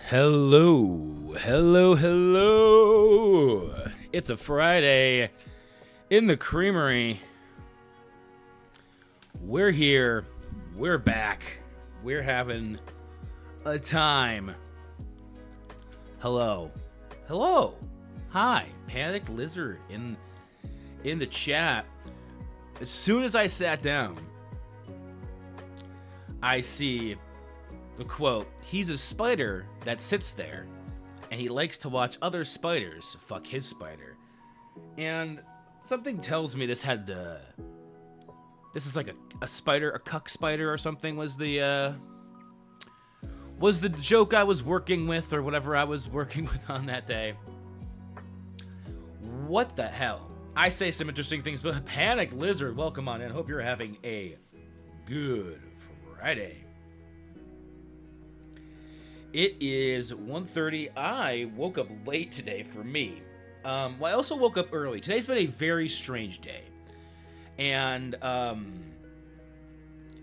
Hello, hello, hello. It's a Friday in the Creamery. We're here. We're back. We're having a time. Hello. Hello. Hi. Panicked Lizard in the chat. As soon as I sat down, I see the quote, "He's a spider that sits there, and he likes to watch other spiders fuck his spider." And something tells me this is like a spider, a cuck spider or something was the joke I was working with or whatever I was working with on that day. What the hell? I say some interesting things, but Panic Lizard, welcome on in. Hope you're having a good Friday. It is 1:30. I woke up late today for me. Well, I also woke up early. Today's been a very strange day. And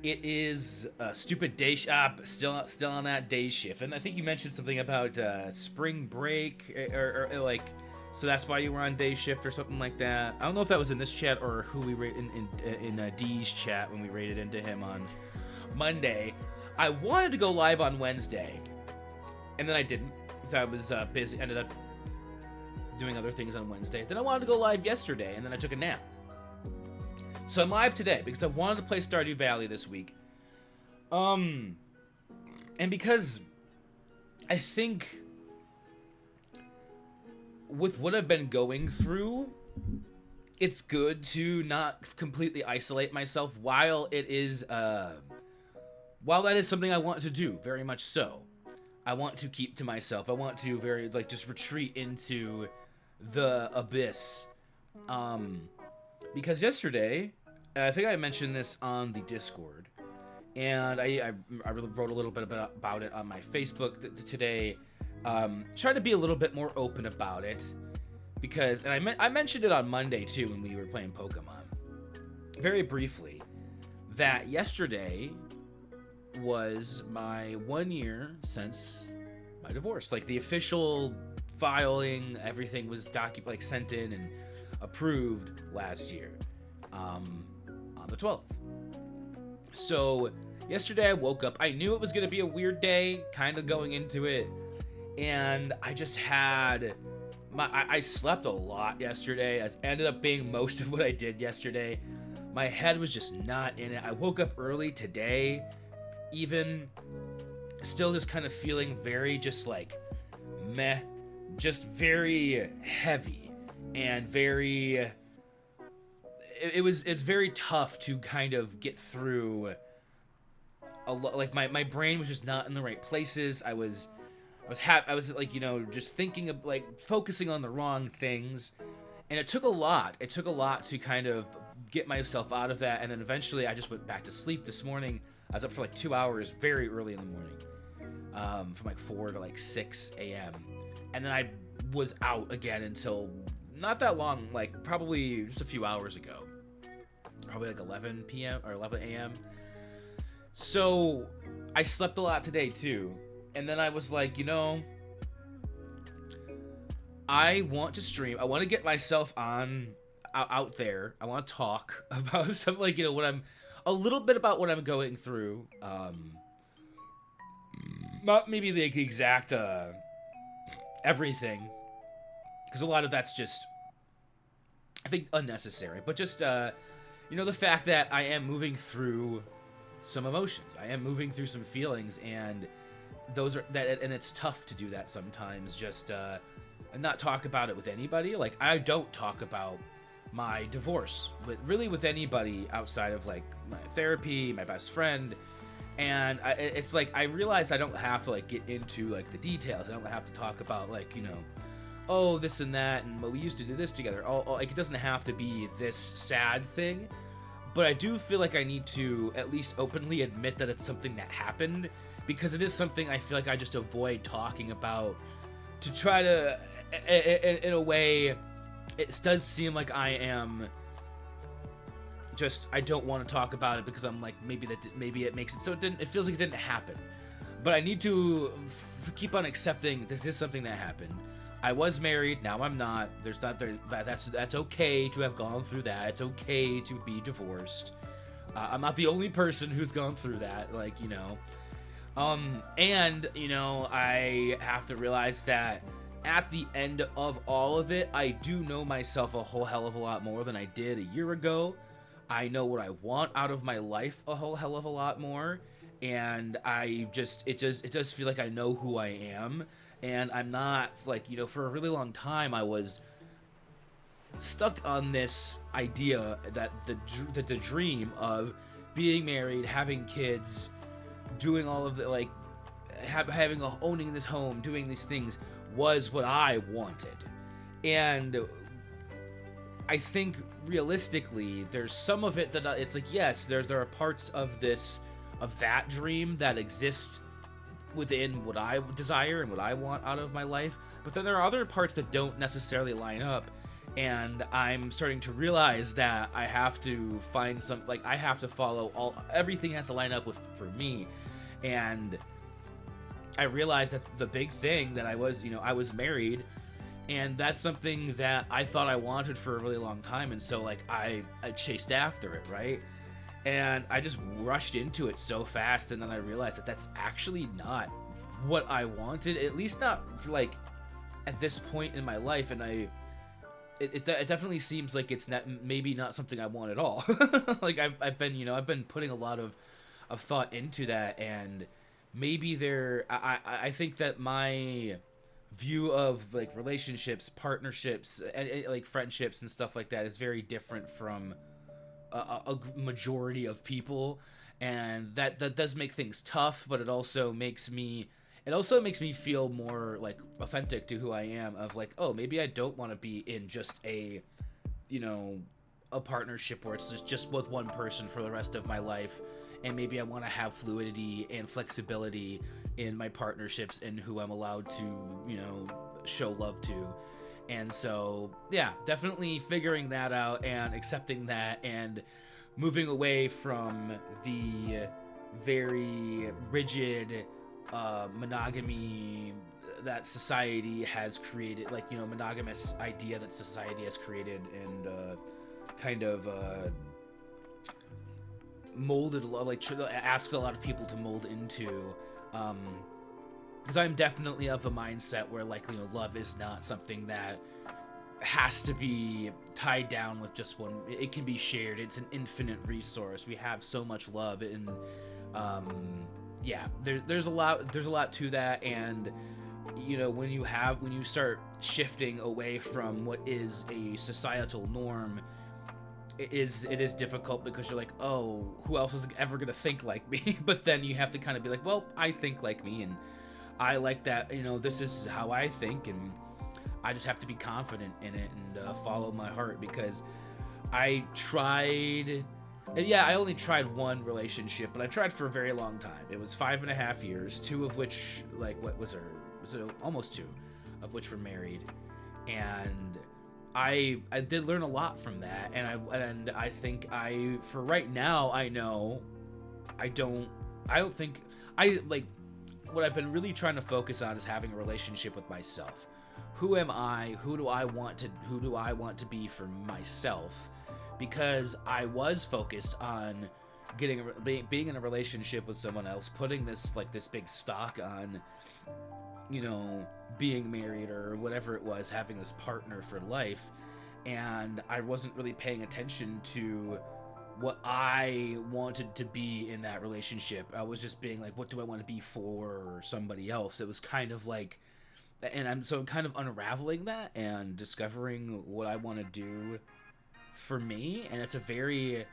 it is a stupid day still on that day shift. And I think you mentioned something about spring break or like, so that's why you were on day shift or something like that. I don't know if that was in this chat or who we rated in D's chat when we rated into him on Monday. I wanted to go live on Wednesday. And then I didn't, so I was busy, ended up doing other things on Wednesday. Then I wanted to go live yesterday, and then I took a nap. So I'm live today, because I wanted to play Stardew Valley this week. And because I think with what I've been going through, it's good to not completely isolate myself while it is, while that is something I want to do, very much so. I want to keep to myself. I want to just retreat into the abyss. Because yesterday, I think I mentioned this on the Discord, and I really wrote a little bit about it on my Facebook today. Trying to be a little bit more open about it, because, and I mentioned it on Monday too when we were playing Pokemon, very briefly, that yesterday was my 1 year since my divorce. Like the official filing, everything was sent in and approved last year, on the 12th. So yesterday I woke up. I knew it was gonna be a weird day, kind of going into it, and I just had I slept a lot yesterday. It ended up being most of what I did yesterday. My head was just not in it. I woke up early today, even still just kind of feeling very just like meh, just very heavy and very, it's very tough to kind of get through a lot. Like my brain was just not in the right places. I was like, just thinking of like focusing on the wrong things, and it took a lot to kind of get myself out of that. And then eventually I just went back to sleep this morning. I was up for like 2 hours very early in the morning, from like 4 to like 6 a.m. And then I was out again until not that long, like probably just a few hours ago, probably like 11 p.m. or 11 a.m. So I slept a lot today too. And then I was like, I want to stream. I want to get myself out there. I want to talk about something like, a little bit about what I'm going through. Not maybe the exact everything, because a lot of that's just, I think, unnecessary. But just the fact that I am moving through some emotions. I am moving through some feelings, and and it's tough to do that sometimes. Just and not talk about it with anybody. Like, I don't talk about my divorce with anybody outside of like my therapy, my best friend. And it's like I realized I don't have to like get into like the details. I don't have to talk about like, oh, this and that, and we used to do this together. Like, it doesn't have to be this sad thing, but I do feel like I need to at least openly admit that it's something that happened, because it is something I feel like I just avoid talking about, to try to, in a way, it does seem like I am just, I don't want to talk about it because I'm like, maybe it makes it so it feels like it didn't happen. But I need to keep on accepting this is something that happened. I was married, now I'm not. That's okay to have gone through that. It's okay to be divorced. I'm not the only person who's gone through that, like, you know. And, you know, I have to realize that at the end of all of it, I do know myself a whole hell of a lot more than I did a year ago. I know what I want out of my life a whole hell of a lot more. And it does feel like I know who I am. And I'm not, like, you know, for a really long time, I was stuck on this idea that the dream of being married, having kids, doing all of the, like, owning this home, doing these things was what I wanted. And I think realistically, there's some of it that it's like, yes, there are parts of that dream that exist within what I desire and what I want out of my life, but then there are other parts that don't necessarily line up. And I'm starting to realize that I have to find I have to follow everything has to line up for me. And I realized that the big thing that I was married, and that's something that I thought I wanted for a really long time. And so, like, I chased after it, right? And I just rushed into it so fast, and then I realized that that's actually not what I wanted, at least not, like, at this point in my life. And it definitely seems like it's maybe not something I want at all. Like, I've been putting a lot of thought into that, and maybe I think that my view of, like, relationships, partnerships, and like friendships and stuff like that is very different from a majority of people, and that does make things tough. But it also makes me feel more, like, authentic to who I am, of, like, oh, maybe I don't want to be in just a partnership where it's just with one person for the rest of my life, and maybe I want to have fluidity and flexibility in my partnerships and who I'm allowed to, show love to. And so, yeah, definitely figuring that out and accepting that, and moving away from the very rigid monogamy that society has created, like, monogamous idea that society has created, and kind of molded, like, asked a lot of people to mold into, because I'm definitely of the mindset where, like, love is not something that has to be tied down with just one. It can be shared. It's an infinite resource. We have so much love, and yeah, there's a lot to that. And when you start shifting away from what is a societal norm, it is difficult, because you're like, oh, who else is ever gonna think like me? But then you have to kind of be like, well, I think like me, and I like that, this is how I think, and I just have to be confident in it and follow my heart. Because I tried, and yeah, I only tried one relationship, but I tried for a very long time. It was 5.5 years, 2 of which, like, almost 2 of which were married. And I did learn a lot from that, and I think for right now, I know I don't think what I've been really trying to focus on is having a relationship with myself. Who am I? Who do I want to be for myself? Because I was focused on being in a relationship with someone else, putting this big stock on, being married or whatever it was, having this partner for life, and I wasn't really paying attention to what I wanted to be in that relationship. I was just being like, what do I want to be for somebody else? It was kind of like, and I'm kind of unraveling that and discovering what I want to do for me, and it's a very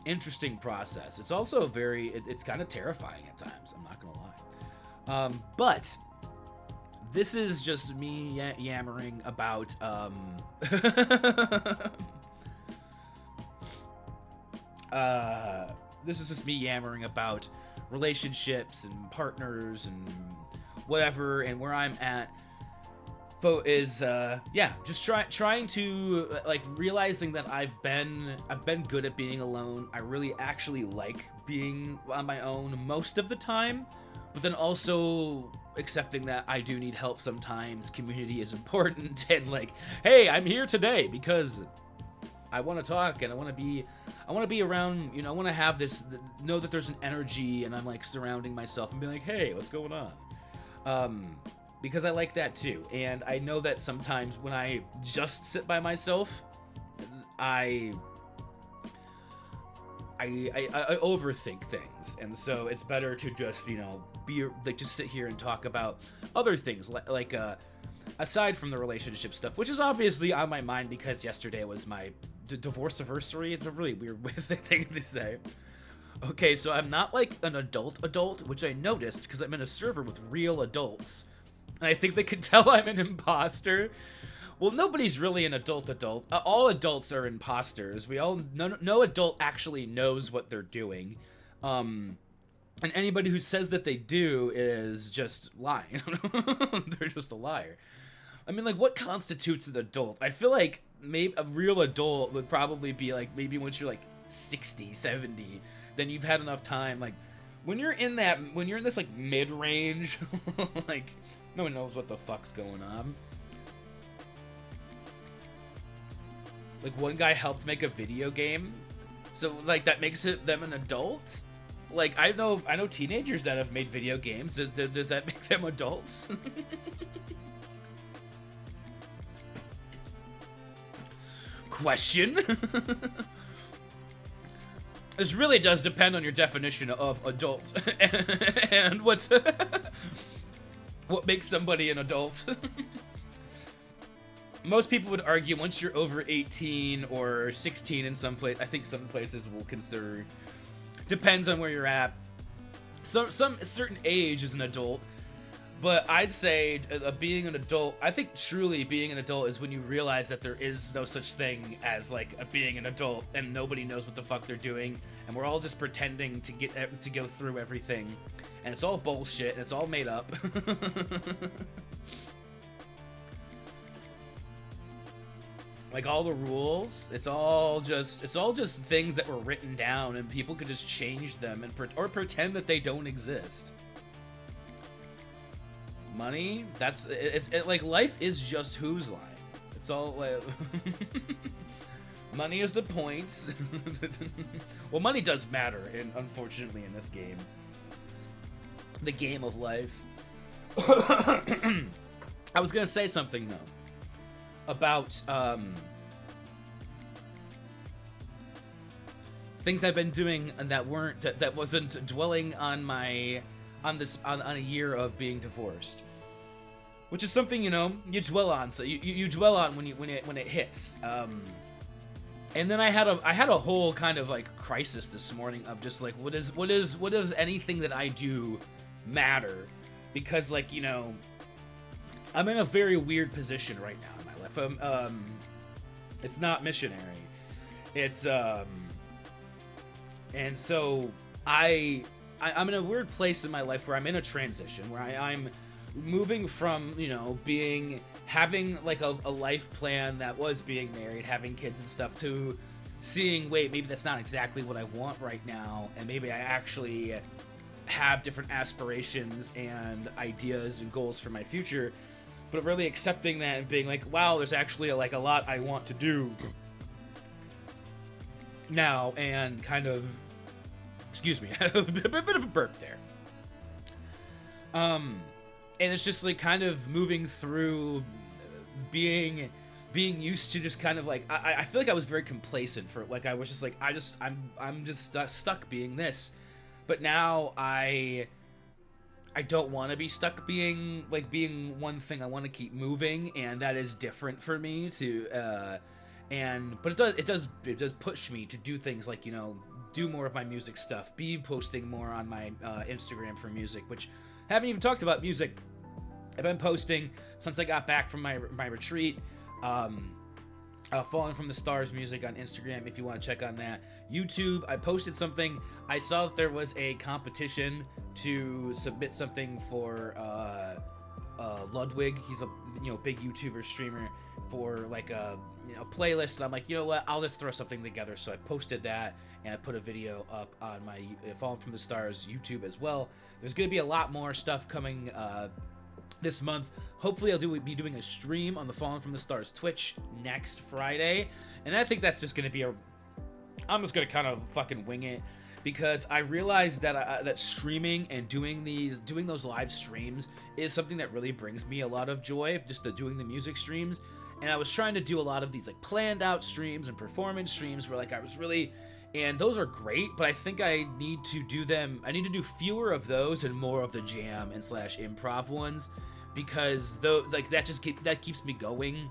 interesting process. It's also it's kind of terrifying at times, I'm not gonna lie. But this is just me yammering about this is just me yammering about relationships and partners and whatever, and where I'm at yeah, just trying to like realizing that I've been good at being alone. I really actually like being on my own most of the time, but then also accepting that I do need help sometimes. Community is important, and like, hey, I'm here today because I want to talk and I want to be around, you know, I want to have this, know that there's an energy, and I'm like surrounding myself and be like, hey, what's going on? Because I like that too. And I know that sometimes when I just sit by myself, I overthink things, and so it's better to just, you know, be like, just sit here and talk about other things like aside from the relationship stuff, which is obviously on my mind because yesterday was my divorce anniversary. It's a really weird thing to say. Okay, so I'm not like an adult, which I noticed because I'm in a server with real adults, and I think they can tell I'm an imposter. Well, nobody's really an adult. All adults are imposters. No adult actually knows what they're doing. And anybody who says that they do is just lying. They're just a liar. I mean, like, what constitutes an adult? I feel like maybe a real adult would probably be like, maybe once you're like 60, 70, then you've had enough time. Like, when you're in this like mid-range, like, no one knows what the fuck's going on. Like, one guy helped make a video game, so like that makes them an adult. Like, I know teenagers that have made video games. Does that make them adults? Question. This really does depend on your definition of adult and what makes somebody an adult. Most people would argue once you're over 18 or 16 in some place, I think some places will consider, depends on where you're at. Some certain age is an adult, but I'd say being an adult, I think truly being an adult is when you realize that there is no such thing as like being an adult, and nobody knows what the fuck they're doing, and we're all just pretending to go through everything, and it's all bullshit and it's all made up. Like, all the rules, it's all just things that were written down, and people could just change them and or pretend that they don't exist. Money, like, life is just whose line. It's all like money is the points. Well, money does matter, unfortunately, in this game. The game of life. I was gonna say something though about things I've been doing and that wasn't dwelling on on a year of being divorced, which is something, you know, you dwell on. So you dwell on when it hits. And then I had a whole kind of like crisis this morning of just like, what does anything that I do matter? Because, like, you know, I'm in a very weird position right now in my life. It's not missionary. It's and so I'm in a weird place in my life where I'm in a transition where I'm moving from, you know, having like a life plan that was being married, having kids and stuff, to seeing, wait, maybe that's not exactly what I want right now, and maybe I actually have different aspirations and ideas and goals for my future. But really accepting that and being like, wow, there's actually like a lot I want to do now, and kind of, excuse me, a bit of a burp there. And it's just like kind of moving through being used to just kind of like, I feel like I was very complacent for, like, I was just like, I'm just stuck being this. But now I don't want to be stuck being one thing. I want to keep moving, and that is different for me to but it does push me to do things like, you know, do more of my music stuff, be posting more on my Instagram for music, which I haven't even talked about music. I've been posting since I got back from my retreat. Falling from the Stars music on Instagram, if you want to check on that. YouTube, I posted something. I saw that there was a competition to submit something for Ludwig. He's a big YouTuber streamer for like a playlist, and I'm like, you know what? I'll just throw something together. So I posted that, and I put a video up on my Fallen from the Stars YouTube as well. There's gonna be a lot more stuff coming this month. Hopefully, I'll be doing a stream on the Fallen from the Stars Twitch next Friday, and I think that's just gonna be I'm just gonna kind of fucking wing it, because I realized that that streaming and doing those live streams is something that really brings me a lot of joy. Just doing the music streams, and I was trying to do a lot of these like planned out streams and performance streams where like I was really, and those are great, but I think I need to do them. I need to do fewer of those and more of the jam and / improv ones, because though like that keeps me going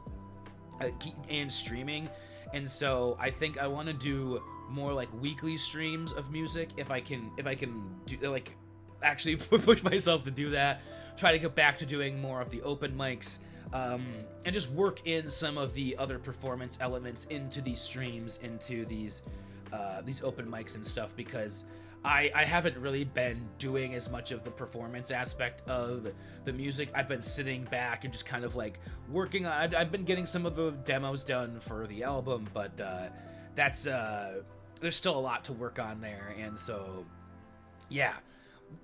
and streaming. And so I think I want to do more like weekly streams of music if I can do like actually push myself to do that. Try to get back to doing more of the open mics, and just work in some of the other performance elements into these streams, into these open mics and stuff, because I haven't really been doing as much of the performance aspect of the music. I've been sitting back and just kind of like working on. I've been getting some of the demos done for the album, but that's there's still a lot to work on there. And so, yeah,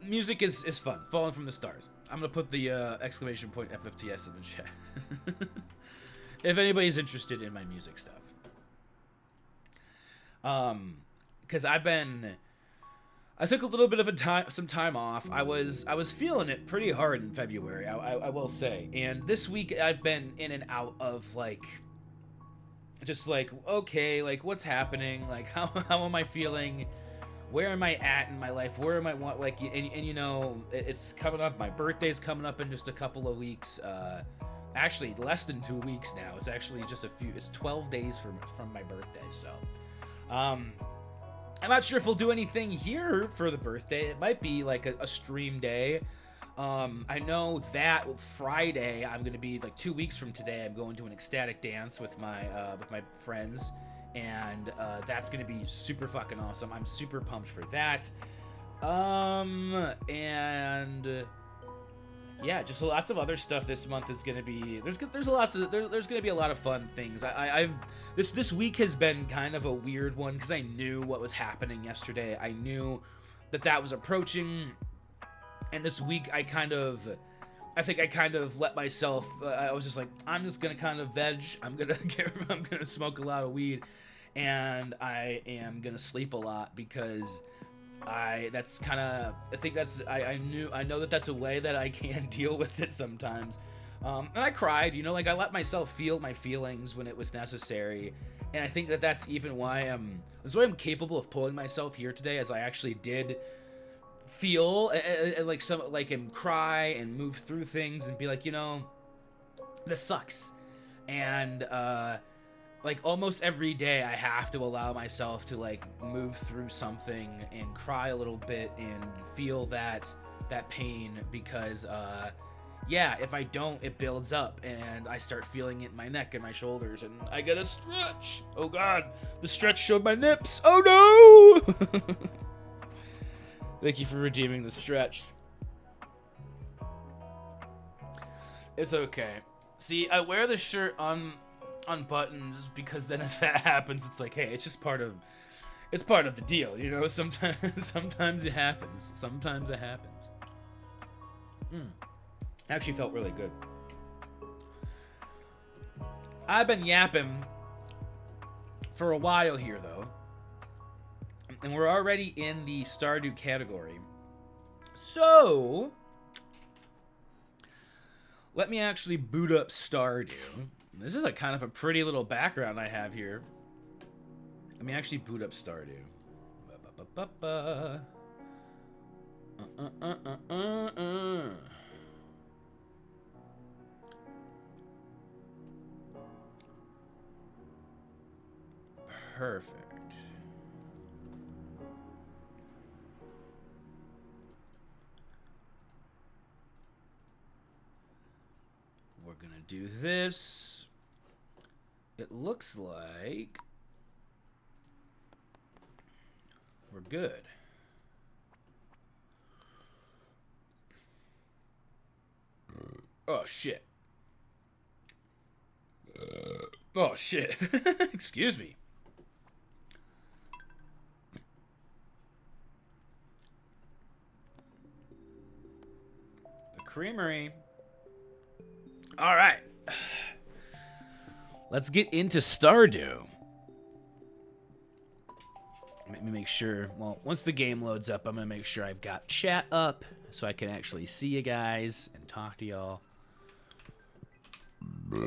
music is fun. Falling from the Stars. I'm gonna put the exclamation point FFTS in the chat if anybody's interested in my music stuff. Because I took a little bit of some time off. I was feeling it pretty hard in February, I will say. And this week I've been in and out of like, just like, okay, like what's happening? Like how am I feeling? Where am I at in my life? Where am I like, and you know, it's coming up. My birthday's coming up in just a couple of weeks. Actually less than 2 weeks now. It's actually just it's 12 days from my birthday. So, I'm not sure if we'll do anything here for the birthday. It might be like a stream day. I know that Friday I'm gonna be like 2 weeks from today. I'm going to an ecstatic dance with my friends, and that's gonna be super fucking awesome. I'm super pumped for that. And yeah, just lots of other stuff this month is gonna be. There's gonna be a lot of fun things. This week has been kind of a weird one because I knew what was happening yesterday. I knew that was approaching, and this week I think I kind of let myself. I was just like, I'm just gonna kind of veg. I'm gonna smoke a lot of weed, and I am gonna sleep a lot because I know that's a way that I can deal with it sometimes. And I cried, like I let myself feel my feelings when it was necessary. And I think that's even why I'm capable of pulling myself here today, as I actually did feel and cry and move through things and be like, this sucks. And, like almost every day I have to allow myself to like move through something and cry a little bit and feel that pain, because if I don't, it builds up and I start feeling it in my neck and my shoulders, and I gotta stretch. Oh god, the stretch showed my nips. Oh no. Thank you for redeeming the stretch. It's okay. See, I wear the shirt unbuttoned because then if that happens, it's like, hey, it's just part of the deal, sometimes it happens. Actually felt really good. I've been yapping for a while here though, and we're already in the Stardew category, so let me actually boot up Stardew. This is a kind of a pretty little background I have here. Let me actually boot up Stardew. Perfect. We're gonna do this. It looks like we're good. Oh, shit. Oh, shit. Excuse me. The Creamery. All right. Let's get into Stardew. Let me make sure. Well, once the game loads up, I'm going to make sure I've got chat up so I can actually see you guys and talk to y'all. All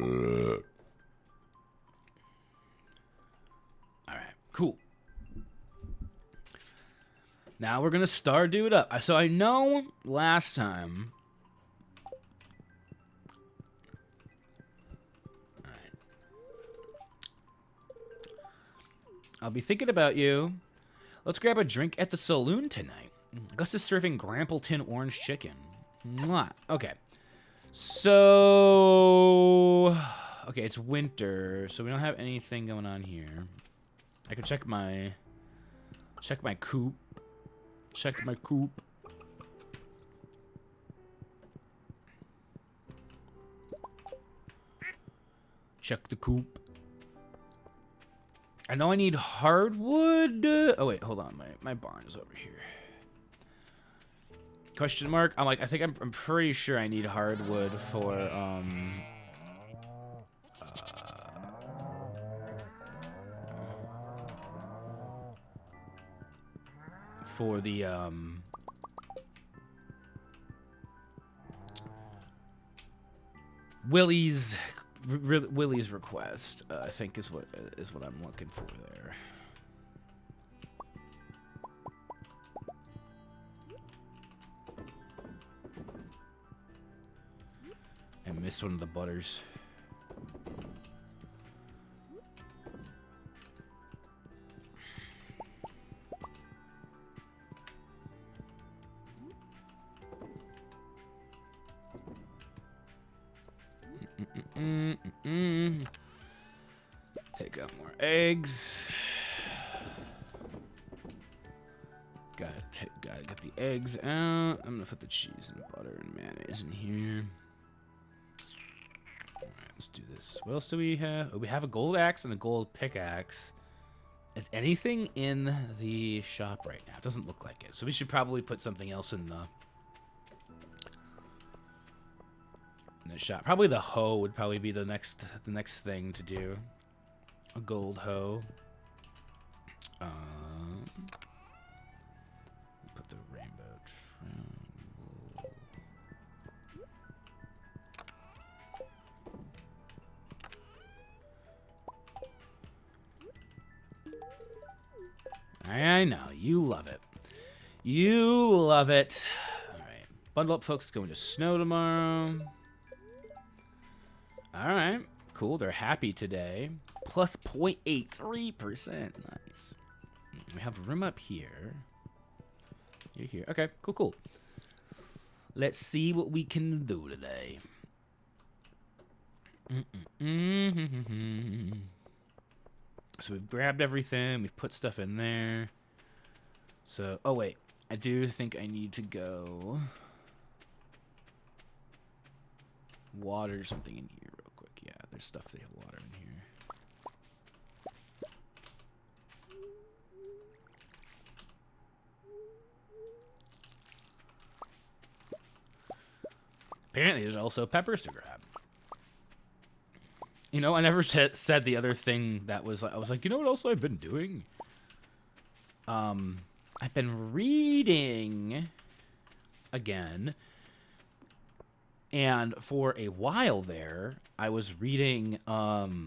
right, cool. Now we're going to Stardew it up. So I know last time... All right. I'll be thinking about you. Let's grab a drink at the saloon tonight. Gus is serving Grampleton orange chicken. Mwah. Okay. So... Okay, it's winter, so we don't have anything going on here. I can check my... coop. Check my coop. Check the coop. I know I need hardwood. Oh, wait, hold on. My barn is over here. Question mark? I'm like, I'm pretty sure I need hardwood for, for the, Willie's request, I think is what I'm looking for there. I missed one of the butters. Take out more eggs. Gotta get the eggs out. I'm gonna put the cheese and butter and mayonnaise in here. Alright, let's do this. What else do we have? Oh, we have a gold axe and a gold pickaxe. Is anything in the shop right now? It doesn't look like it. So we should probably put something else in the shop. Probably the hoe would probably be the next thing to do. A gold hoe. Put the rainbow triangle. I know you love it. You love it. All right, bundle up, folks. Going to snow tomorrow. All right, cool. They're happy today. Plus 0.83%. Nice. We have room up here. You're here. Okay, cool. Let's see what we can do today. So we've grabbed everything. We've put stuff in there. So, oh wait. I do think I need to go water something in here real quick. Yeah, there's stuff to water in here. Apparently, there's also peppers to grab. You know, I never said the other thing that was... I was like, you know what else I've been doing? I've been reading again. And for a while there, I was reading... I've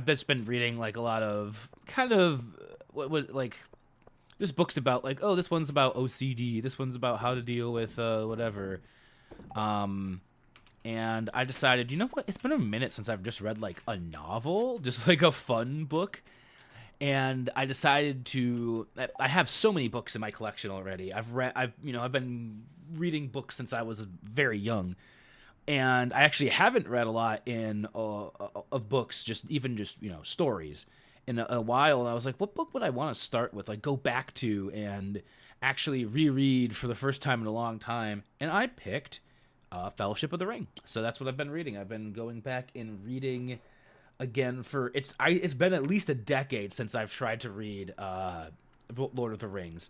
just been reading, like, a lot of... Kind of... What like... There's books about, like, oh, this one's about OCD. This one's about how to deal with, whatever... And I decided, you know what? It's been a minute since I've just read like a novel, just like a fun book. And I decided to, I have so many books in my collection already. I've been reading books since I was very young. And I actually haven't read a lot of books, just stories in a while. And I was like, what book would I want to start with? Like go back to and actually reread for the first time in a long time. And I picked Fellowship of the Ring. So that's what I've been reading. I've been going back and reading again for it's been at least a decade since I've tried to read Lord of the Rings.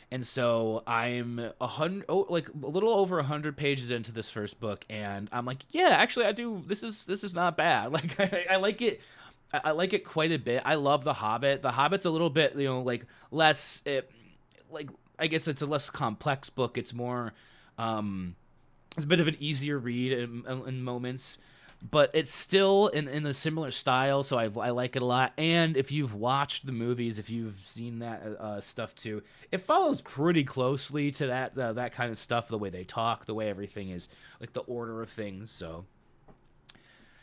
And so I'm like a little over 100 pages into this first book, and I'm like, yeah, actually, I do. This is not bad. Like I like it. I like it quite a bit. I love The Hobbit. The Hobbit's a little bit, like less, like I guess it's a less complex book. It's more, it's a bit of an easier read in moments. But it's still in a similar style, so I like it a lot. And if you've watched the movies, if you've seen that stuff too, it follows pretty closely to that kind of stuff. The way they talk, the way everything is, like the order of things. So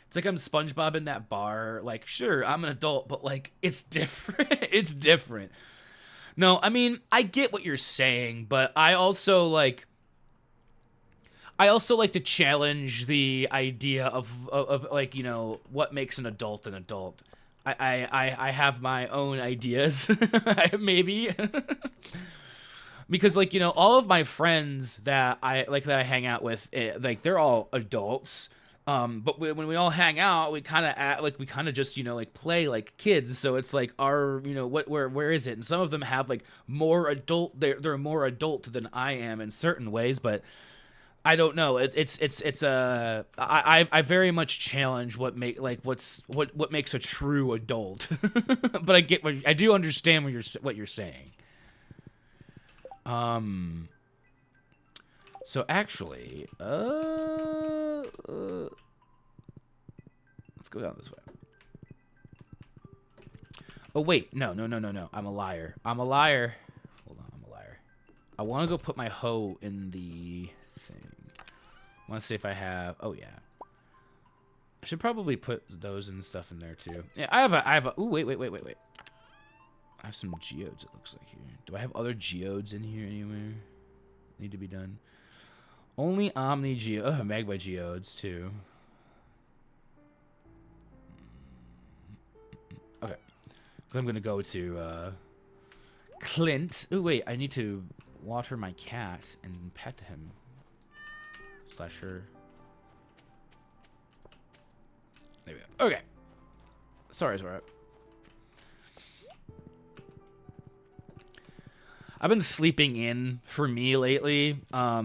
it's like I'm SpongeBob in that bar. Like, sure, I'm an adult, but like it's different. It's different. No, I mean I get what you're saying, but I also like to challenge the idea of like, what makes an adult an adult. I have my own ideas, maybe. Because, like, all of my friends that I hang out with, like, they're all adults. But when we all hang out, we kind of act like we kind of just, like play like kids. So it's like our, where is it? And some of them have like more adult, they're more adult than I am in certain ways, but I don't know. I very much challenge what makes a true adult. But I do understand what you're saying. So actually, let's go down this way. Oh wait, no. I'm a liar. Hold on, I'm a liar. I want to go put my hoe in the thing. I want to see if I have. Oh yeah. I should probably put those and stuff in there too. Yeah, I have a. Ooh, wait. I have some geodes. It looks like here. Do I have other geodes in here anywhere? Need to be done. Only Omni Geo. Oh, Magma geodes too. Okay. I'm gonna go to Clint. Oh wait, I need to water my cat and pet him. Slash her. There we go. Okay. Sorry, Zora. I've been sleeping in for me lately. I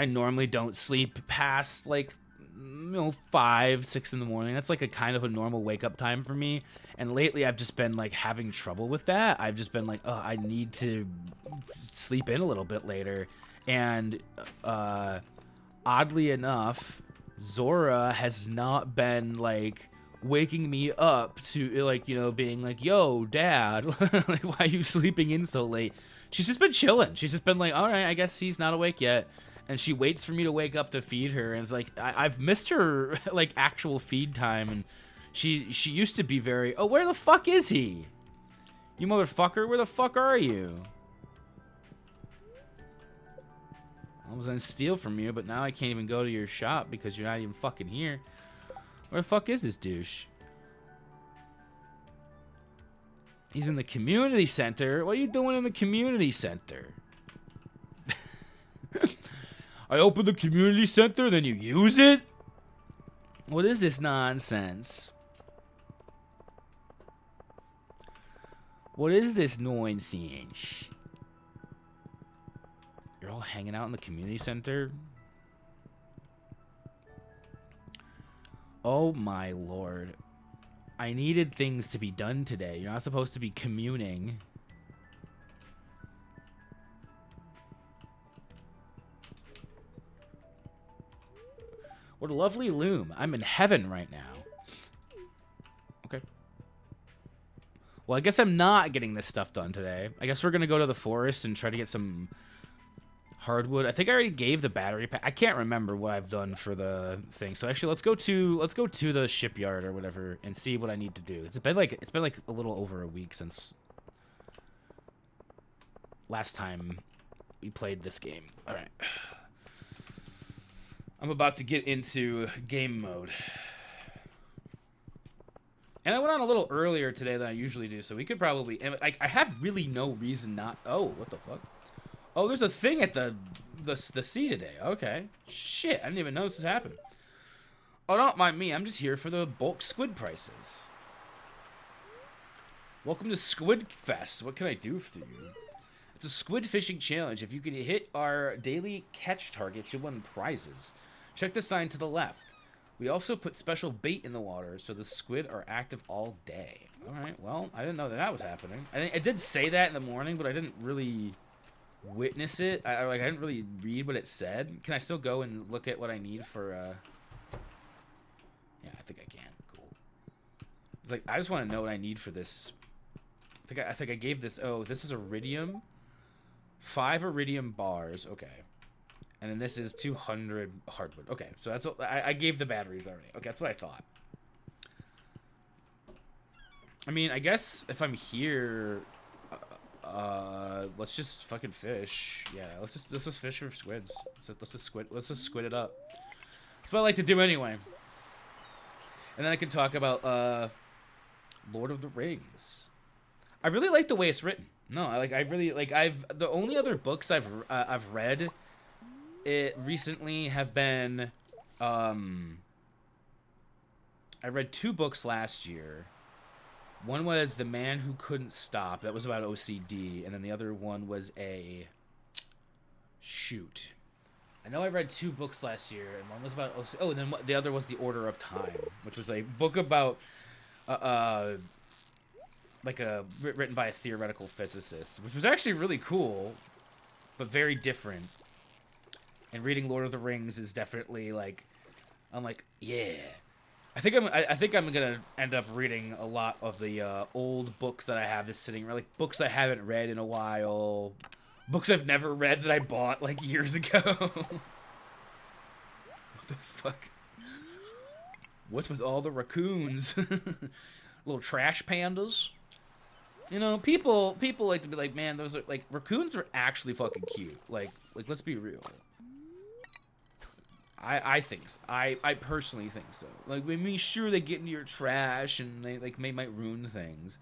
normally don't sleep past like 5, 6 in the morning. That's like a kind of a normal wake up time for me. And lately I've just been like having trouble with that. I've just been like, oh, I need to sleep in a little bit later. And oddly enough, Zora has not been like waking me up to like, being like, yo, dad, like, why are you sleeping in so late? She's just been chilling. She's just been like, all right, I guess he's not awake yet. And she waits for me to wake up to feed her. And it's like, I've missed her like actual feed time. And she used to be very, oh, where the fuck is he? You motherfucker, where the fuck are you? I was gonna steal from you, but now I can't even go to your shop because you're not even fucking here. Where the fuck is this douche? He's in the community center. What are you doing in the community center? I open the community center, then you use it? What is this nonsense? What is this nonsense? You're all hanging out in the community center? Oh my lord. I needed things to be done today. You're not supposed to be communing. What a lovely loom. I'm in heaven right now. Okay. Well, I guess I'm not getting this stuff done today. I guess we're going to go to the forest and try to get some hardwood. I think I already gave the battery pack. I can't remember what I've done for the thing. So actually, let's go to the shipyard or whatever and see what I need to do. It's been like a little over a week since last time we played this game. All right. I'm about to get into game mode. And I went on a little earlier today than I usually do, so we could probably I have really no reason not. Oh, what the fuck? Oh, there's a thing at the the sea today. Okay. Shit, I didn't even know this was happening. Oh, don't mind me. I'm just here for the bulk squid prices. Welcome to Squid Fest. What can I do for you? It's a squid fishing challenge. If you can hit our daily catch targets, you'll win prizes. Check the sign to the left. We also put special bait in the water, so the squid are active all day. All right, well, I didn't know that was happening. I did say that in the morning, but I didn't really witness it. I didn't really read what it said. Can I still go and look at what I need for, Yeah, I think I can. Cool. It's like, I just want to know what I need for this. I think I gave this, oh, this is iridium. 5 iridium bars, okay. And then this is 200 hardwood. Okay, so that's what I gave the batteries already. Okay, that's what I thought. I mean, I guess if I'm here, let's just fucking fish. Yeah, let's just fish for squids. Let's just squid it up. That's what I like to do anyway. And then I can talk about Lord of the Rings. I really like the way it's written. No, the only other books I've read it recently have been I read 2 books last year. One was The Man Who Couldn't Stop. That was about OCD. And then the other one was shoot. I know I read 2 books last year, and one was about OCD. Oh, and then the other was The Order of Time, which was a book about written by a theoretical physicist, which was actually really cool, but very different. And reading Lord of the Rings is definitely like, I'm like, yeah. I think I'm gonna end up reading a lot of the old books that I have just sitting, like books I haven't read in a while, books I've never read that I bought like years ago. What the fuck? What's with all the raccoons? Little trash pandas. You know, people like to be like, man, those are like raccoons are actually fucking cute. Like let's be real. I think so. I personally think so. Like, I mean, sure they get into your trash and they might ruin things.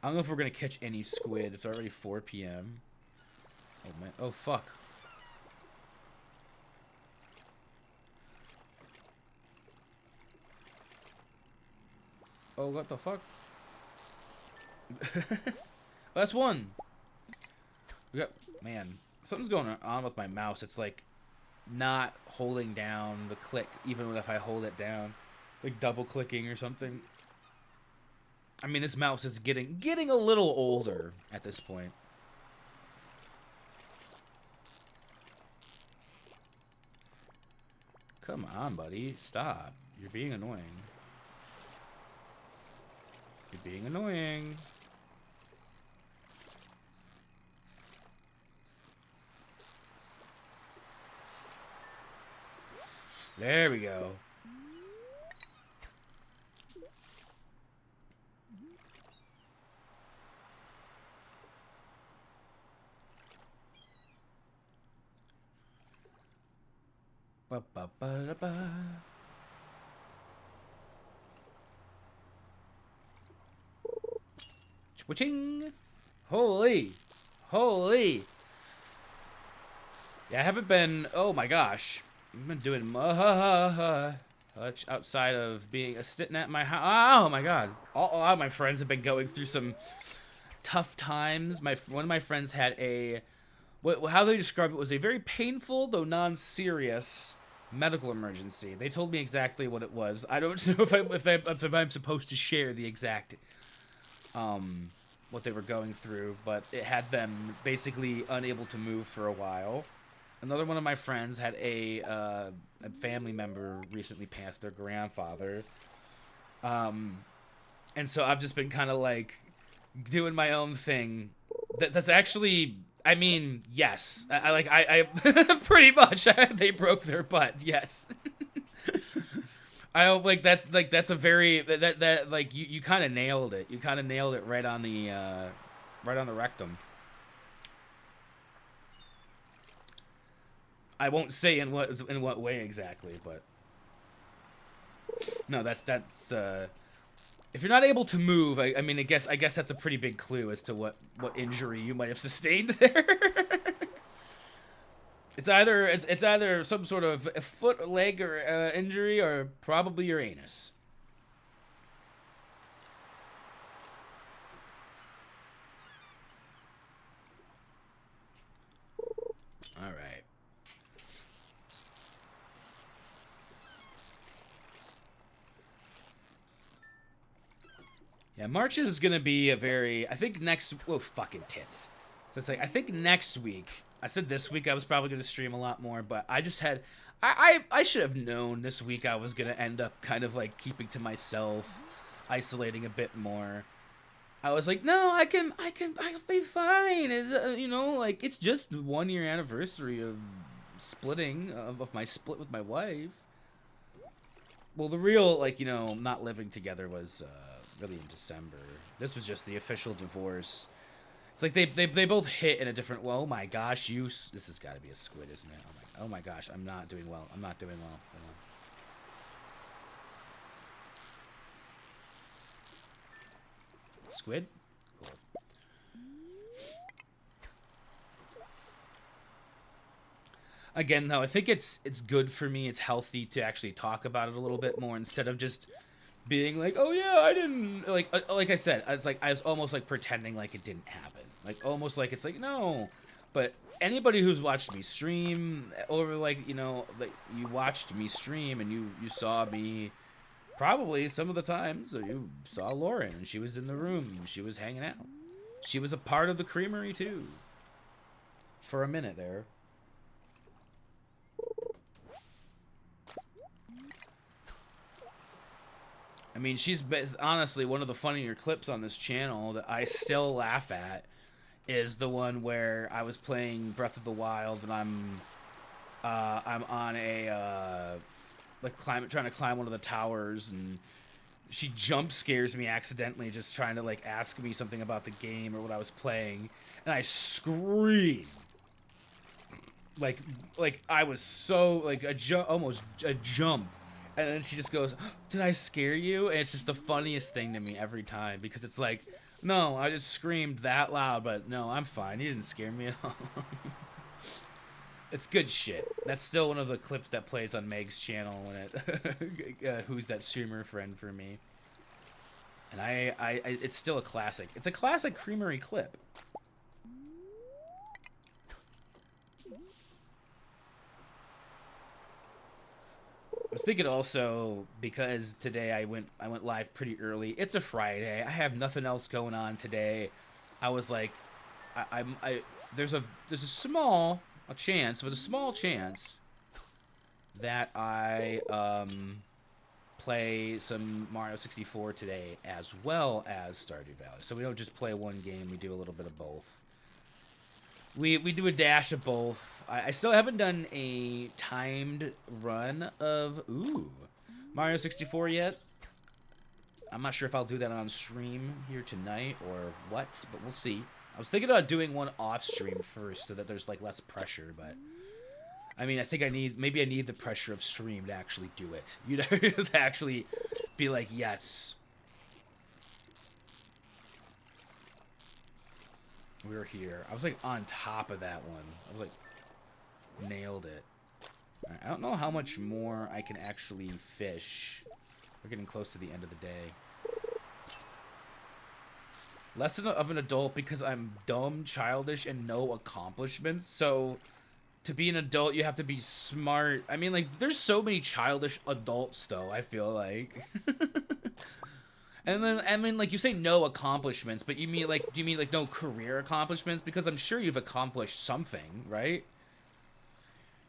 I don't know if we're gonna catch any squid. It's already 4 p.m. Oh man. Oh fuck. Oh, what the fuck? That's one. We got, man, something's going on with my mouse. It's like not holding down the click, even if I hold it down. It's like double clicking or something. I mean, this mouse is getting a little older at this point. Come on, buddy. Stop. You're being annoying. You're being annoying. There we go. Ba ba ba da ba. Ching! Holy! Holy! Yeah, I haven't been. Oh my gosh. I've been doing much outside of being sitting at my house. Oh my god. A lot of my friends have been going through some tough times. One of my friends had how they described it was a very painful, though non-serious, medical emergency. They told me exactly what it was. I don't know if I'm supposed to share the exact what they were going through, but it had them basically unable to move for a while. Another one of my friends had a family member recently passed, their grandfather. And so I've just been kind of like doing my own thing. That's actually, I mean, yes. I pretty much, they broke their butt, yes. I hope that's a very, that like, you kind of nailed it. You kind of nailed it right on the rectum. I won't say in what way exactly, but No, that's if you're not able to move, I mean, I guess that's a pretty big clue as to what injury you might have sustained there. It's either some sort of a foot, leg, or injury, or probably your anus. All right. Yeah, March is gonna be a very. I think next. Whoa, fucking tits. So it's like I think next week. I said this week I was probably gonna stream a lot more, but I just had. I should have known this week I was gonna end up kind of like keeping to myself, isolating a bit more. I was like, no, I'll be fine. You know, like it's just the 1 year anniversary of splitting of my split with my wife. Well, the real like not living together was really in December. This was just the official divorce. It's like they both hit in a different. Well, oh my gosh, this has got to be a squid, isn't it? Oh my gosh, I'm not doing well. I'm not doing well. Squid? Cool. Again, though, I think it's good for me. It's healthy to actually talk about it a little bit more instead of just being like, oh yeah, I didn't like I said. It's like I was almost like pretending like it didn't happen. Like almost like it's like no. But anybody who's watched me stream over like like you watched me stream and you saw me. Probably some of the times you saw Lauren and she was in the room. She was hanging out. She was a part of the Creamery too. For a minute there. I mean, she's honestly one of the funnier clips on this channel that I still laugh at is the one where I was playing Breath of the Wild and I'm on a like trying to climb one of the towers and she jump scares me accidentally just trying to like ask me something about the game or what I was playing and I scream like I was so like almost a jump and then she just goes, did I scare you? And it's just the funniest thing to me every time because it's like, no, I just screamed that loud, but no, I'm fine, you didn't scare me at all. It's good shit. That's still one of the clips that plays on Meg's channel when it who's that streamer friend for me. And it's still a classic. It's a classic Creamery clip. I was thinking also because today I went live pretty early. It's a Friday. I have nothing else going on today. I was like, there's a small chance that I play some Mario 64 today as well as Stardew Valley. So we don't just play one game, we do a little bit of both. We do a dash of both. I still haven't done a timed run of Mario 64 yet. I'm not sure if I'll do that on stream here tonight or what, but we'll see. I was thinking about doing one off stream first so that there's like less pressure, but I mean, I think maybe I need the pressure of stream to actually do it. You know, to actually be like, yes. We're here. I was like on top of that one. I was like, nailed it. Right, I don't know how much more I can actually fish. We're getting close to the end of the day. Less of an adult because I'm dumb, childish, and no accomplishments. So to be an adult, you have to be smart. I mean, like, there's so many childish adults, though, I feel like. And then, I mean, like, you say no accomplishments, but you mean, like, do you mean, like, no career accomplishments? Because I'm sure you've accomplished something, right?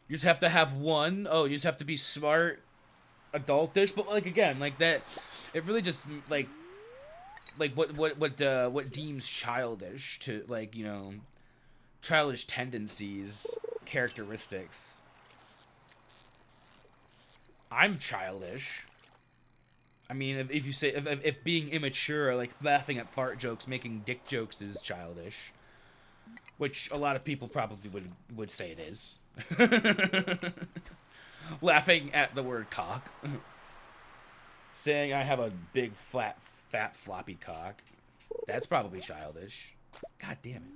You just have to have one. Oh, you just have to be smart, adultish. But, like, again, like, that, it really just, like what deems childish to, like, you know, childish tendencies, characteristics. I'm childish. I mean, if you say if being immature, like laughing at fart jokes, making dick jokes is childish, which a lot of people probably would say it is. Laughing at the word cock. Saying I have a big, fat, floppy cock. That's probably childish. God damn it.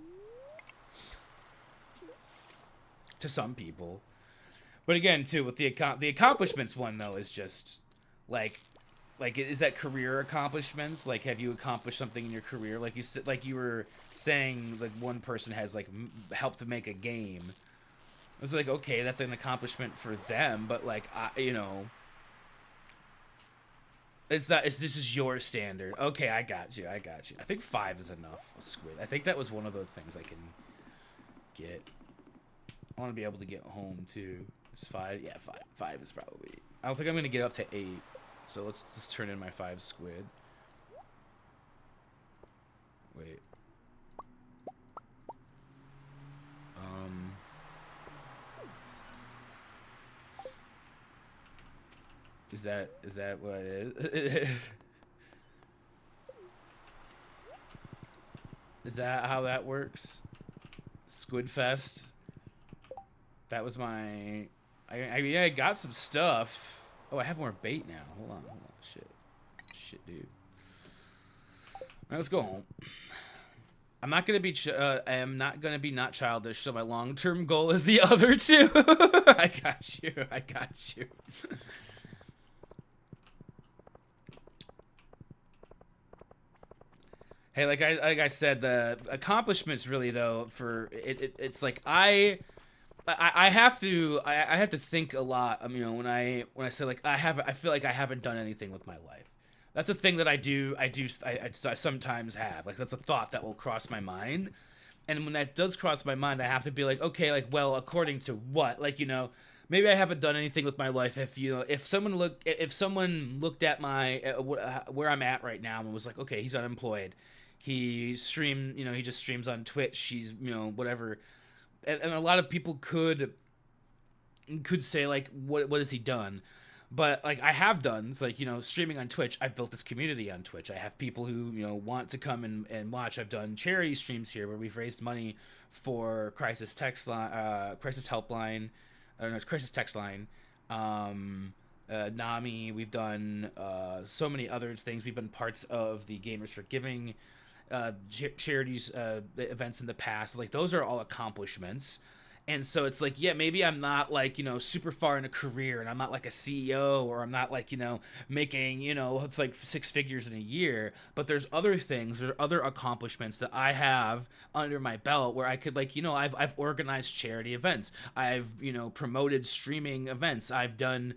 To some people. But again, too, with the accomplishments one, though, is just, like, is that career accomplishments? Like, have you accomplished something in your career? Like you were saying, like, one person has, like, helped to make a game. It's like, okay, that's an accomplishment for them, but, like, you know... This is your standard. Okay, I got you. I think 5 is enough. Squid. I think that was one of the things I can get. I want to be able to get home too. It's 5. Yeah, 5. 5 is probably. I don't think I'm gonna get up to 8. So let's turn in my 5 squid. Wait. Is that what it is? Is that how that works? Squidfest. That was my. I got some stuff. Oh, I have more bait now. Hold on. Shit, dude. All right, let's go home. I'm not gonna be. I am not gonna be not childish. So my long-term goal is the other two. I got you. Hey, like I said, the accomplishments really though for it's like I have to think a lot. You know, when I say like I feel like I haven't done anything with my life. That's a thing that I sometimes have. Like that's a thought that will cross my mind, and when that does cross my mind, I have to be like, okay, like well, according to what? Like you know, maybe I haven't done anything with my life. If someone looked at my where I'm at right now and was like, okay, he's unemployed. He just streams on Twitch. He's, whatever. And a lot of people could say like, what has he done? But like I have done, it's like, streaming on Twitch. I've built this community on Twitch. I have people who, want to come and watch. I've done charity streams here where we've raised money for Crisis Helpline, or no, it's Crisis Text Line. Nami, we've done so many other things. We've been parts of the Gamers for Giving charities events in the past. Like those are all accomplishments. And so it's like, yeah, maybe I'm not like, super far in a career and I'm not like a CEO or I'm not like, making, it's like 6 figures in a year, but there's other things, there are other accomplishments that I have under my belt where I could like, I've organized charity events. I've, promoted streaming events. I've done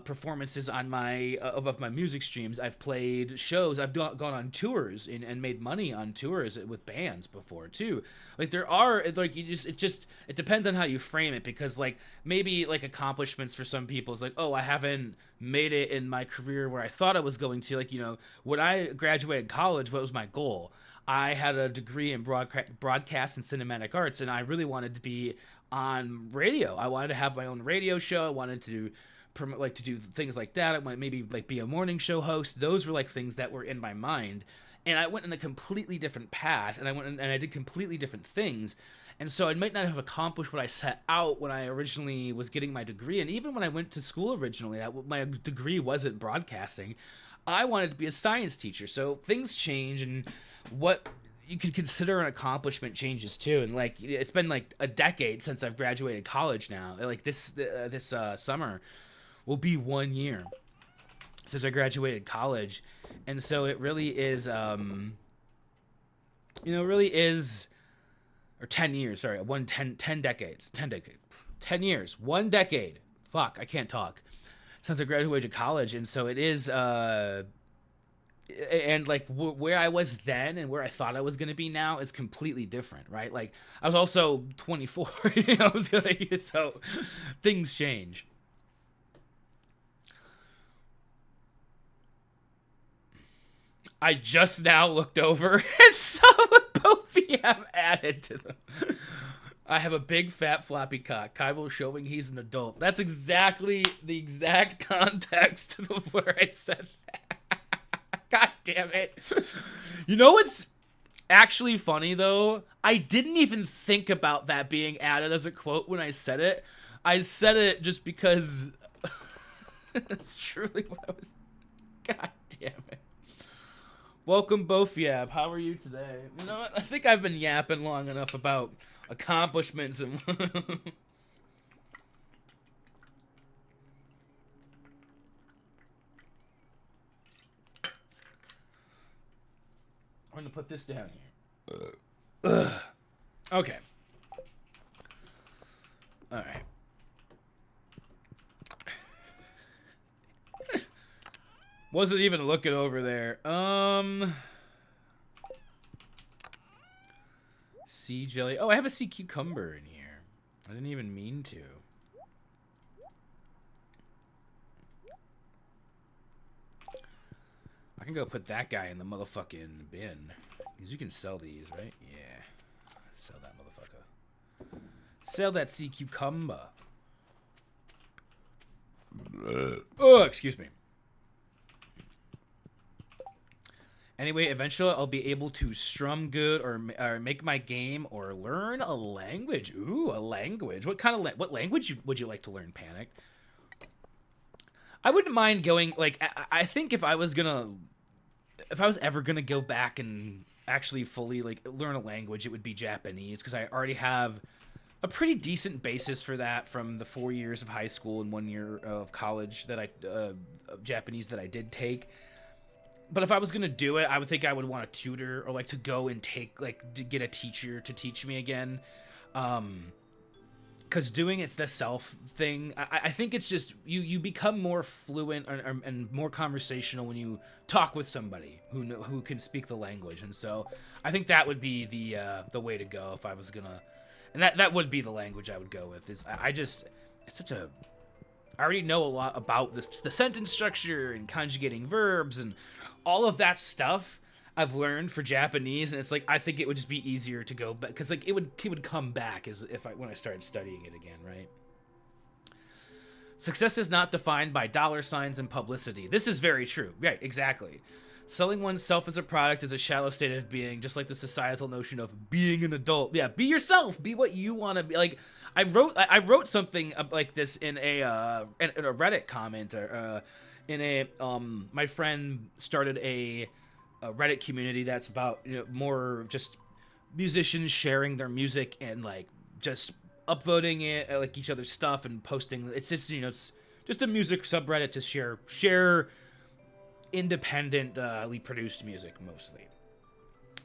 performances on my of my music streams. I've played shows. I've gone on tours and made money on tours with bands before too. Like there are like it depends on how you frame it, because like maybe like accomplishments for some people is like, oh, I haven't made it in my career where I thought I was going to. Like when I graduated college, what was my goal? I had a degree in broadcast and cinematic arts, and I really wanted to be on radio. I wanted to have my own radio show. I wanted to like to do things like that. I might maybe like be a morning show host. Those were like things that were in my mind, and I went in a completely different path, and I did completely different things, and so I might not have accomplished what I set out when I originally was getting my degree. And even when I went to school originally, my degree wasn't broadcasting. I wanted to be a science teacher. So things change, and what you could consider an accomplishment changes too. And like it's been like a decade since I've graduated college now. Like this summer will be 1 year since I graduated college. And so it really is, or 10 years, sorry, 10 decades, 10 years, 1 decade. Fuck, I can't talk. Since I graduated college. And so it is, and like where I was then and where I thought I was going to be now is completely different, right? Like I was also 24, so things change. I just now looked over and saw what both of you have added to them. I have a big fat floppy cock. Kaivo showing he's an adult. That's exactly the exact context of where I said that. God damn it. You know what's actually funny though? I didn't even think about that being added as a quote when I said it. I said it just because it's truly what I was. God damn it. Welcome both, Yap. How are you today? You know what? I think I've been yapping long enough about accomplishments and... I'm gonna put this down here. Okay. All right. Wasn't even looking over there. Sea jelly. Oh, I have a sea cucumber in here. I didn't even mean to. I can go put that guy in the motherfucking bin. Because you can sell these, right? Yeah. Sell that motherfucker. Sell that sea cucumber. Oh, excuse me. Anyway, eventually I'll be able to strum good or make my game or learn a language. Ooh, a language. What kind of what language would you like to learn, Panic? I wouldn't mind going, like, I think if I was ever gonna go back and actually fully, like, learn a language, it would be Japanese, because I already have a pretty decent basis for that from the 4 years of high school and 1 year of college that Japanese that I did take. But if I was gonna do it, I would think I would want a tutor or like to go and take to get a teacher to teach me again, because doing it's the self thing. I think it's just you become more fluent and more conversational when you talk with somebody who can speak the language, and so I think that would be the way to go if I was gonna, and that would be the language I would go with. I already know a lot about the sentence structure and conjugating verbs and all of that stuff I've learned for Japanese, and it's like I think it would just be easier to go back, because like it would come back when I started studying it again, right? Success is not defined by dollar signs and publicity. This is very true. Right, exactly. Selling oneself as a product is a shallow state of being, just like the societal notion of being an adult. Yeah, be yourself. Be what you want to be. Like, I wrote something like this in a Reddit comment. My friend started a Reddit community that's about, you know, more just musicians sharing their music and like just upvoting it, like each other's stuff and posting. It's just, you know, it's just a music subreddit to share independently produced music mostly.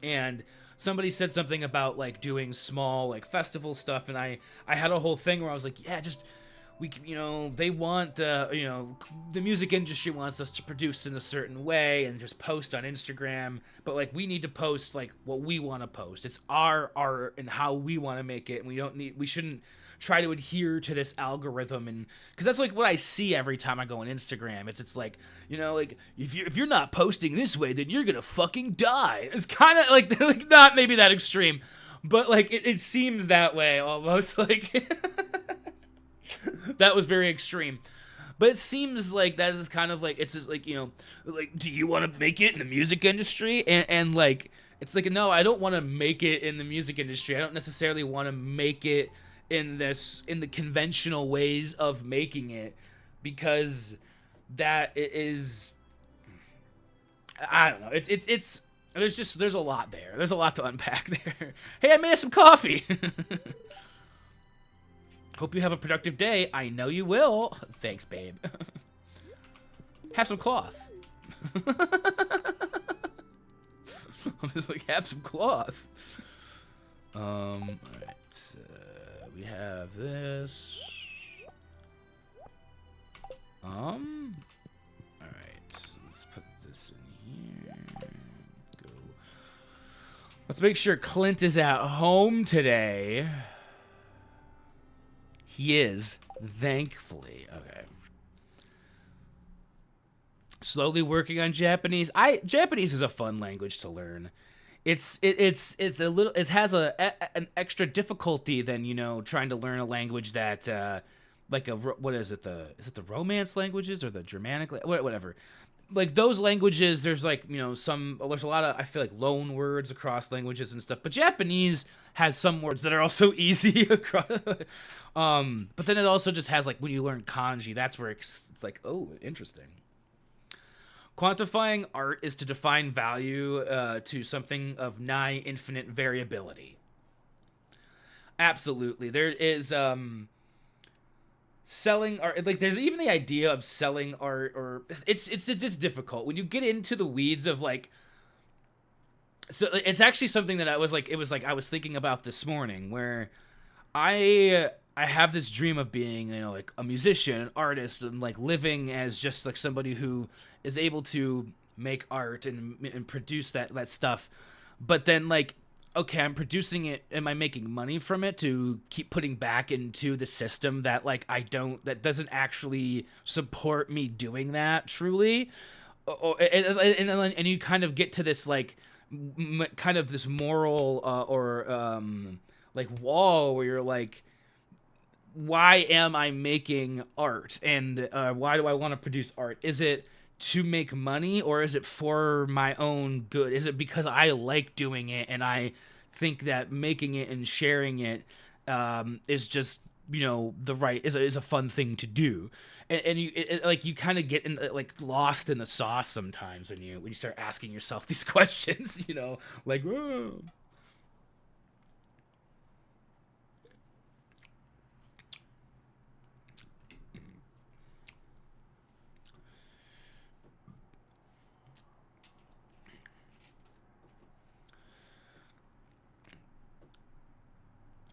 And somebody said something about like doing small like festival stuff, and I had a whole thing where I was like, yeah, just they want the music industry wants us to produce in a certain way and just post on Instagram, but like we need to post like what we want to post. It's our art and how we want to make it, and we shouldn't try to adhere to this algorithm, and because that's like what I see every time I go on Instagram. It's like, you know, like if you're not posting this way, then you're gonna fucking die. It's kind of like not maybe that extreme, but like it seems that way almost. Like that was very extreme, but it seems like that is kind of like, it's just like, you know, like, do you want to make it in the music industry? And like it's like, no, I don't want to make it in the music industry. I don't necessarily want to make it in the conventional ways of making it, because that is, I don't know, it's there's a lot there. There's a lot to unpack there. Hey, I made us some coffee. Hope you have a productive day. I know you will. Thanks, babe. Have some cloth. I'm just like, have some cloth. All right. We have this. All right. Let's put this in here. Go. Let's make sure Clint is at home today. He is, thankfully. Okay. Slowly working on Japanese. Japanese is a fun language to learn. It's a little, it has an extra difficulty than, you know, trying to learn a language that like what is it, the Romance languages or the Germanic, whatever. Like those languages, there's like, you know, there's a lot of, I feel like, loan words across languages and stuff, but Japanese has some words that are also easy across. But then it also just has, like, when you learn kanji, that's where it's like, oh, interesting. Quantifying art is to define value to something of nigh infinite variability. Absolutely. There is selling art, like there's even the idea of selling art, or it's difficult when you get into the weeds of like, so it's actually something that I was like, it was like I was thinking about this morning, where I have this dream of being, you know, like a musician, an artist, and like living as just like somebody who is able to make art and produce that stuff. But then like, okay, I'm producing it. Am I making money from it to keep putting back into the system that like that doesn't actually support me doing that truly? And you kind of get to this like kind of this moral or like wall where you're like, why am I making art, and why do I want to produce art? Is it to make money, or is it for my own good? Is it because I like doing it and I think that making it and sharing it is just, you know, the right is a fun thing to do? And you like you kind of get in like lost in the sauce sometimes when you start asking yourself these questions, you know, like, whoa.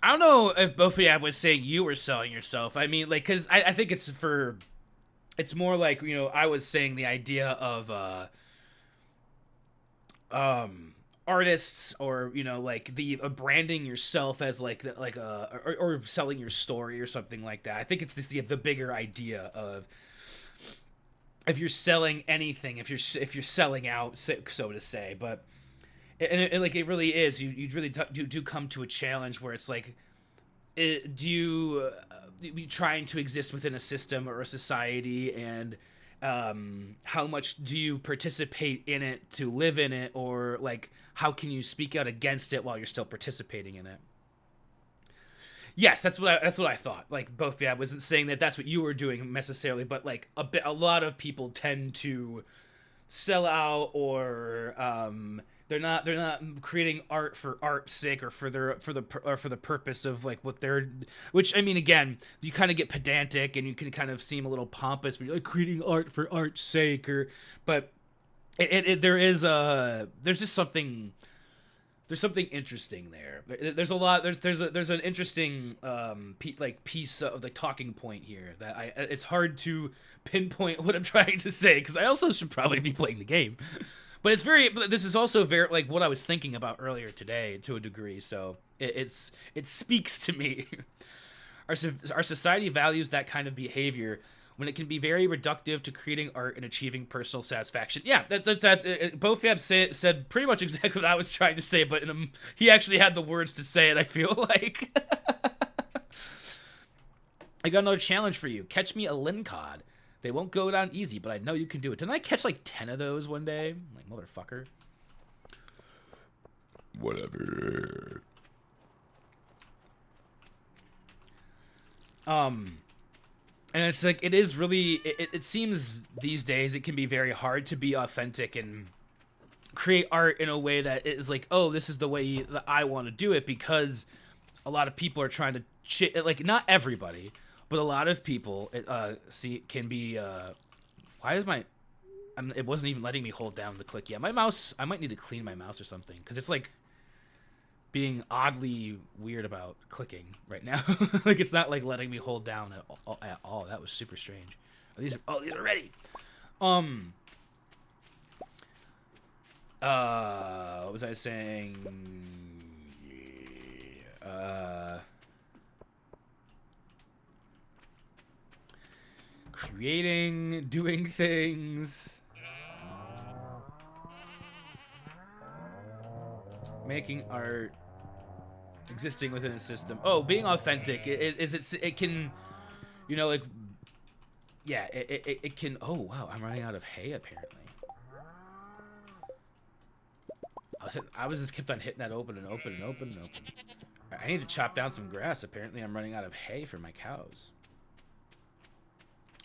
I don't know if both of you was saying you were selling yourself. I mean, like, because I think it's more like, you know, I was saying the idea of artists, or, you know, like the branding yourself as like or selling your story or something like that. I think it's this the bigger idea of, if you're selling anything, if you're selling out, so to say. But like it really is, you really do come to a challenge where it's like, do you trying to exist within a system or a society, and how much do you participate in it to live in it, or like how can you speak out against it while you're still participating in it? Yes, that's what I thought. Like both, yeah, I wasn't saying that that's what you were doing necessarily, but like a lot of people tend to sell out, or they're not creating art for art's sake, or for the purpose of like what they're, which I mean, again, you kind of get pedantic and you can kind of seem a little pompous when you're like creating art for art's sake, or but there is there's just something, there's something interesting there. There's an interesting piece of the talking point here that it's hard to pinpoint what I'm trying to say, because I also should probably be playing the game. But this is also very like what I was thinking about earlier today to a degree, so it speaks to me. Our society values that kind of behavior when it can be very reductive to creating art and achieving personal satisfaction. Yeah, that's both have said pretty much exactly what I was trying to say, but he actually had the words to say it, I feel like. I got another challenge for you. Catch me a lincod. They won't go down easy, but I know you can do it. Didn't I catch like 10 of those one day? Like, motherfucker. Whatever. And it's like, it is really, it seems these days it can be very hard to be authentic and create art in a way that is like, oh, this is the way that I want to do it, because a lot of people are trying to like, not everybody, but a lot of people can be why is it wasn't even letting me hold down the click. Yeah, my mouse, I might need to clean my mouse or something, because it's like being oddly weird about clicking right now. Like it's not like letting me hold down at all. That was super strange. These are ready. What was I saying? Creating, doing things, making art, existing within a system. Oh, being authentic it can, you know, like, yeah, it can. Oh wow, I'm running out of hay apparently. I was just kept on hitting that open and open and open and open. I need to chop down some grass. Apparently I'm running out of hay for my cows.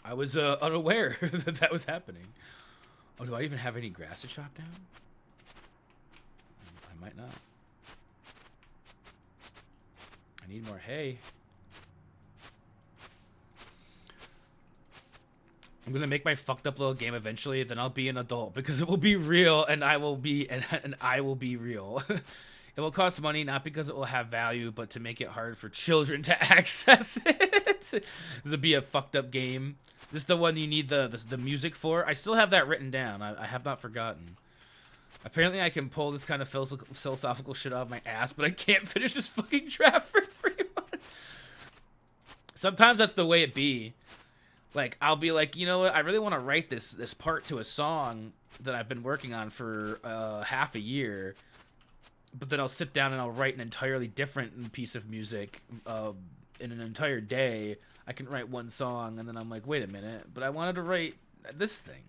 I was unaware that was happening. Oh, do I even have any grass to chop down? I might not. I need more hay. I'm gonna make my fucked up little game eventually, then I'll be an adult because it will be real and I will be and I will be real. It will cost money not because it will have value, but to make it hard for children to access it. This will be a fucked up game. This is the one you need the music for. I still have that written down. I have not forgotten. Apparently I can pull this kind of philosophical shit out of my ass, but I can't finish this fucking draft for 3 months. Sometimes that's the way it be. Like, I'll be like, you know what, I really want to write this part to a song that I've been working on for half a year. But then I'll sit down and I'll write an entirely different piece of music in an entire day. I can write one song, and then I'm like, wait a minute, but I wanted to write this thing.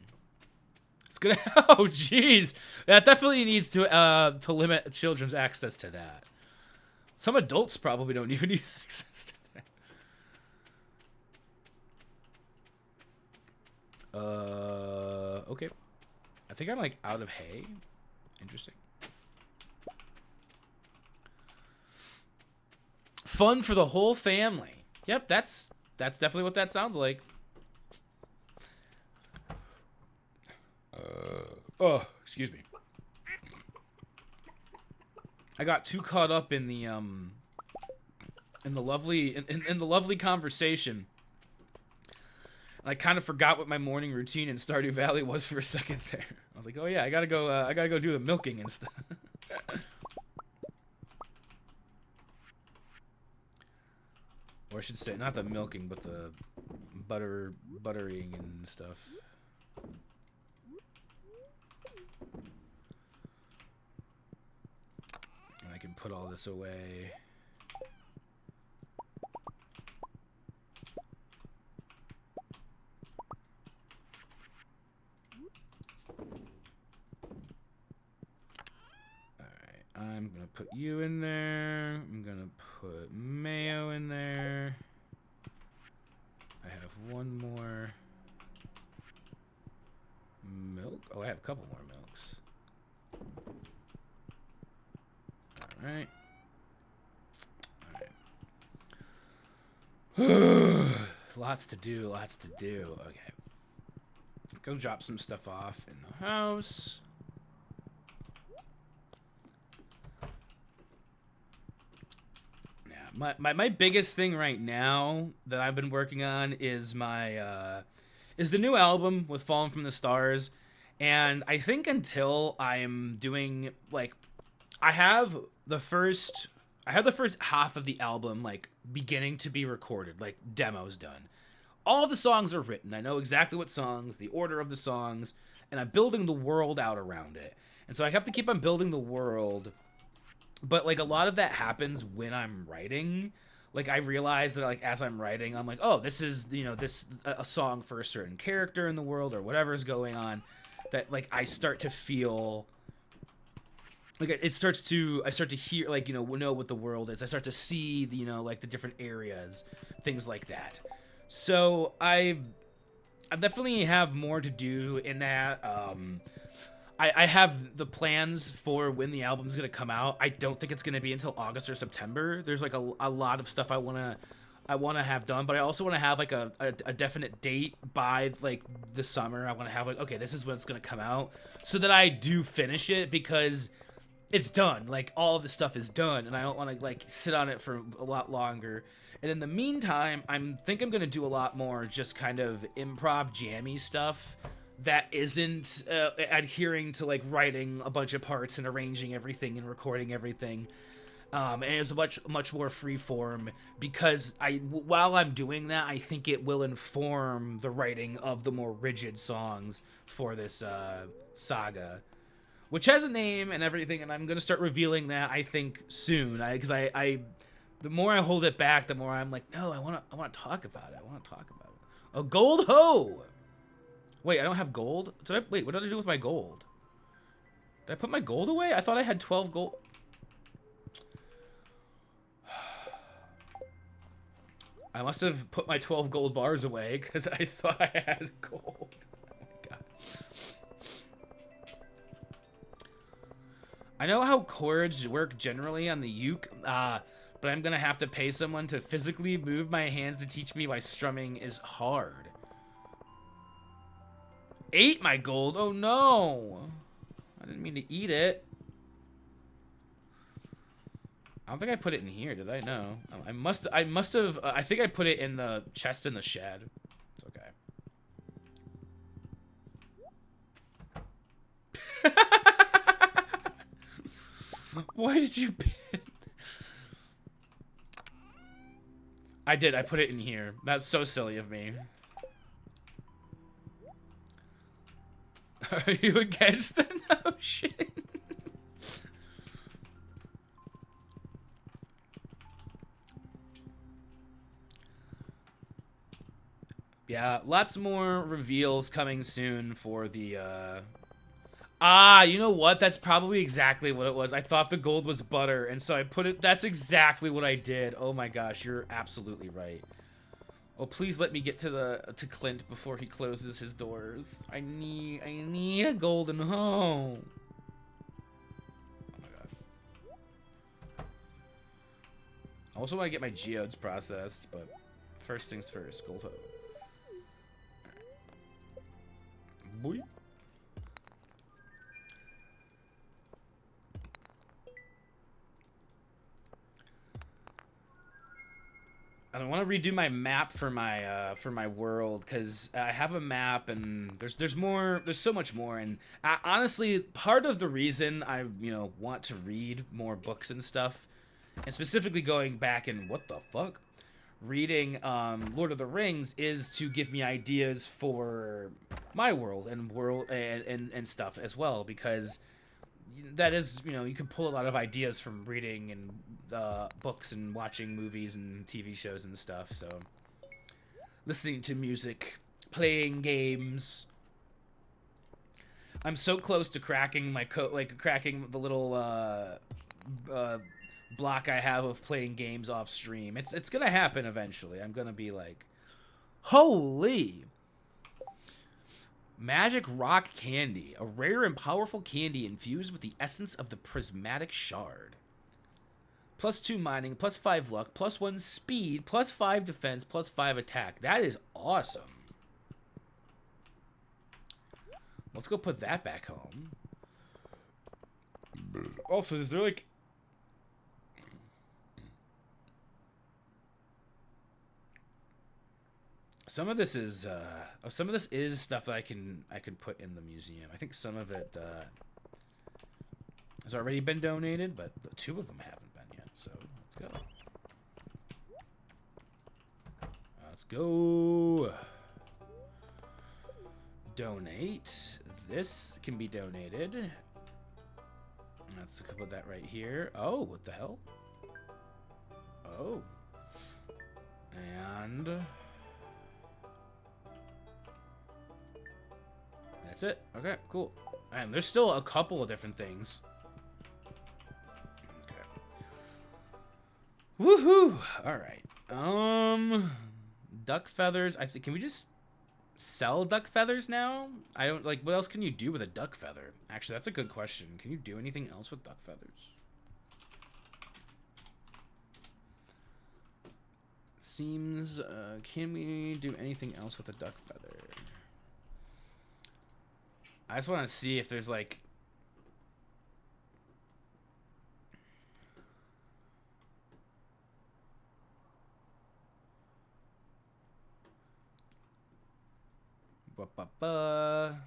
It's gonna, oh jeez, that definitely needs to limit children's access to that. Some adults probably don't even need access to that. Okay. I think I'm like out of hay. Interesting. Fun for the whole family. Yep, that's definitely what that sounds like. Oh, excuse me. I got too caught up in the lovely conversation. And I kind of forgot what my morning routine in Stardew Valley was for a second there. I was like, oh yeah, I gotta go do the milking and stuff. Or I should say, not the milking, but the buttering and stuff. And I can put all this away. I'm gonna put you in there. I'm gonna put mayo in there. I have one more milk. Oh, I have a couple more milks. Alright. Alright. Lots to do, lots to do. Okay. Go drop some stuff off in the house. My biggest thing right now that I've been working on is my is the new album with Fallen from the Stars, and I think until I'm doing like I have the first half of the album like beginning to be recorded, like demos done. All the songs are written. I know exactly what songs, the order of the songs, and I'm building the world out around it. And so I have to keep on building the world. But like a lot of that happens when I'm writing. Like I realize that like as I'm writing, I'm like, oh, this is, you know, this a song for a certain character in the world or whatever's going on. That like I start to feel like I start to hear, like, you know what the world is. I start to see the, you know, like the different areas, things like that. So I definitely have more to do in that. I have the plans for when the album's gonna come out. I don't think it's gonna be until August or September. There's like a lot of stuff I wanna have done, but I also wanna have like a definite date by like the summer. I wanna have like, okay, this is when it's gonna come out, so that I do finish it, because it's done. Like all of the stuff is done, and I don't want to like sit on it for a lot longer. And in the meantime, I'm gonna do a lot more just kind of improv jammy stuff that isn't adhering to like writing a bunch of parts and arranging everything and recording everything, and it's much more free form, because while I'm doing that, I think it will inform the writing of the more rigid songs for this saga, which has a name and everything, and I'm gonna start revealing that I think soon. Because the more I hold it back, the more I'm like, no, I want to talk about it. A gold hoe. Wait, I don't have gold? Wait, what did I do with my gold? Did I put my gold away? I thought I had 12 gold. I must have put my 12 gold bars away because I thought I had gold. Oh my god. I know how chords work generally on the uke, but I'm gonna have to pay someone to physically move my hands to teach me why strumming is hard. Ate my gold? Oh no! I didn't mean to eat it. I don't think I put it in here, did I? No. I must have, I think I put it in the chest in the shed. It's okay. Why did you pin? I did, I put it in here. That's so silly of me. Are you against the notion? Yeah, lots more reveals coming soon for the, you know what? That's probably exactly what it was. I thought the gold was butter, and so I put it... That's exactly what I did. Oh my gosh, you're absolutely right. Oh, please let me get to Clint before he closes his doors. I need a golden home. Oh my god. I also want to get my geodes processed, but first things first, gold home. Boy. I want to redo my map for my world, because I have a map and there's more, there's so much more, and honestly, part of the reason I want to read more books and stuff, and specifically going back and what the fuck, reading Lord of the Rings, is to give me ideas for my world and stuff as well, because that is, you can pull a lot of ideas from reading and books and watching movies and TV shows and stuff. So, listening to music, playing games. I'm so close to cracking my cracking the little block I have of playing games off stream. It's gonna happen eventually. I'm gonna be like, holy. Magic Rock Candy, a rare and powerful candy infused with the essence of the prismatic shard. +2 mining, +5 luck, +1 speed, +5 defense, +5 attack. That is awesome. Let's go put that back home. Also, is there like... Some of this is stuff that I can put in the museum. I think some of it has already been donated, but the 2 of them haven't been yet. So let's go. Let's go. Donate. This can be donated. Let's put that right here. Oh, what the hell? Oh. And... that's it. Okay, cool. And there's still a couple of different things. Okay. Woohoo! Alright. Duck feathers. I think, can we just sell duck feathers now? I don't, like, what else can you do with a duck feather? Actually, that's a good question. Can you do anything else with duck feathers? Seems, can we do anything else with a duck feather? I just want to see if there's like... Ba-ba-ba.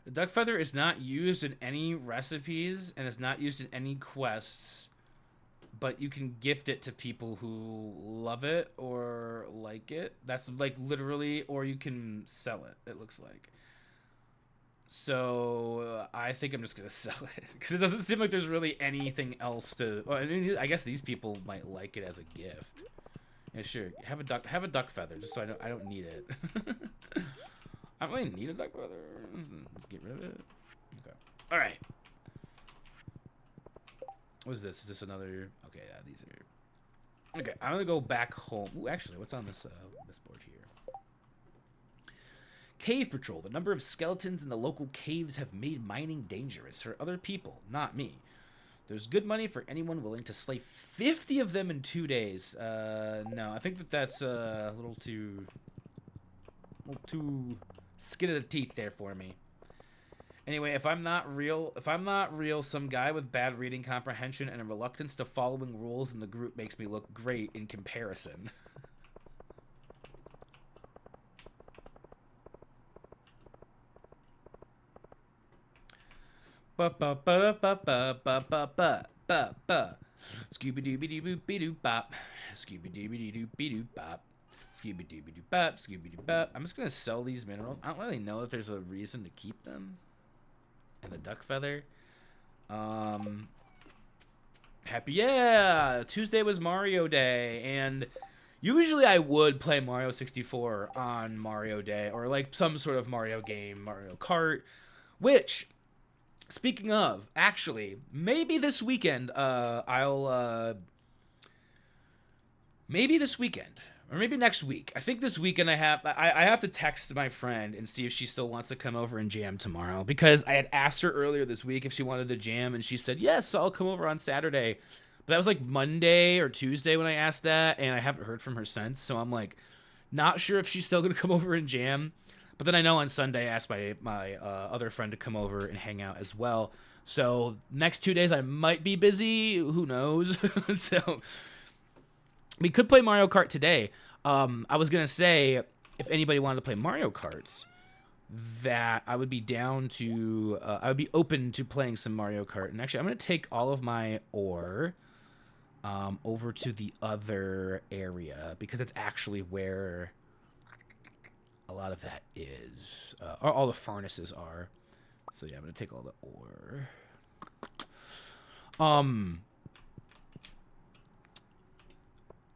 The duck feather is not used in any recipes and is not used in any quests, but you can gift it to people who love it or like it. That's like literally, or you can sell it, it looks like. So I think I'm just gonna sell it because it doesn't seem like there's really anything else to. Well, I mean, I guess these people might like it as a gift. Yeah, sure. Have a duck feather, just so I don't need it. I don't really need a duck feather. Let's get rid of it. Okay. All right. What is this? Is this another? Okay, yeah, these are. Okay, I'm gonna go back home. Ooh, actually, what's on this this board here? Cave patrol. The number of skeletons in the local caves have made mining dangerous for other people, not me. There's good money for anyone willing to slay 50 of them in 2 days. No, I think that's a little too skin of the teeth there for me. Anyway, if I'm not real, some guy with bad reading comprehension and a reluctance to following rules in the group makes me look great in comparison. Ba ba ba ba ba ba ba ba ba ba. Scooby dooby doo boop doo bop. Scooby dooby doo doo bop. Scooby dooby doo bop. Scooby doo bop. I'm just gonna sell these minerals. I don't really know if there's a reason to keep them. And the duck feather. Happy, yeah! Tuesday was Mario Day, and usually I would play Mario 64 on Mario Day, or like some sort of Mario game, Mario Kart, which, speaking of, actually, maybe this weekend, maybe this weekend, or maybe next week. I think this weekend I have to text my friend and see if she still wants to come over and jam tomorrow, because I had asked her earlier this week if she wanted to jam, and she said, yes, I'll come over on Saturday. But that was like Monday or Tuesday when I asked that, and I haven't heard from her since, so I'm like, not sure if she's still going to come over and jam. But then I know on Sunday I asked my other friend to come over and hang out as well. So next 2 days I might be busy. Who knows? So we could play Mario Kart today. I was going to say, if anybody wanted to play Mario Karts, that I would be down to, I would be open to playing some Mario Kart. And actually, I'm going to take all of my ore over to the other area, because it's actually where a lot of that is. Or all the furnaces are. So yeah, I'm going to take all the ore.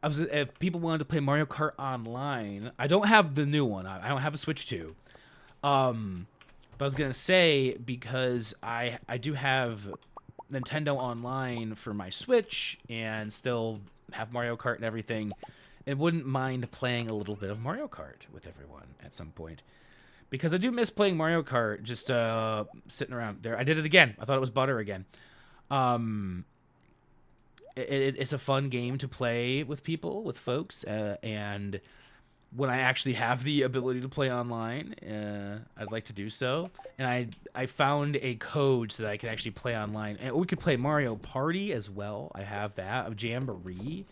If people wanted to play Mario Kart Online, I don't have the new one. I don't have a Switch 2. But I was gonna say, because I do have Nintendo Online for my Switch and still have Mario Kart and everything, and wouldn't mind playing a little bit of Mario Kart with everyone at some point. Because I do miss playing Mario Kart, just sitting around there. I did it again. I thought it was butter again. It's a fun game to play with people, with folks, and when I actually have the ability to play online, I'd like to do so. And I found a code so that I can actually play online, and we could play Mario Party as well. I have that, of Jamboree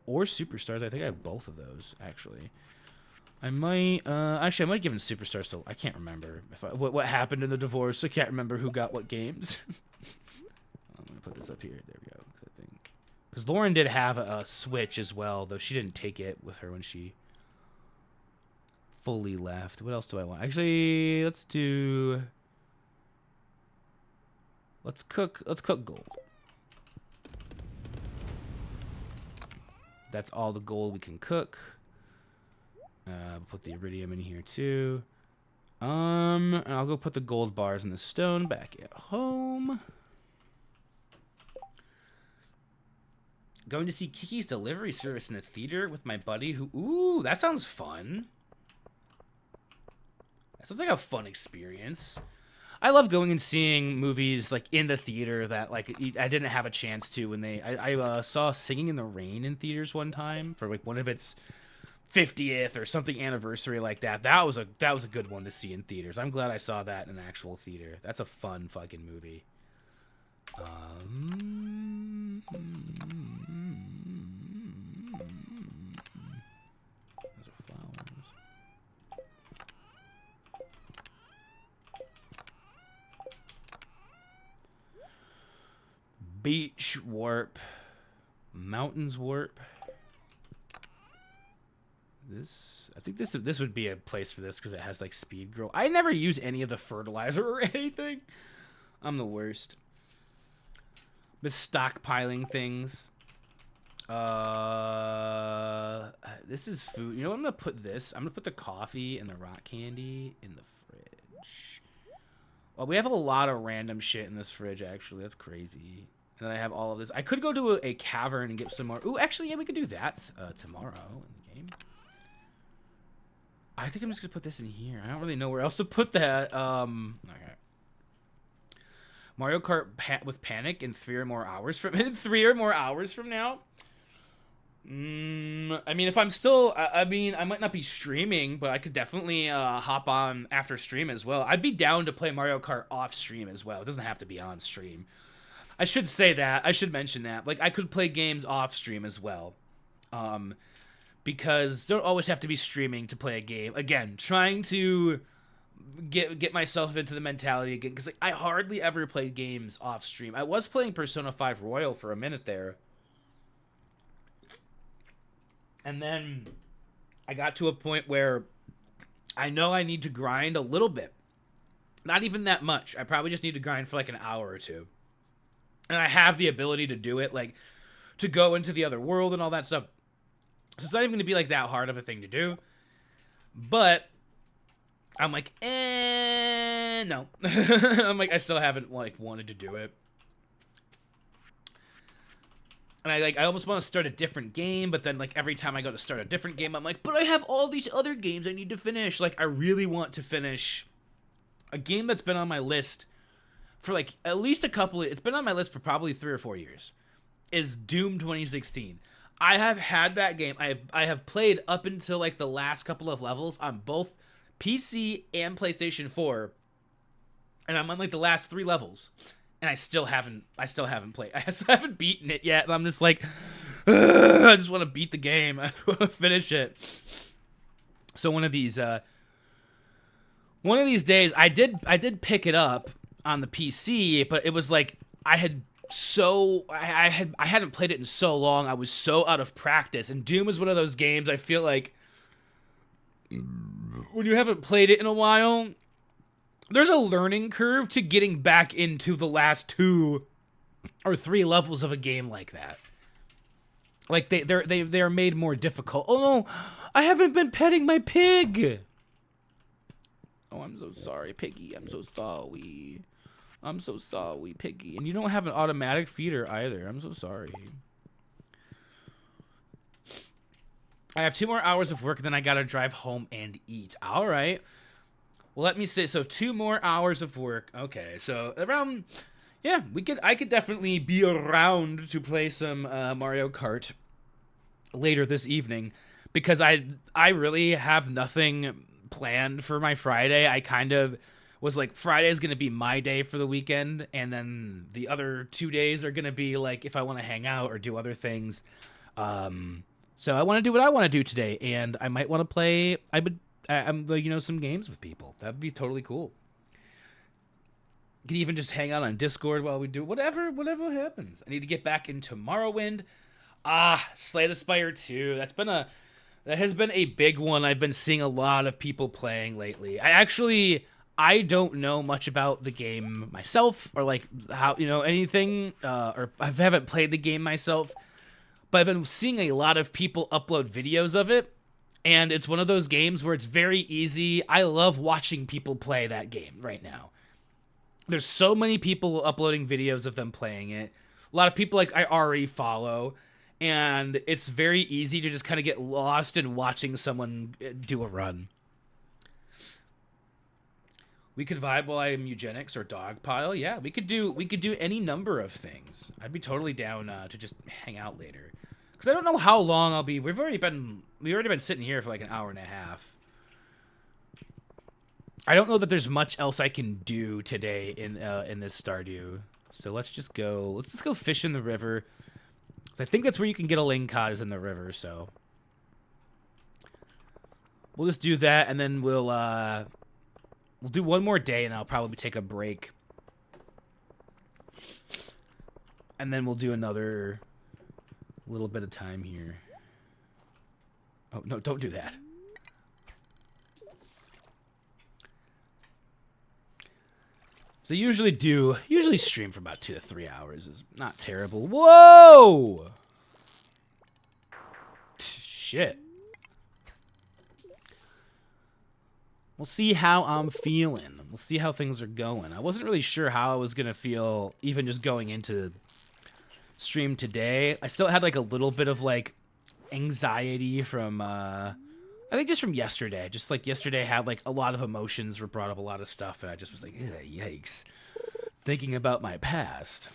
or Superstars. I think I have both of those actually. I might actually I might give him Superstars. So I can't remember what happened in the divorce. I can't remember who got what games. I'm gonna put this up here. There we go. Because Lauren did have a Switch as well, though she didn't take it with her when she fully left. What else do I want? Actually, let's cook gold. That's all the gold we can cook. Put the iridium in here too. And I'll go put the gold bars and the stone back at home. Going to see Kiki's Delivery Service in the theater with my buddy who... Ooh, that sounds fun. That sounds like a fun experience. I love going and seeing movies, like, in the theater that, like, I didn't have a chance to when they... I saw Singing in the Rain in theaters one time for, like, one of its 50th or something anniversary like that. That was a good one to see in theaters. I'm glad I saw that in an actual theater. That's a fun fucking movie. Those are flowers. Beach warp. Mountains warp. I think this would be a place for this because it has like speed grow. I never use any of the fertilizer or anything. I'm the worst. But stockpiling things. This is food. You know what I'm gonna put this? I'm gonna put the coffee and the rock candy in the fridge. Well, we have a lot of random shit in this fridge, actually. That's crazy. And then I have all of this. I could go to a cavern and get some more. Ooh, actually, yeah, we could do that tomorrow in the game. I think I'm just going to put this in here. I don't really know where else to put that. Okay. Mario Kart with Panic in 3 or more hours from now. I mean, if I'm still, I mean, I might not be streaming, but I could definitely hop on after stream as well. I'd be down to play Mario Kart off stream as well. It doesn't have to be on stream. I should say that. I should mention that. Like, I could play games off stream as well. Because don't always have to be streaming to play a game. Again, trying to get myself into the mentality again, because like, I hardly ever play games off stream. I was playing Persona 5 Royal for a minute there. And then I got to a point where I know I need to grind a little bit. Not even that much. I probably just need to grind for like an hour or two. And I have the ability to do it, like to go into the other world and all that stuff. So it's not even going to be like that hard of a thing to do. But I'm like, no. I'm like, I still haven't like wanted to do it. And I almost want to start a different game, but then like every time I go to start a different game, I'm like, but I have all these other games I need to finish. Like, I really want to finish a game that's been on my list for like at least it's been on my list for probably 3 or 4 years, is Doom 2016. I have had that game. I have played up until like the last couple of levels on both PC and PlayStation 4. And I'm on like the last 3 levels. And I still haven't played. I still haven't beaten it yet. And I'm just like, I just want to beat the game. I want to finish it. So one of these days I did pick it up on the PC, but it was like I hadn't played it in so long. I was so out of practice. And Doom is one of those games I feel like when you haven't played it in a while, there's a learning curve to getting back into the last 2 or 3 levels of a game like that. Like they're made more difficult. Oh no, I haven't been petting my pig. Oh, I'm so sorry, Piggy. I'm so sorry. I'm so sorry, Piggy. And you don't have an automatic feeder either. I'm so sorry. I have 2 more hours of work, then I gotta drive home and eat. All right. Well, let me say, so 2 more hours of work. Okay, so around, yeah, I could definitely be around to play some Mario Kart later this evening, because I really have nothing planned for my Friday. I kind of was like, Friday is going to be my day for the weekend, and then the other 2 days are going to be like if I want to hang out or do other things. So I want to do what I want to do today, and I might want to play, I'm like, some games with people. That'd be totally cool. You can even just hang out on Discord while we do whatever happens. I need to get back into Morrowind. Slay the Spire 2. That has been a big one. I've been seeing a lot of people playing lately. I don't know much about the game myself, or like how, anything, or I haven't played the game myself, but I've been seeing a lot of people upload videos of it. And it's one of those games where it's very easy. I love watching people play that game right now. There's so many people uploading videos of them playing it. A lot of people like I already follow. And it's very easy to just kind of get lost in watching someone do a run. We could vibe while I'm eugenics or dogpile. Yeah, we could do any number of things. I'd be totally down to just hang out later. Because I don't know how long I'll be. We've already been sitting here for like an hour and a half. I don't know that there's much else I can do today in this Stardew. So let's just go fish in the river. 'Cause I think that's where you can get a lingcod, is in the river. So we'll just do that, and then we'll do one more day, and I'll probably take a break, and then we'll do another little bit of time here. Oh, no, don't do that. So usually stream for about 2 to 3 hours. Is not terrible. Whoa! Shit. We'll see how I'm feeling. We'll see how things are going. I wasn't really sure how I was going to feel even just going into stream today. I still had like a little bit of like anxiety from I think just from yesterday. Just like yesterday had like a lot of emotions were brought up, a lot of stuff, and I just was like, yikes. Thinking about my past.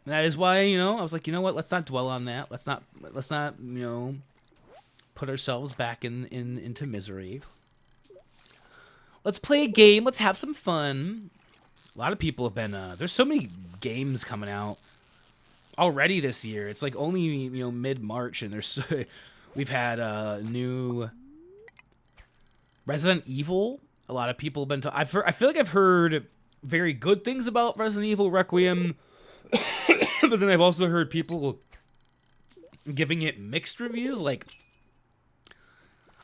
And that is why, you know, I was like, you know what, let's not dwell on that. Let's not, you know, put ourselves back into misery. Let's play a game, let's have some fun. A lot of people have been there's so many games coming out already this year. It's like only, you know, mid-March, and there's we've had new Resident Evil. A lot of people have been I feel like I've heard very good things about Resident Evil Requiem, but then I've also heard people giving it mixed reviews. Like,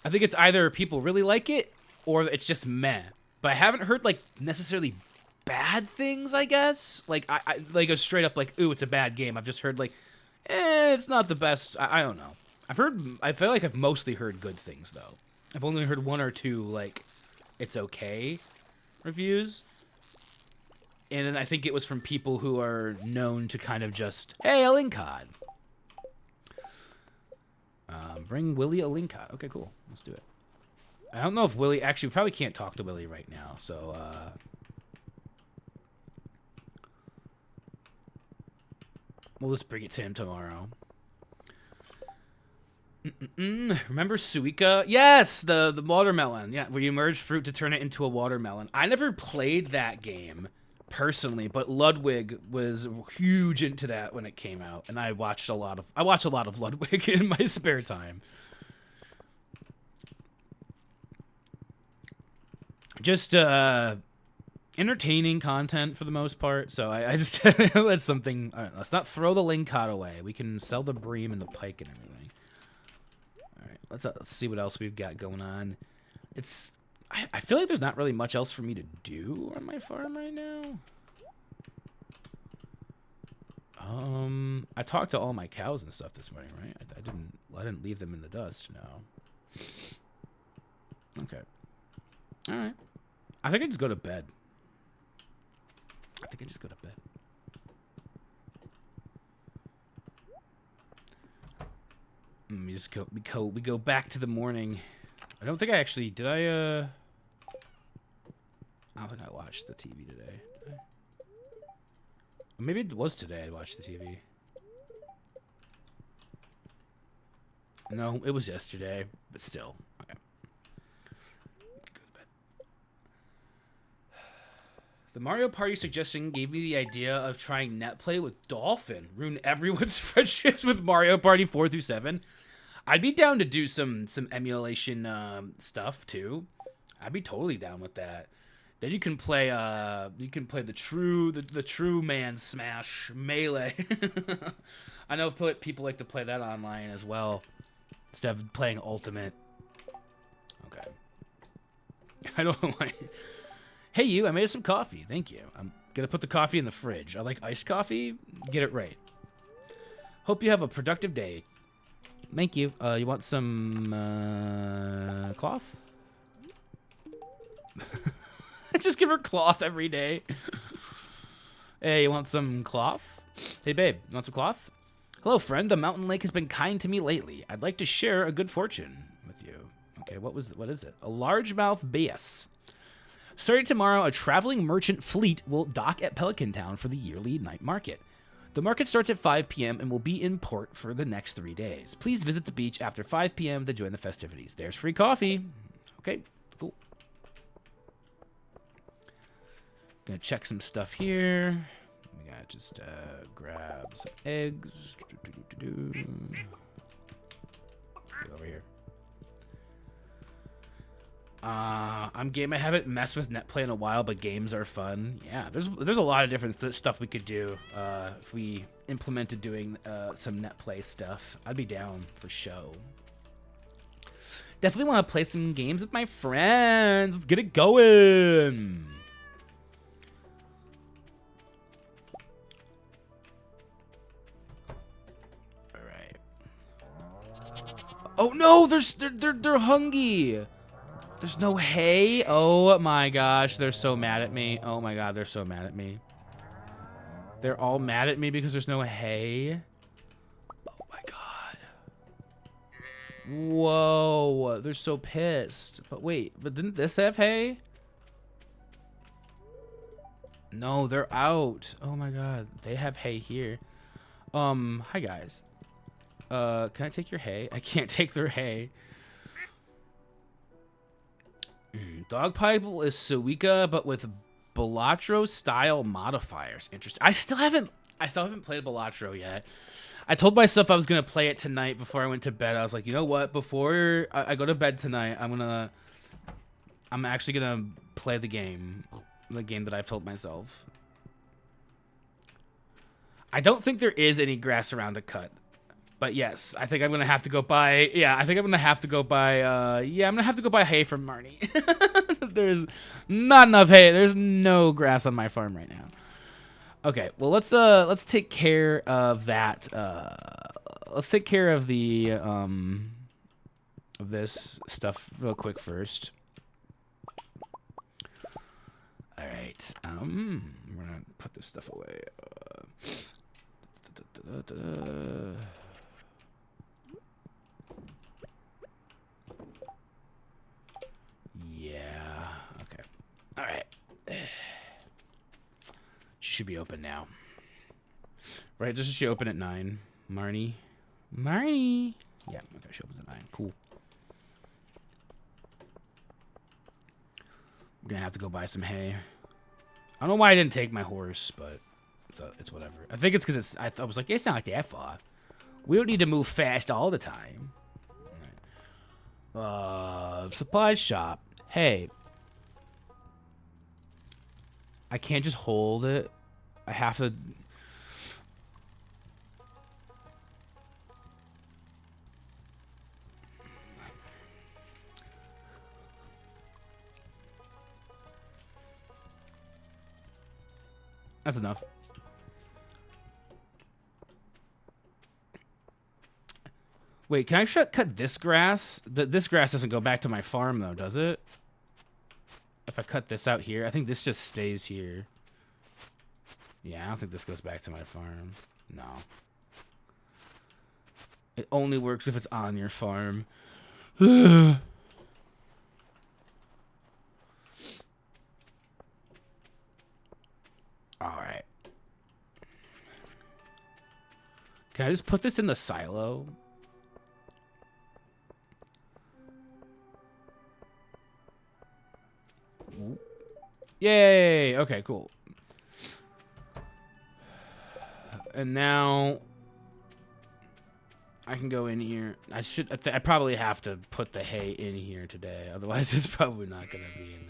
I think it's either people really like it or it's just meh. But I haven't heard like necessarily bad things, I guess. Like I like a straight up like, ooh, it's a bad game. I've just heard like, it's not the best. I don't know. I feel like I've mostly heard good things though. I've only heard one or two like it's okay reviews. And then I think it was from people who are known to kind of just, hey, a link cod. Bring Willie a link cod. Okay, cool. Let's do it. I don't know if Willie, actually, we probably can't talk to Willie right now, so, we'll just bring it to him tomorrow. Remember Suika? Yes, the watermelon. Yeah, where you merge fruit to turn it into a watermelon. I never played that game personally, but Ludwig was huge into that when it came out, and I watch a lot of Ludwig in my spare time. Just entertaining content for the most part. So I just that's something. All right, let's not throw the lingcod away. We can sell the bream and the pike and everything. All right, let's see what else we've got going on. I feel like there's not really much else for me to do on my farm right now. I talked to all my cows and stuff this morning, right? I didn't leave them in the dust. No. Okay. All right. I think I just go to bed. We go back to the morning. I don't think I actually did. I don't think I watched the TV today. Did I? Maybe it was today I watched the TV. No, it was yesterday, but still. Okay. Go to bed. The Mario Party suggestion gave me the idea of trying netplay with Dolphin. Ruin everyone's friendships with Mario Party 4 through 7. I'd be down to do some emulation stuff too. I'd be totally down with that. Then you can play the true man smash melee. I know people like to play that online as well instead of playing ultimate. Okay. I don't know why. Hey you, I made some coffee. Thank you. I'm gonna put the coffee in the fridge. I like iced coffee. Get it right. Hope you have a productive day. Thank you. You want some cloth? Just give her cloth every day. Hey, you want some cloth? Hey, babe, you want some cloth? Hello, friend. The mountain lake has been kind to me lately. I'd like to share a good fortune with you. Okay, what is it? A largemouth bass. Starting tomorrow, a traveling merchant fleet will dock at Pelican Town for the yearly night market. The market starts at 5 p.m. and will be in port for the next 3 days. Please visit the beach after 5 p.m. to join the festivities. There's free coffee. Okay, cool. Gonna check some stuff here. We gotta just grab some eggs. Get over here. I'm game. I haven't messed with netplay in a while, but games are fun. Yeah, there's a lot of different stuff we could do if we implemented doing some netplay stuff. I'd be down for show. Definitely want to play some games with my friends. Let's get it going. All right. Oh no, they're hungry. There's no hay. Oh my gosh, they're so mad at me. Oh my god, they're so mad at me. They're all mad at me because there's no hay. Oh my god. Whoa, they're so pissed. But wait, but didn't this have hay? No, they're out. Oh my god, they have hay here. Hi guys. Can I take your hay? I can't take their hay. Dog Pipe is Suika, but with Balatro style modifiers. Interesting. I still haven't played Balatro yet. I told myself I was gonna play it tonight before I went to bed. I was like, you know what? Before I go to bed tonight, I'm actually gonna play the game that I've told myself. I don't think there is any grass around to cut. But yes, I think I'm gonna have to go buy. Yeah, I think I'm gonna have to go buy. Yeah, I'm gonna have to go buy hay from Marnie. There's not enough hay. There's no grass on my farm right now. Okay, well let's take care of that. Let's take care of the of this stuff real quick first. All right. We're gonna put this stuff away. Yeah. Okay. All right. She should be open now. Right? Doesn't she open at 9? Marnie? Marnie? Yeah. Okay. She opens at 9. Cool. I'm gonna have to go buy some hay. I don't know why I didn't take my horse, but it's whatever. I think it's because I was like, it's not like that far. We don't need to move fast all the time. All right. Supply shop. Hey. I can't just hold it. I have to... That's enough. Wait, can I cut this grass? This grass doesn't go back to my farm, though, does it? If I cut this out here, I think this just stays here. Yeah, I don't think this goes back to my farm. No. It only works if it's on your farm. All right. Can I just put this in the silo? Yay! Okay, cool. And now I can go in here. I probably have to put the hay in here today. Otherwise, it's probably not going to be in there.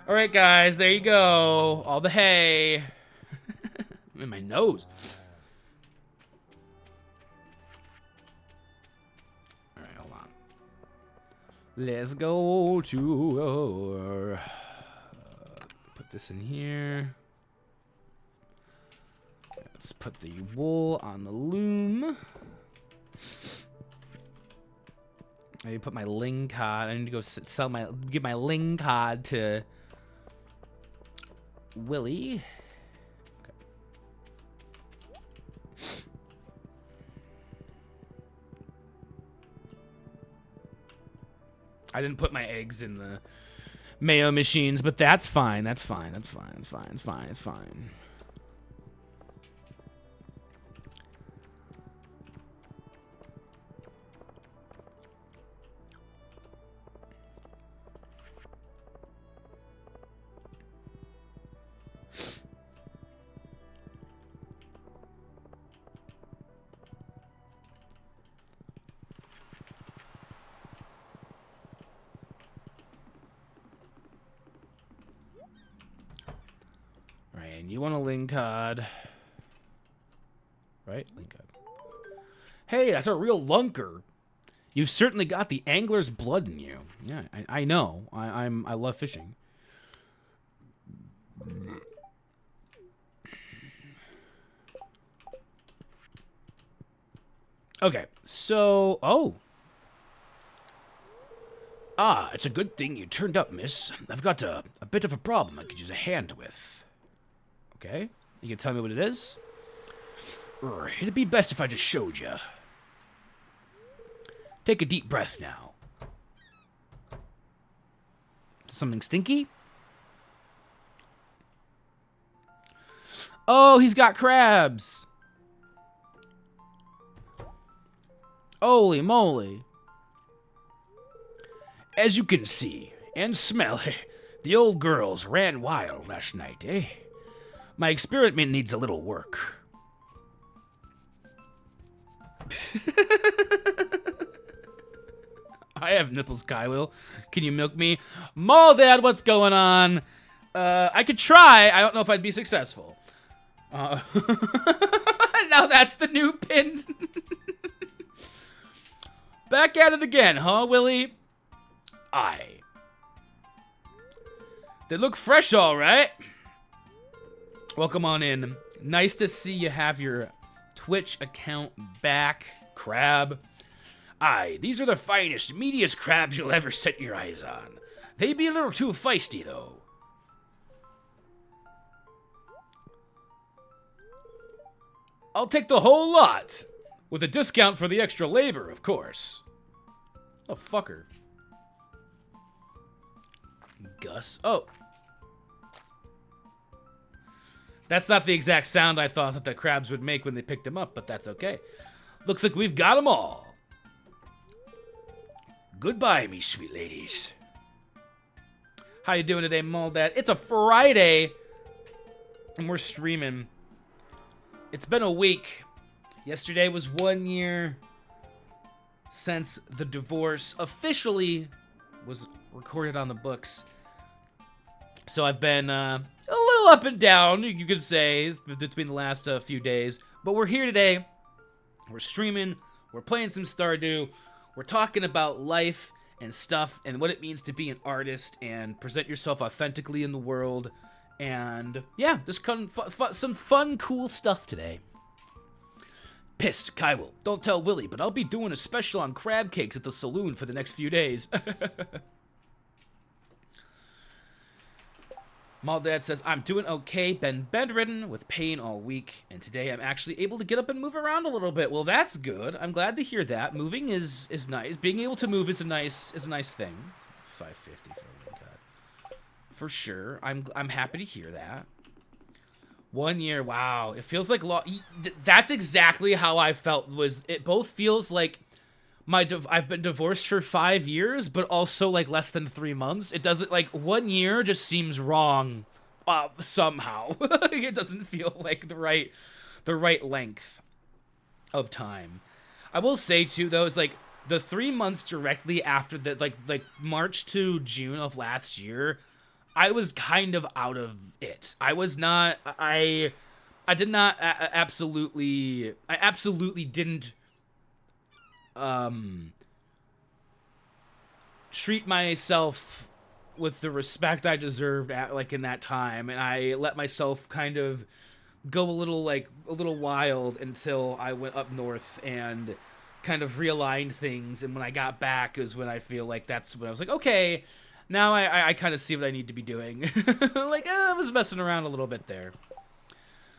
All right, guys, there you go. All the hay. In my nose. All right, hold on. Let's go to... put this in here. Let's put the wool on the loom. I need to put my ling cod. I need to go give my ling cod to Willie. Okay. I didn't put my eggs in the mayo machines, but that's fine. That's fine. That's fine. It's fine. It's fine. It's fine. And you want a ling cod. Right? Ling cod. Hey, that's a real lunker. You've certainly got the angler's blood in you. Yeah, I know. I love fishing. Okay, so... Oh. Ah, it's a good thing you turned up, miss. I've got a bit of a problem I could use a hand with. Okay, you can tell me what it is? It'd be best if I just showed you. Take a deep breath now. Something stinky? Oh, he's got crabs. Holy moly. As you can see and smell, the old girls ran wild last night, eh? My experiment needs a little work. I have nipples, Kyle. Can you milk me? Mall Dad, what's going on? I could try. I don't know if I'd be successful. Now that's the new pin. Back at it again, huh, Willie? Aye. They look fresh, all right. Welcome on in. Nice to see you have your Twitch account back, Crab. Aye, these are the finest, meatiest crabs you'll ever set your eyes on. They be a little too feisty, though. I'll take the whole lot. With a discount for the extra labor, of course. Oh, fucker. Gus. Oh. That's not the exact sound I thought that the crabs would make when they picked him up, but that's okay. Looks like we've got them all. Goodbye, me sweet ladies. How you doing today, Moldad? It's a Friday, and we're streaming. It's been a week. Yesterday was 1 year since the divorce officially was recorded on the books. So I've been a little up and down, you could say, between the last few days. But we're here today. We're streaming. We're playing some Stardew. We're talking about life and stuff and what it means to be an artist and present yourself authentically in the world. And yeah, just some fun, cool stuff today. Pissed, Kyle. Don't tell Willie, but I'll be doing a special on crab cakes at the saloon for the next few days. Maldad says, I'm doing okay, been bedridden with pain all week, and today I'm actually able to get up and move around a little bit. Well, that's good. I'm glad to hear that. Moving is nice. Being able to move is a nice thing. 550 for a cut. For sure. I'm happy to hear that. 1 year, wow. It feels like that's exactly how I felt. It both feels like I've been divorced for 5 years, but also like less than 3 months. It doesn't, like, 1 year just seems wrong somehow. It doesn't feel like the right length of time. I will say too, though, is like the 3 months directly after that, like March to June of last year, I was kind of out of it. I was not. I did not absolutely. I absolutely didn't. Treat myself with the respect I deserved in that time, and I let myself kind of go a little wild until I went up north and kind of realigned things. And when I got back is when I feel like that's when I was like, okay, now I kind of see what I need to be doing. I was messing around a little bit there.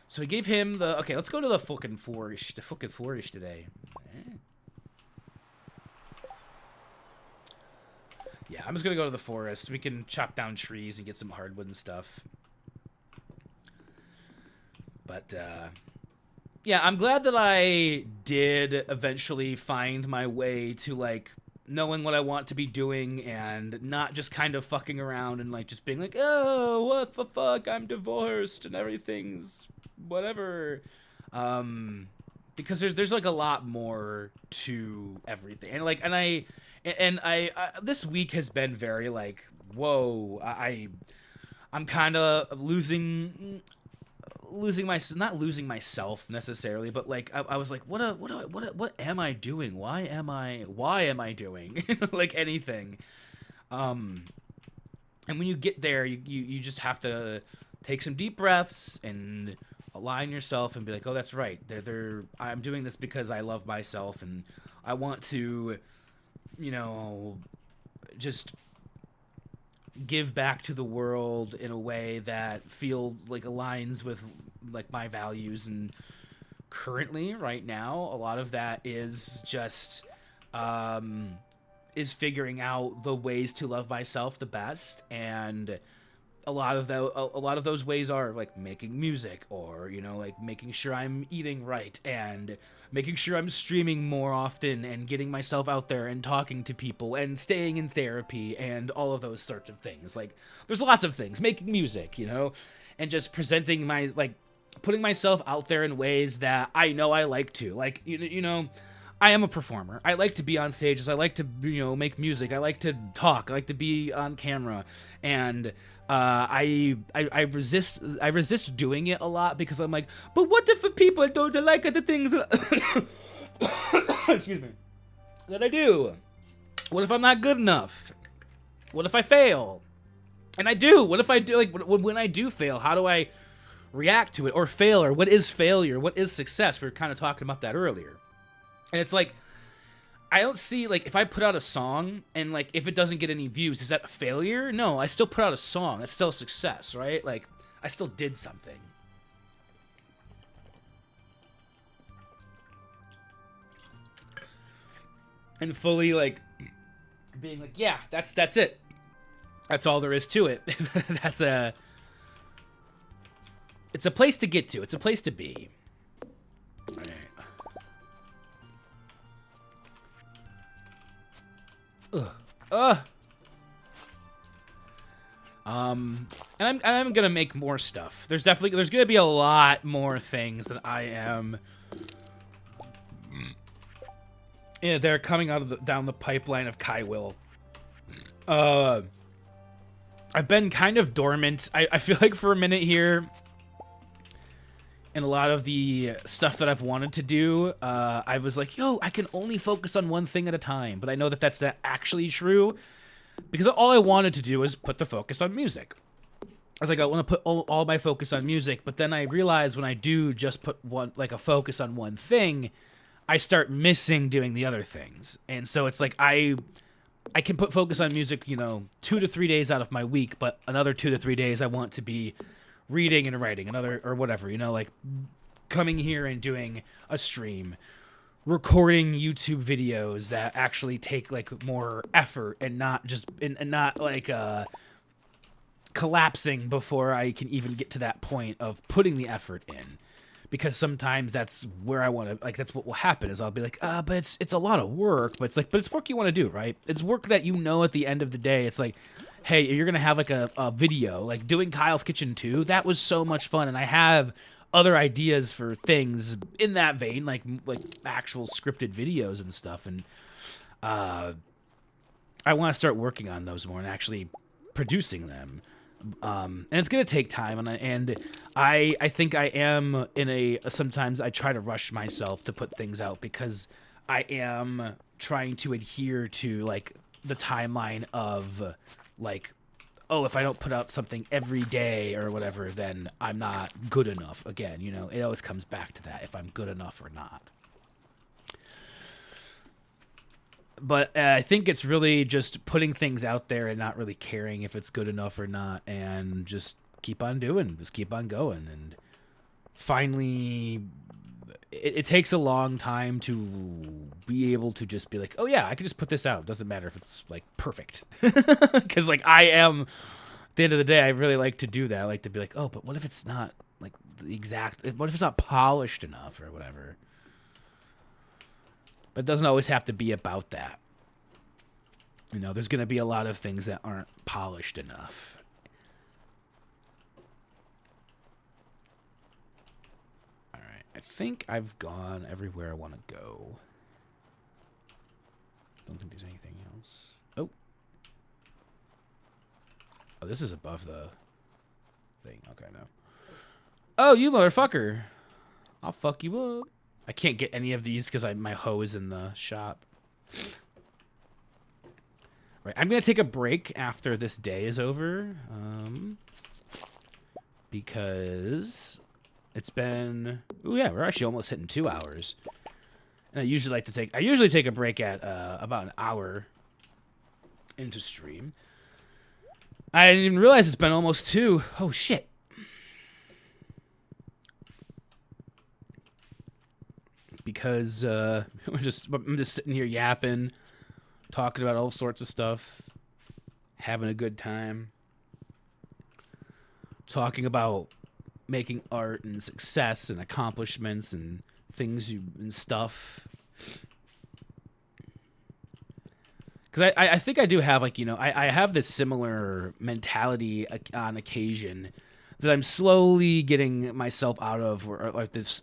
So he gave him the okay. Let's go to the fucking forest. The fucking forest today. Yeah, I'm just gonna go to the forest. We can chop down trees and get some hardwood and stuff. But, yeah, I'm glad that I did eventually find my way to, like, knowing what I want to be doing and not just kind of fucking around and, like, just being like, oh, what the fuck, I'm divorced and everything's whatever. Because there's like, a lot more to everything. And, like, and I this week has been very, like, whoa, I'm kind of losing not losing myself necessarily, but like I was like, what am I doing? Why am I doing like anything? And when you get there, you just have to take some deep breaths and align yourself and be like, oh, that's right. I'm doing this because I love myself and I want to, you know, just give back to the world in a way that feel like aligns with like my values. And currently right now a lot of that is just is figuring out the ways to love myself the best. And a lot of those ways are like making music, or like making sure I'm eating right, and making sure I'm streaming more often, and getting myself out there and talking to people, and staying in therapy, and all of those sorts of things. Like there's lots of things, making music, and just presenting putting myself out there in ways that I know I like to. Like I am a performer. I like to be on stages. I like to make music. I like to talk. I like to be on camera. And I resist doing it a lot, because I'm like, but what if the people don't like the things that excuse me, that I do? What if I'm not good enough? What if I fail? And I do. What if I do? Like when I do fail, how do I react to it? Or fail? Or what is failure? What is success? We were kind of talking about that earlier. And it's like, I don't see, like, if I put out a song and, like, if it doesn't get any views, is that a failure? No, I still put out a song. That's still a success, right? Like, I still did something. And fully, like, being like, yeah, that's it. That's all there is to it. It's a place to get to. It's a place to be. All right. And I'm gonna make more stuff. There's gonna be a lot more things that I am. Yeah, they're coming out of down the pipeline of Kai Will. I've been kind of dormant. I feel like for a minute here, and a lot of the stuff that I've wanted to do, I was like, yo, I can only focus on one thing at a time. But I know that that's not actually true, because all I wanted to do was put the focus on music. I was like, I want to put all my focus on music. But then I realized when I do just put a focus on one thing, I start missing doing the other things. And so it's like I can put focus on music, 2 to 3 days out of my week, but another 2 to 3 days I want to be reading and writing, another, or whatever, like coming here and doing a stream, recording YouTube videos that actually take like more effort, and not just and not like collapsing before I can even get to that point of putting the effort in. Because sometimes that's where I want to, like, that's what will happen, is I'll be like, but it's a lot of work, but it's work you want to do, right? It's work that at the end of the day, it's like, hey, you're going to have like a video, like doing Kyle's Kitchen 2. That was so much fun. And I have other ideas for things in that vein, like actual scripted videos and stuff. And I want to start working on those more and actually producing them. And it's going to take time. And I think I am sometimes I try to rush myself to put things out, because I am trying to adhere to like the timeline of like, oh, if I don't put out something every day or whatever, then I'm not good enough. Again, it always comes back to that, if I'm good enough or not. But I think it's really just putting things out there and not really caring if it's good enough or not, and just keep on doing, just keep on going. And finally, it takes a long time to be able to just be like, oh yeah, I can just put this out. Doesn't matter if it's like perfect. Because like I am, at the end of the day, I really like to do that. I like to be like, oh, but what if it's not like the exact, what if it's not polished enough or whatever? But it doesn't always have to be about that. There's going to be a lot of things that aren't polished enough. All right. I think I've gone everywhere I want to go. Don't think there's anything else. Oh, this is above the thing. Okay, no. Oh, you motherfucker. I'll fuck you up. I can't get any of these because my hoe is in the shop. Right, I'm going to take a break after this day is over. Because it's been... Oh, yeah, we're actually almost hitting 2 hours. And I usually take a break at about an hour into stream. I didn't even realize it's been almost 2. Oh, shit. Because I'm just sitting here yapping, talking about all sorts of stuff, having a good time, talking about making art and success and accomplishments and things and stuff. Because I think I do have, like, you know, I have this similar mentality on occasion that I'm slowly getting myself out of, or like this,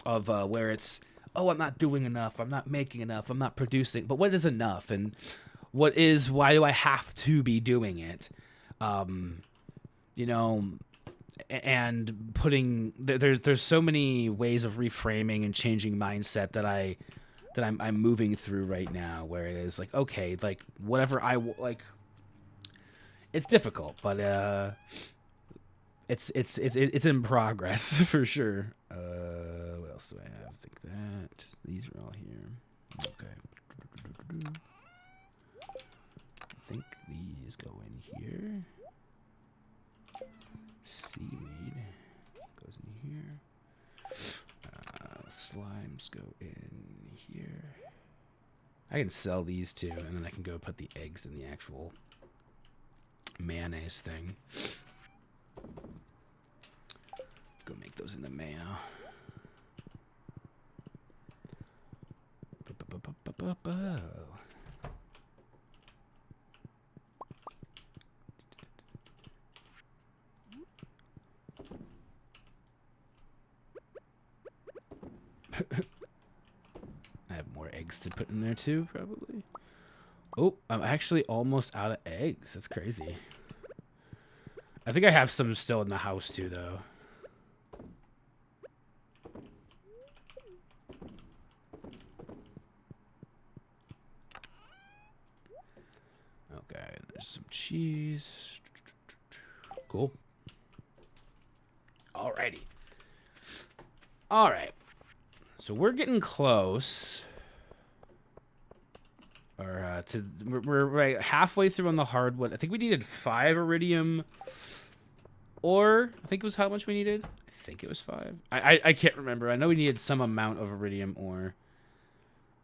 where it's, oh, I'm not doing enough, I'm not making enough, I'm not producing. But what is enough? And why do I have to be doing it? You know, and putting, there's so many ways of reframing and changing mindset that I'm moving through right now, where it is like, okay, like whatever like, it's difficult, but it's in progress for sure. What else do I have? I think that these are all here. Okay. I think these go in here. Seaweed goes in here. Slimes go in here. I can sell these two, and then I can go put the eggs in the actual mayonnaise thing. Go make those in the mayo. I have more eggs to put in there too, probably. Oh, I'm actually almost out of eggs. That's crazy. I think I have some still in the house too, though. Okay, there's some cheese. Cool. Alrighty. All right. So we're getting close. Or we're right halfway through on the hardwood. I think we needed 5 iridium ore. I think it was how much we needed. I think it was 5. I can't remember. I know we needed some amount of iridium ore.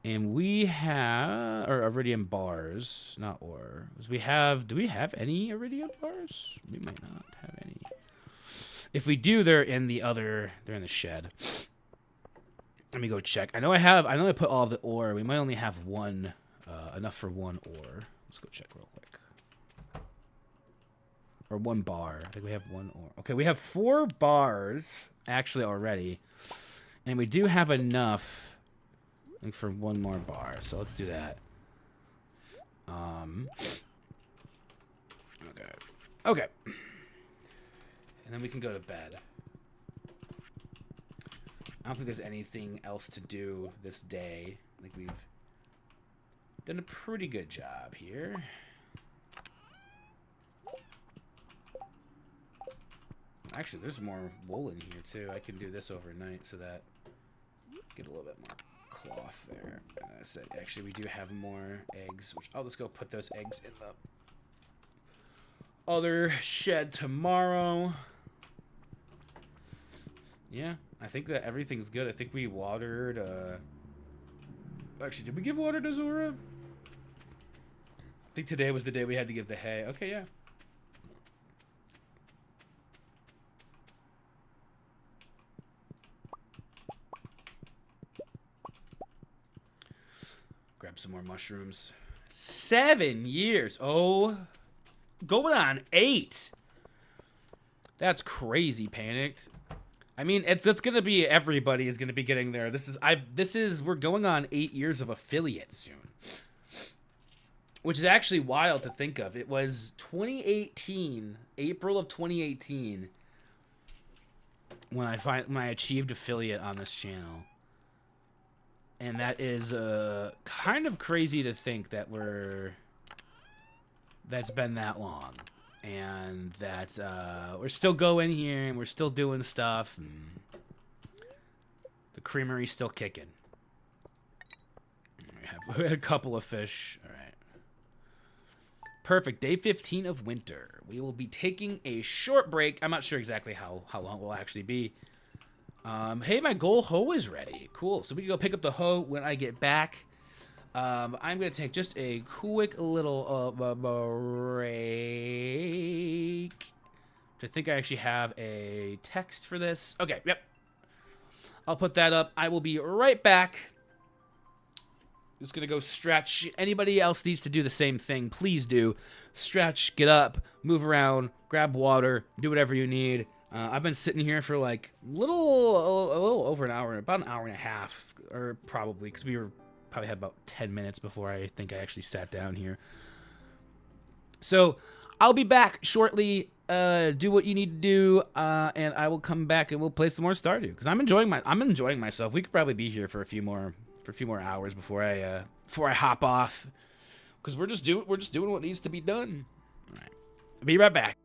And we have, or iridium bars, not ore. We have, do we have any iridium bars? We might not have any. If we do, they're in the shed. Let me go check. I know I put all of the ore. We might only have one, enough for 1 ore. Let's go check real quick. Or 1 bar. I think we have 1 ore. Okay, we have 4 bars, actually, already. And we do have enough, I think, for 1 more bar. So let's do that. Okay. Okay. And then we can go to bed. I don't think there's anything else to do this day. I think we've done a pretty good job here. Actually, there's more wool in here, too. I can do this overnight so that get a little bit more cloth there. And I said, actually, we do have more eggs, which I'll just go put those eggs in the other shed tomorrow. Yeah, I think that everything's good. I think we watered, actually, did we give water to Zora? I think today was the day we had to give the hay. Okay, yeah. Grab some more mushrooms. 7 years. Oh, going on 8. That's crazy, Panicked. I mean, it's gonna be, everybody is gonna be getting there. We're going on 8 years of affiliate soon, which is actually wild to think of. It was 2018, April of 2018, when I achieved affiliate on this channel, and that is kind of crazy to think that that's been that long. And that we're still going here, and we're still doing stuff, and the Creamery's still kicking. We have a couple of fish. All right. Perfect. Day 15 of winter. We will be taking a short break. I'm not sure exactly how long it will actually be. Hey, my goal hoe is ready. Cool. So we can go pick up the hoe when I get back. I'm going to take just a quick little break. I think I actually have a text for this. Okay, yep. I'll put that up. I will be right back. Just gonna go stretch. Anybody else needs to do the same thing, please do. Stretch, get up, move around, grab water, do whatever you need. I've been sitting here for like a little over an hour, about an hour and a half, or probably, because we probably had about 10 minutes before I think I actually sat down here. So I'll be back shortly. Do what you need to do, and I will come back and we'll play some more Stardew, because I'm enjoying myself. We could probably be here for a few more hours before I hop off, because we're just doing what needs to be done. All right, I'll be right back.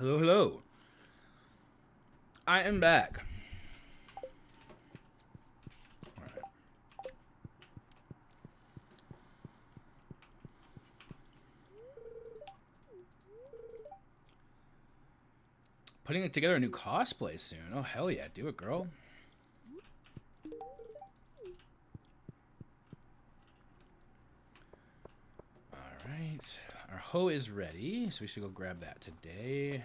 Hello, hello. I am back. Alright. Putting it together a new cosplay soon. Oh, hell yeah. Do it, girl. Alright. Our hoe is ready, so we should go grab that today.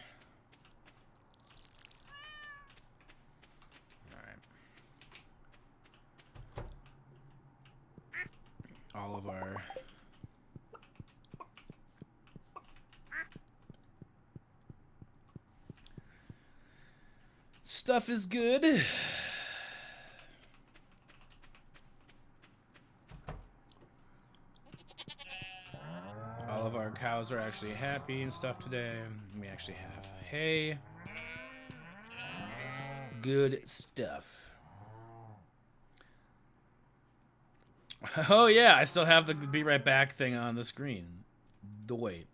All of our stuff is good. All of our cows are actually happy and stuff today. We actually have hay. Good stuff. Oh yeah, I still have the be right back thing on the screen. The wait.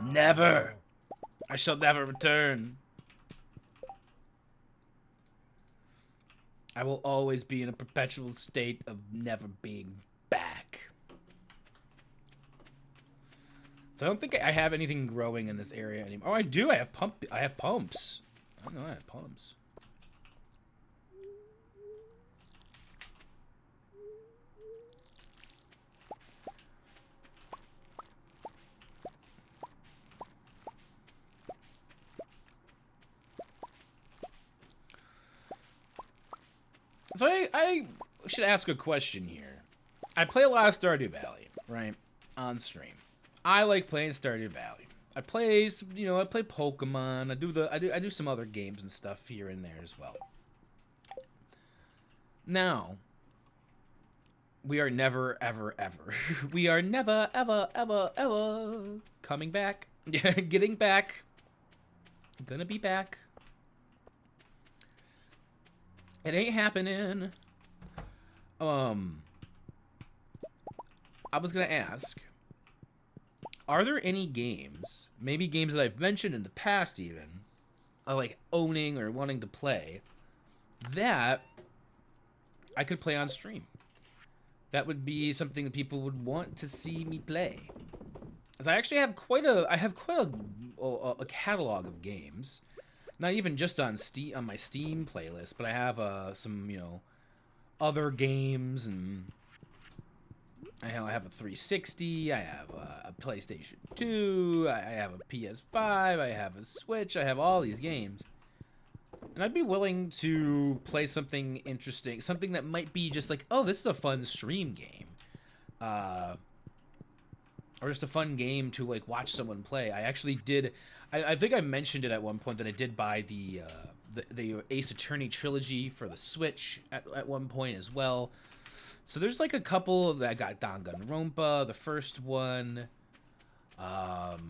Never. I shall never return. I will always be in a perpetual state of never being back. So I don't think I have anything growing in this area anymore. Oh, I do. I have pumps. I know I had pumps. So I should ask a question here. I play a lot of Stardew Valley, right? On stream. I like playing Stardew Valley. I play, I play Pokemon. I do some other games and stuff here and there as well. Now, we are never, ever, ever. We are never, ever, ever, ever coming back. Getting back. Gonna be back. It ain't happening. I was gonna ask, are there any games, maybe games that I've mentioned in the past even, I like owning or wanting to play, that I could play on stream? That would be something that people would want to see me play. As I actually have quite a catalog of games. Not even just on my Steam playlist, but I have some, other games, and I have a 360, I have a PlayStation 2, I have a PS5, I have a Switch, I have all these games. And I'd be willing to play something interesting, something that might be just like, oh, this is a fun stream game. Or just a fun game to, like, watch someone play. I actually did... I think I mentioned it at one point that I did buy the Ace Attorney trilogy for the Switch at one point as well. So there's like a couple that I got Danganronpa, the first one. I've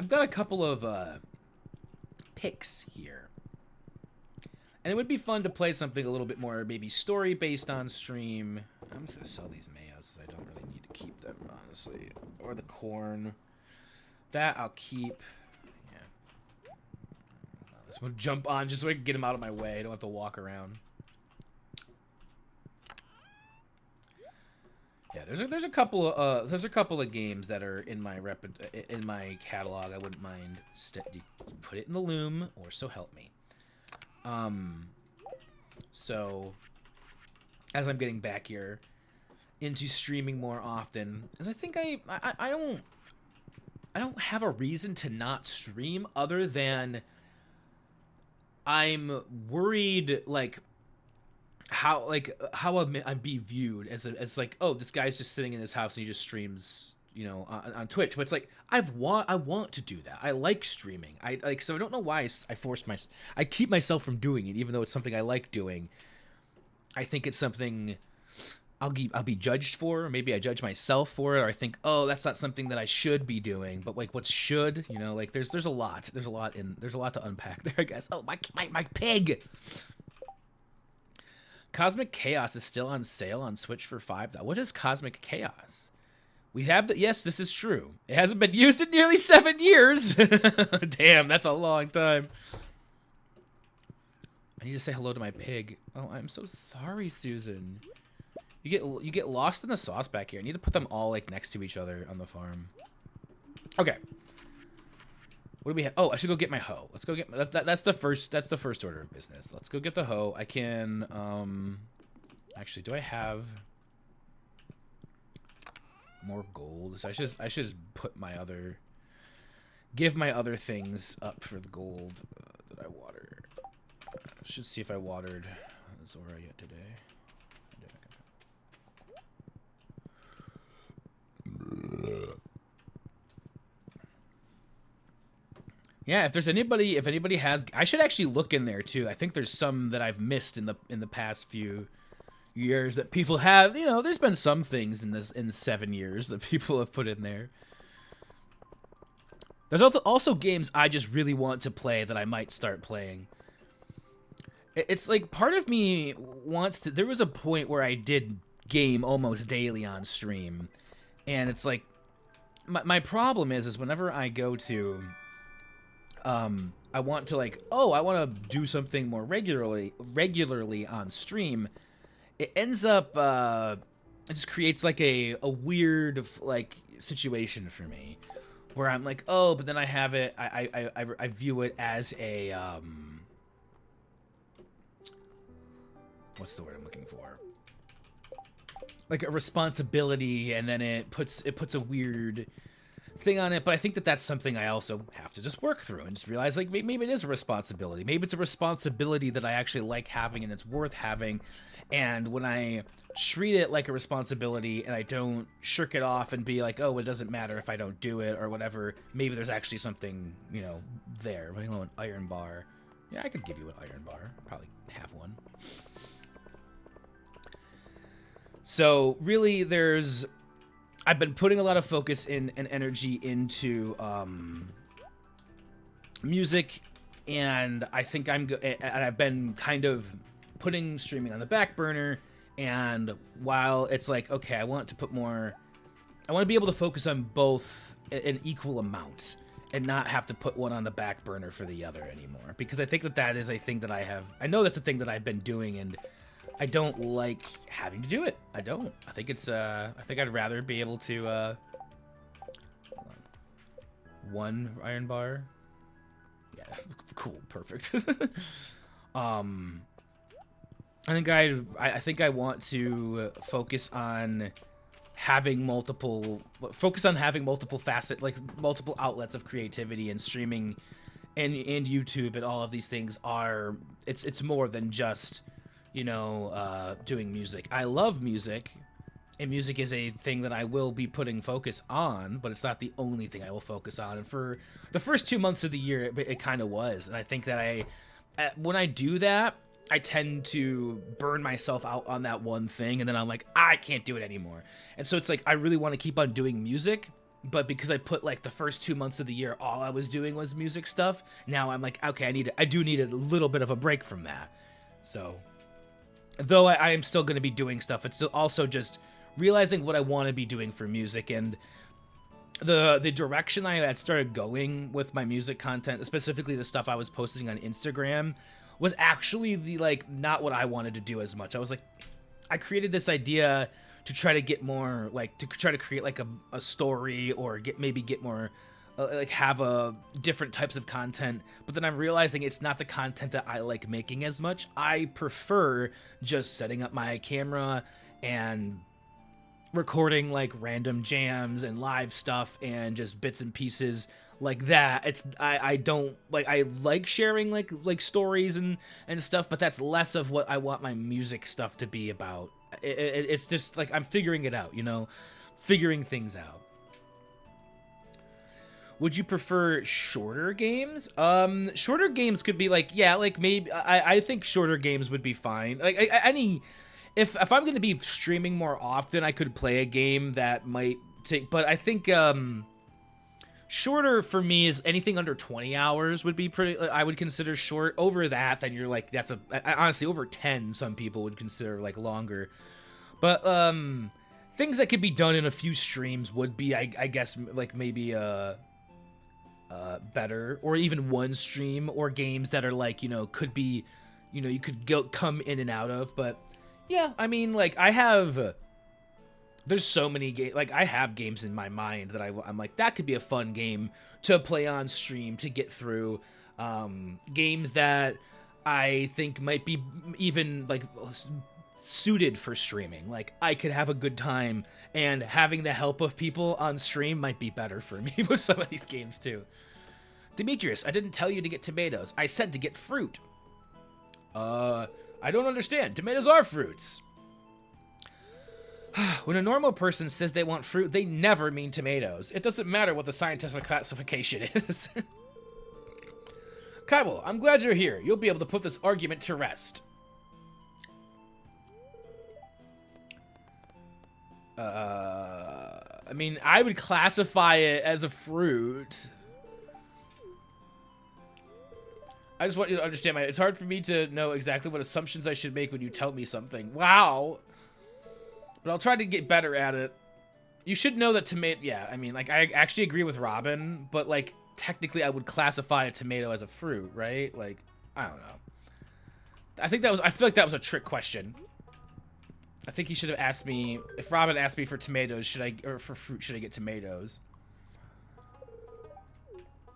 got a couple of picks here. And it would be fun to play something a little bit more maybe story based on stream. I'm just gonna sell these mayos. I don't really need to keep them, honestly. Or the corn. That I'll keep. Yeah. This one jump on just so I can get him out of my way. I don't have to walk around. Yeah, there's a couple of games that are in my catalog. I wouldn't mind put it in the loom, or so help me. So as I'm getting back here into streaming more often, as I think I don't have a reason to not stream other than I'm worried, like, how I'd be viewed as like, oh, this guy's just sitting in his house and he just streams, on Twitch. But it's like, I want to do that. I like streaming. So I don't know why I keep myself from doing it, even though it's something I like doing. I think it's something I'll be judged for, or maybe I judge myself for it, or I think, oh, that's not something that I should be doing. But like, what should, like there's a lot to unpack there, I guess. Oh, my pig. Cosmic Chaos is still on sale on Switch for $5. What is Cosmic Chaos? We have the, yes, this is true. It hasn't been used in nearly 7 years. Damn, that's a long time. I need to say hello to my pig. Oh, I'm so sorry, Susan. You get lost in the sauce back here. I need to put them all like next to each other on the farm. Okay. What do we have? Oh, I should go get my hoe. Let's go get that's the first order of business. Let's go get the hoe. I can actually, do I have more gold? So I should just put my other give my other things up for the gold that I water. I should see if I watered Zora yet today. Yeah, if anybody has, I should actually look in there too. I think there's some that I've missed in the past few years that people have. You know, there's been some things in 7 years that people have put in there. There's also games I just really want to play that I might start playing. It's like part of me wants to. There was a point where I did game almost daily on stream, and it's like my problem is whenever I go to I want to like, oh, I want to do something more regularly on stream. It ends up it just creates like a weird like situation for me where I'm like, oh, but then I have it, I view it as a what's the word I'm looking for? Like a responsibility, and then it puts a weird thing on it. But I think that's something I also have to just work through and just realize like maybe it is a responsibility. Maybe it's a responsibility that I actually like having and it's worth having. And when I treat it like a responsibility and I don't shirk it off and be like, oh, it doesn't matter if I don't do it or whatever, maybe there's actually something, you know, there. Running low an iron bar. Yeah, I could give you an iron bar. Probably have one. So really I've been putting a lot of focus and energy into music, and I think and I've been kind of putting streaming on the back burner. And while it's like, okay, I want to be able to focus on both an equal amount and not have to put one on the back burner for the other anymore, because I think that is a thing that I know that's a thing that I've been doing, and I don't like having to do it. I don't. I think it's I think I'd rather be able to hold on. One iron bar. Yeah, cool, perfect. I think I want to focus on having multiple facet, like multiple outlets of creativity, and streaming and YouTube and all of these things it's more than just, you know, doing music. I love music, and music is a thing that I will be putting focus on, but it's not the only thing I will focus on. And for the first 2 months of the year, it kind of was. And I think that when I do that, I tend to burn myself out on that one thing, and then I'm like, I can't do it anymore. And so it's like, I really want to keep on doing music, but because I put like the first 2 months of the year, all I was doing was music stuff. Now I'm like, okay, I do need a little bit of a break from that. So though I am still going to be doing stuff, it's also just realizing what I want to be doing for music, and the direction I had started going with my music content, specifically the stuff I was posting on Instagram, was actually not what I wanted to do as much. I was like, I created this idea to try to get more, like, to try to create like a story, or get more like have different types of content, but then I'm realizing it's not the content that I like making as much. I prefer just setting up my camera and recording like random jams and live stuff and just bits and pieces like that. I don't like, I like sharing like stories and stuff, but that's less of what I want my music stuff to be about. It's just like I'm figuring it out, you know, figuring things out. Would you prefer shorter games? Shorter games could be like, yeah, like maybe I think shorter games would be fine. Like if I'm going to be streaming more often, I could play a game that might take, but I think shorter for me is anything under 20 hours would be pretty, I would consider short. Over that, then you're like, honestly, over 10 some people would consider like longer. But things that could be done in a few streams would be, I guess, like maybe better, or even one stream, or games that are like, you know, could be, you know, you could come in and out of. But yeah, I mean, like there's so many games, like I have games in my mind that I'm like, that could be a fun game to play on stream to get through. Games that I think might be even like suited for streaming. Like I could have a good time, and having the help of people on stream might be better for me with some of these games too. Demetrius, I didn't tell you to get tomatoes. I said to get fruit. I don't understand. Tomatoes are fruits. When a normal person says they want fruit, they never mean tomatoes. It doesn't matter what the scientific classification is. Kaible, I'm glad you're here. You'll be able to put this argument to rest. I mean, I would classify it as a fruit. I just want you to understand it's hard for me to know exactly what assumptions I should make when you tell me something. Wow. But I'll try to get better at it. You should know that tomato, yeah, I mean, like, I actually agree with Robin, but, like, technically I would classify a tomato as a fruit, right? Like, I don't know. I feel like that was a trick question. I think he should have asked me, if Robin asked me for tomatoes, or for fruit, should I get tomatoes?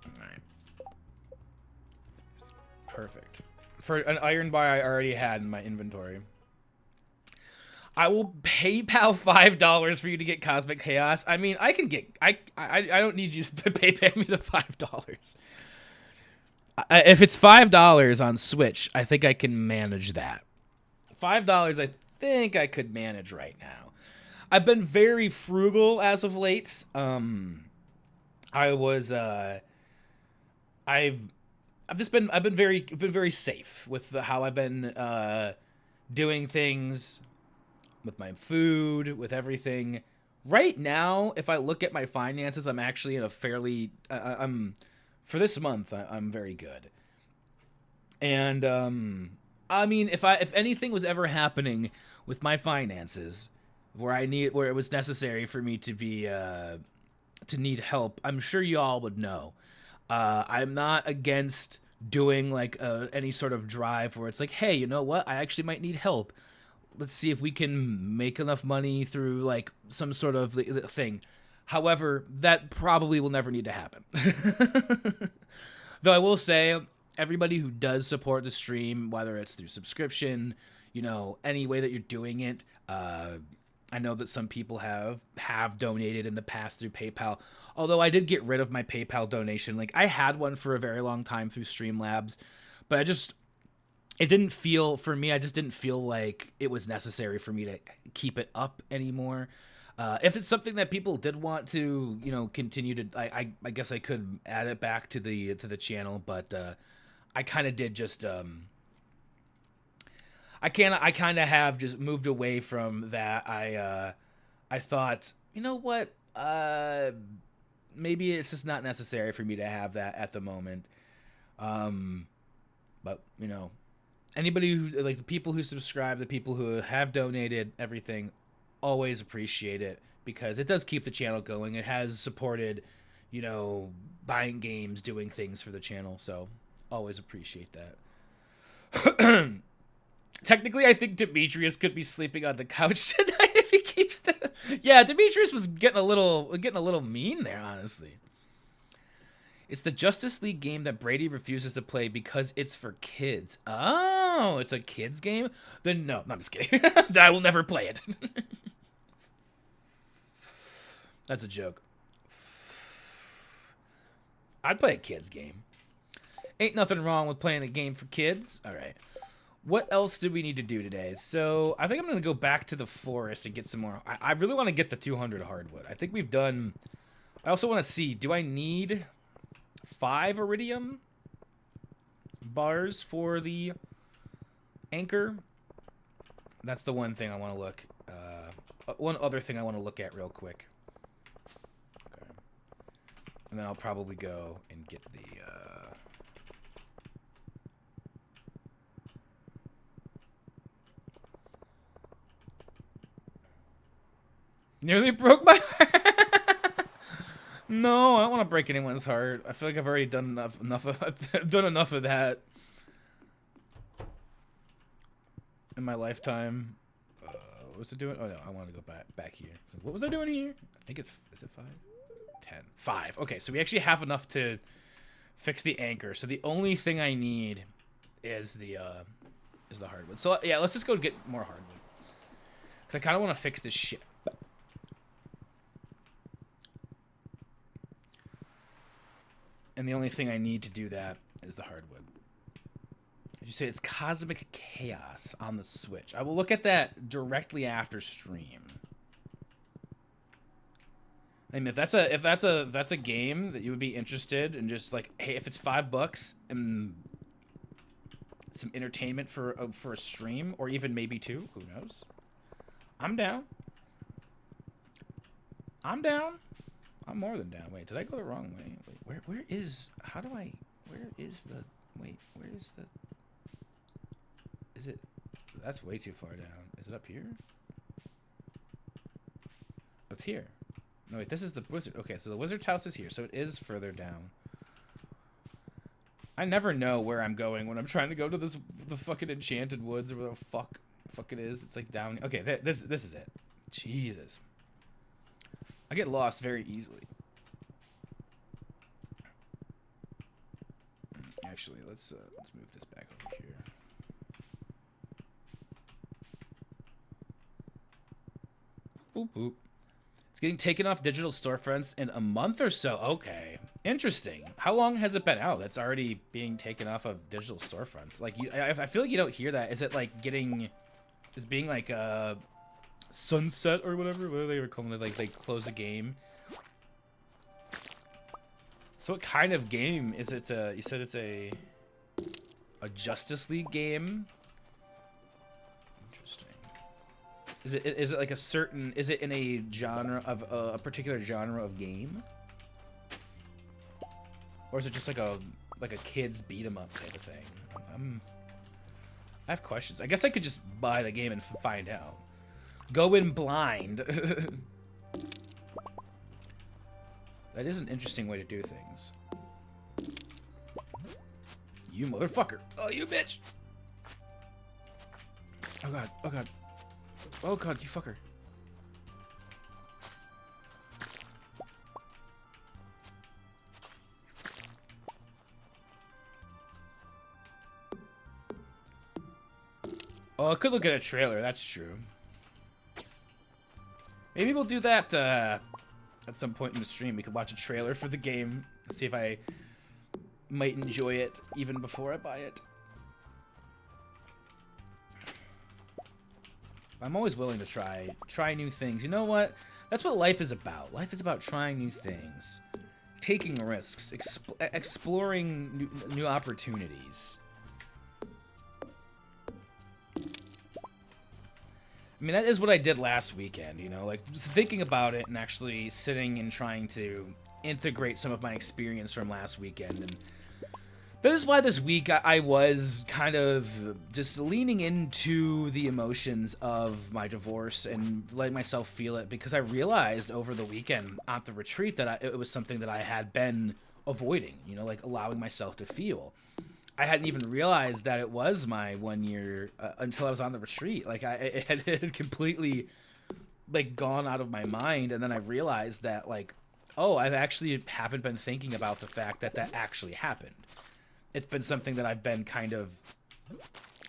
Alright. Perfect. For an iron bar I already had in my inventory. I will PayPal $5 for you to get Cosmic Chaos. I mean, I can get... I don't need you to pay me the $5. If it's $5 on Switch, I think I can manage that. $5 I think I could manage right now. I've been very frugal as of late. I've been very safe with how I've been doing things with my food, with everything. Right now, if I look at my finances, I'm actually in a fairly for this month I'm very good. And I mean, if anything was ever happening with my finances where it was necessary for me to be to need help, I'm sure you all would know. I'm not against doing like any sort of drive where it's like, hey, you know what? I actually might need help. Let's see if we can make enough money through like some sort of thing. However, that probably will never need to happen. Though I will say, everybody who does support the stream, whether it's through subscription, you know, any way that you're doing it, I know that some people have donated in the past through PayPal. Although I did get rid of my PayPal donation. Like, I had one for a very long time through Streamlabs, but it didn't feel, for me, I just didn't feel like it was necessary for me to keep it up anymore. If it's something that people did want to, you know, continue to, I guess I could add it back to the channel, but I kind of did just, I kind of have just moved away from that. I thought, you know what, maybe it's just not necessary for me to have that at the moment. But, you know, anybody who, like, the people who subscribe, the people who have donated, everything, always appreciate it, because it does keep the channel going. It has supported, you know, buying games, doing things for the channel, so always appreciate that. Technically, I think Demetrius could be sleeping on the couch tonight if he keeps that. Yeah, Demetrius was getting a little mean there, honestly. It's the Justice League game that Brady refuses to play because it's for kids. Oh, it's a kids game? Then no, I'm just kidding. I will never play it. That's a joke. I'd play a kids game. Ain't nothing wrong with playing a game for kids. All right. What else do we need to do today? So I think I'm going to go back to the forest and get some more. I really want to get the 200 hardwood. I think we've done... I also want to see, do I need 5 iridium bars for the anchor? That's the one thing I want to look. One other thing I want to look at real quick. Okay. And then I'll probably go and get the... Nearly broke my heart. No, I don't want to break anyone's heart. I feel like I've already done enough of done enough of that in my lifetime. What was it doing? Oh no, I want to go back here. So what was I doing here? I think it's, is it 5? 10. 5. Okay, so we actually have enough to fix the anchor. So the only thing I need is the hardwood. So yeah, let's just go get more hardwood. Cause I kind of want to fix this shit. And the only thing I need to do that is the hardwood. Did you say it's Cosmic Chaos on the Switch? I will look at that directly after stream. I mean, if that's a game that you would be interested in, just like, hey, if it's $5 and some entertainment for a stream, or even maybe 2, who knows? I'm down. I'm down. I'm more than down. Wait, did I go the wrong way? Wait, where is the, is it, that's way too far down. Is it up here? Oh, it's here. No, wait, this is the wizard. Okay, so the wizard's house is here, so it is further down. I never know where I'm going when I'm trying to go to the fucking enchanted woods or where the fuck it is. It's like down. Okay, this is it. Jesus. I get lost very easily. Actually, let's move this back over here. Boop boop. It's getting taken off digital storefronts in a month or so. Okay, interesting. How long has it been out? That's already being taken off of digital storefronts. Like, I feel like you don't hear that. Is it like getting, is being like sunset or whatever? What do they were calling it? Like they close a game. So what kind of game is it? You said it's a Justice League game. Interesting. Is it like a certain? Is it in a genre of a particular genre of game, or is it just like a kids beat 'em up type of thing? I have questions. I guess I could just buy the game and find out. Go in blind. That is an interesting way to do things. You motherfucker. Oh, you bitch. Oh god. Oh god. Oh god, you fucker. Oh, I could look at a trailer, that's true. Maybe we'll do that at some point in the stream. We could watch a trailer for the game and see if I might enjoy it even before I buy it. I'm always willing to try new things. You know what? That's what life is about. Life is about trying new things, taking risks, exploring new opportunities. I mean, that is what I did last weekend, you know, like thinking about it and actually sitting and trying to integrate some of my experience from last weekend. And that is why this week I was kind of just leaning into the emotions of my divorce and letting myself feel it, because I realized over the weekend at the retreat that it was something that I had been avoiding, you know, like allowing myself to feel. I hadn't even realized that it was my 1 year until I was on the retreat. Like it had completely like gone out of my mind, and then I realized that like, oh, I actually haven't been thinking about the fact that that actually happened. It's been something that I've been kind of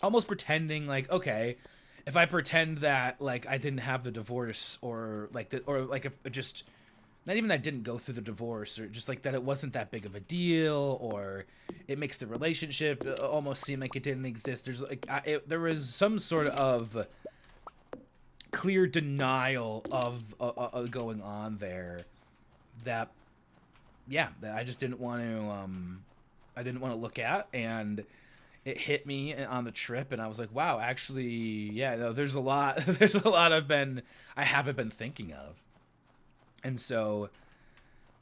almost pretending like, okay, if I pretend that like I didn't have the divorce, or like if just not even that I didn't go through the divorce, or just like that it wasn't that big of a deal, or it makes the relationship almost seem like it didn't exist. There's like there was some sort of clear denial of going on there that, yeah, that I just didn't want to look at, and it hit me on the trip, and I was like, wow, actually, yeah, no, there's a lot I haven't been thinking of. And so,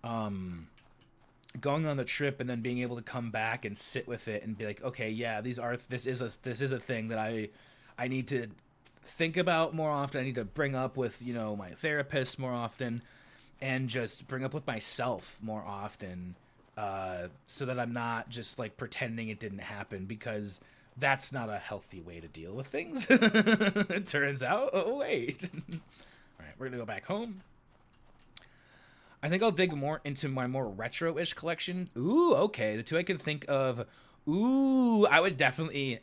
going on the trip and then being able to come back and sit with it and be like, okay, yeah, this is a thing that I need to think about more often. I need to bring up with, my therapist more often, and just bring up with myself more often, so that I'm not just like pretending it didn't happen, because that's not a healthy way to deal with things. It turns out. Oh, wait. All right, we're going to go back home. I think I'll dig more into my more retro-ish collection. Ooh, okay. The two I can think of. Ooh, I would definitely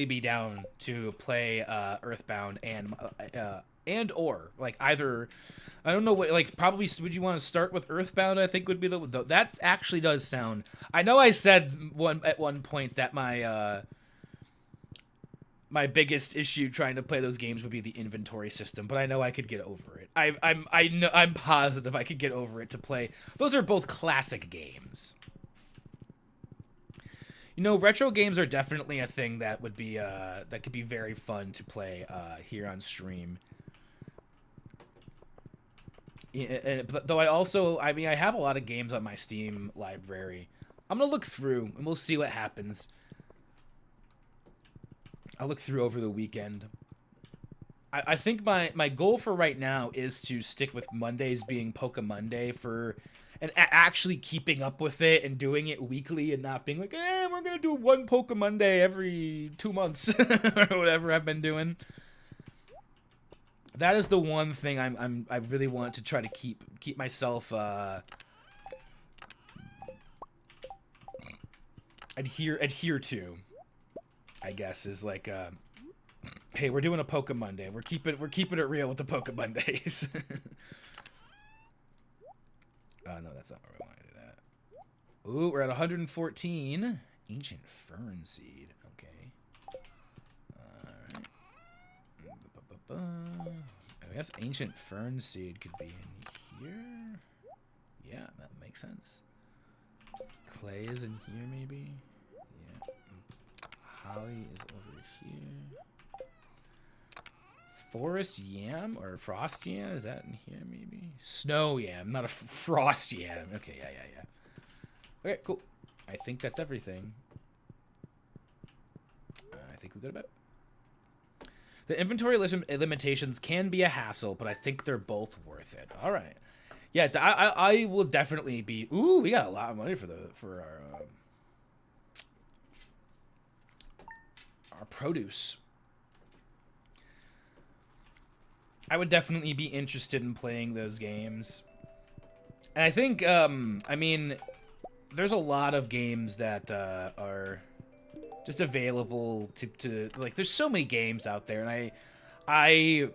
be down to play Earthbound and or like either. I don't know what, like, probably would you want to start with Earthbound? I think would be the that actually does sound. I know I said at one point that my biggest issue trying to play those games would be the inventory system, but I know I could get over it. I'm positive I could get over it to play. Those are both classic games. Retro games are definitely a thing that would be that could be very fun to play here on stream. Though I have a lot of games on my Steam library. I'm gonna look through and we'll see what happens. I'll look through over the weekend. I think my goal for right now is to stick with Mondays being Poke Monday and actually keeping up with it and doing it weekly and not being like, we're going to do one Poke Monday every 2 months or whatever I've been doing. That is the one thing I really want to try to keep myself adhere to, I guess, is like hey, we're doing a Poke Monday. We're keeping it real with the Poke Mondays. No, that's not where we want to do that. Ooh, we're at 114. Ancient Fern Seed. Okay. Alright. I guess Ancient Fern Seed could be in here. Yeah, that makes sense. Clay is in here, maybe? Yeah. Holly is over here. Forest yam or frost yam, is that in here maybe? Snow yam, not a frost yam. Okay, yeah. Okay, cool. I think that's everything. I think we got about. The inventory limitations can be a hassle, but I think they're both worth it. All right. Yeah, I will definitely be. Ooh, we got a lot of money for our produce. I would definitely be interested in playing those games. And I think, there's a lot of games that are just available to like, there's so many games out there, and I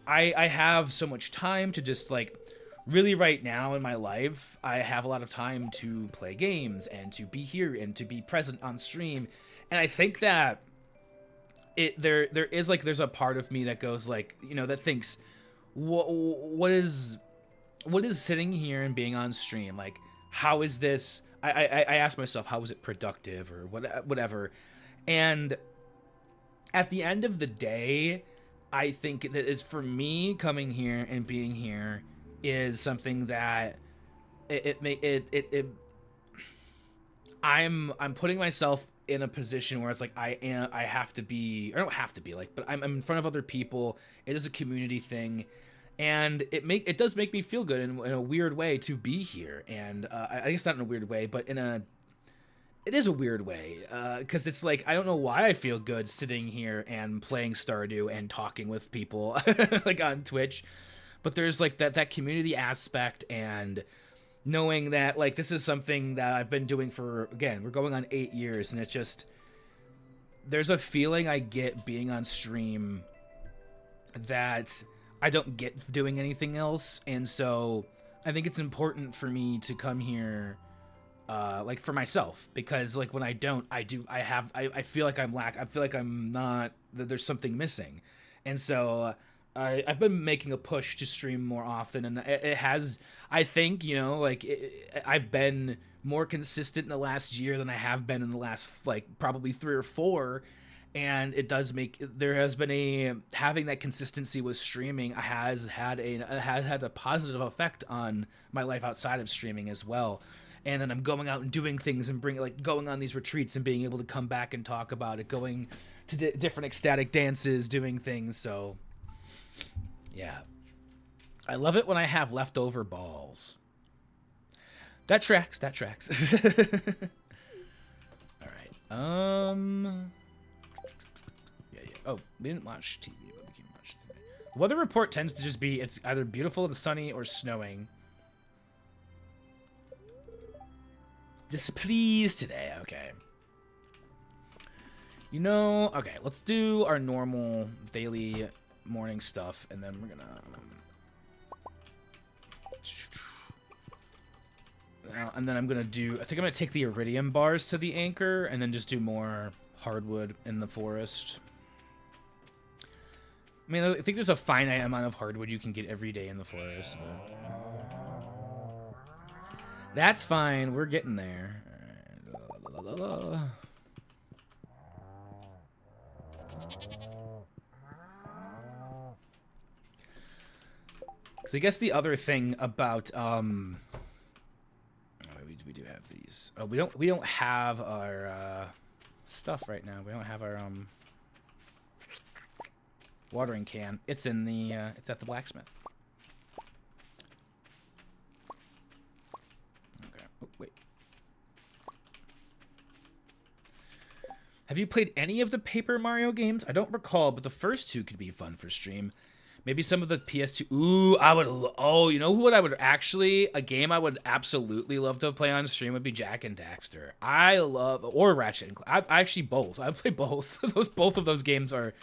have so much time to just, like, really right now in my life, I have a lot of time to play games and to be here and to be present on stream. And I think that there's a part of me that goes like, that thinks, what is sitting here and being on stream, like, how is this? I ask myself, how is it productive or whatever, and at the end of the day, I think that is, for me, coming here and being here is something that I'm putting myself in a position where it's like I have to be, or I don't have to be, like, but I'm in front of other people. It is a community thing, and it does make me feel good in a weird way to be here. And I guess not in a weird way, but it is a weird way, because it's like, I don't know why I feel good sitting here and playing Stardew and talking with people like on Twitch, but there's like that community aspect, and knowing that, like, this is something that I've been doing for, again, we're going on 8 years, and it just, there's a feeling I get being on stream that I don't get doing anything else. And so I think it's important for me to come here, like, for myself, because, like, when I don't, I feel like I feel like I'm not, that there's something missing. And so I've been making a push to stream more often, and it has, I think, like, I've been more consistent in the last year than I have been in the last, like, probably 3 or 4, and there has been having that consistency with streaming has had a positive effect on my life outside of streaming as well. And then I'm going out and doing things and going on these retreats and being able to come back and talk about it, going to different ecstatic dances, doing things. So, yeah. I love it when I have leftover balls. That tracks. That tracks. All right. Yeah. Oh, we didn't watch TV, but we can watch TV. The weather report tends to just be it's either beautiful and sunny or snowing. Displeased today. Okay. You know, okay, let's do our normal daily morning stuff, and then we're gonna... and then I'm gonna do... I think I'm gonna take the iridium bars to the anchor, and then just do more hardwood in the forest. I mean, I think there's a finite amount of hardwood you can get every day in the forest, but... That's fine, we're getting there. Alright. So I guess the other thing about we do have these. Oh, we don't have our stuff right now. We don't have our watering can. It's in the it's at the blacksmith. Okay. Oh, wait. Have you played any of the Paper Mario games? I don't recall, but the first two could be fun for stream. Maybe some of the PS2. Ooh, I would. Oh, you know what I would actually? A game I would absolutely love to play on stream would be Jak and Daxter. I love or Ratchet and Clank. I actually both. I play both. Both of those games are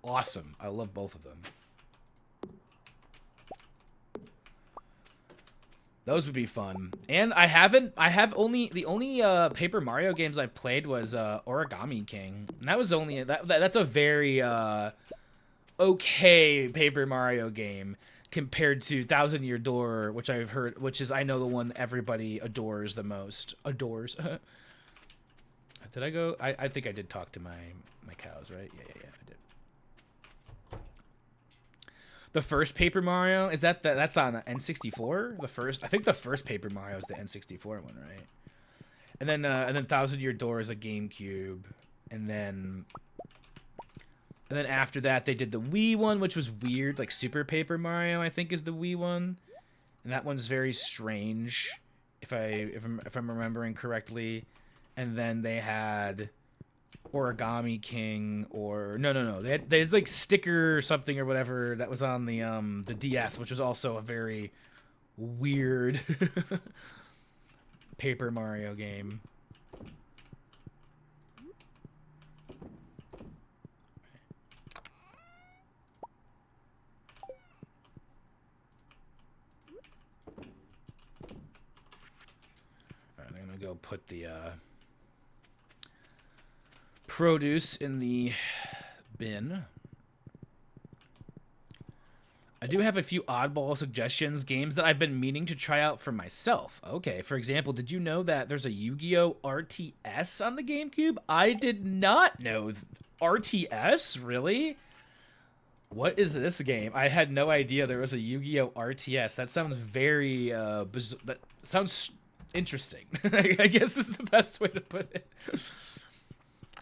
awesome. I love both of them. Those would be fun. And I have only the only Paper Mario games I've played was Origami King. And that was only that's a very okay Paper Mario game compared to Thousand Year Door, which I've heard, which is I know the one everybody adores the most. Adores. Did I go? I think I did talk to my cows, right? Yeah, I did. The first Paper Mario is that's on the N64. The first, I think the first Paper Mario is the N64 one, right? And then Thousand Year Door is a GameCube, and then after that, they did the Wii one, which was weird. Like Super Paper Mario, I think, is the Wii one, and that one's very strange, if I'm remembering correctly. And then they had Origami King, or no, they had like Sticker or something or whatever that was on the DS, which was also a very weird Paper Mario game. I'm gonna go put the produce in the bin. I do have a few oddball suggestions, games that I've been meaning to try out for myself. Okay, for example, did you know that there's a Yu-Gi-Oh! RTS on the GameCube? I did not know. RTS? Really? What is this game? I had no idea there was a Yu-Gi-Oh! RTS. That sounds very, that sounds interesting. I guess is the best way to put it.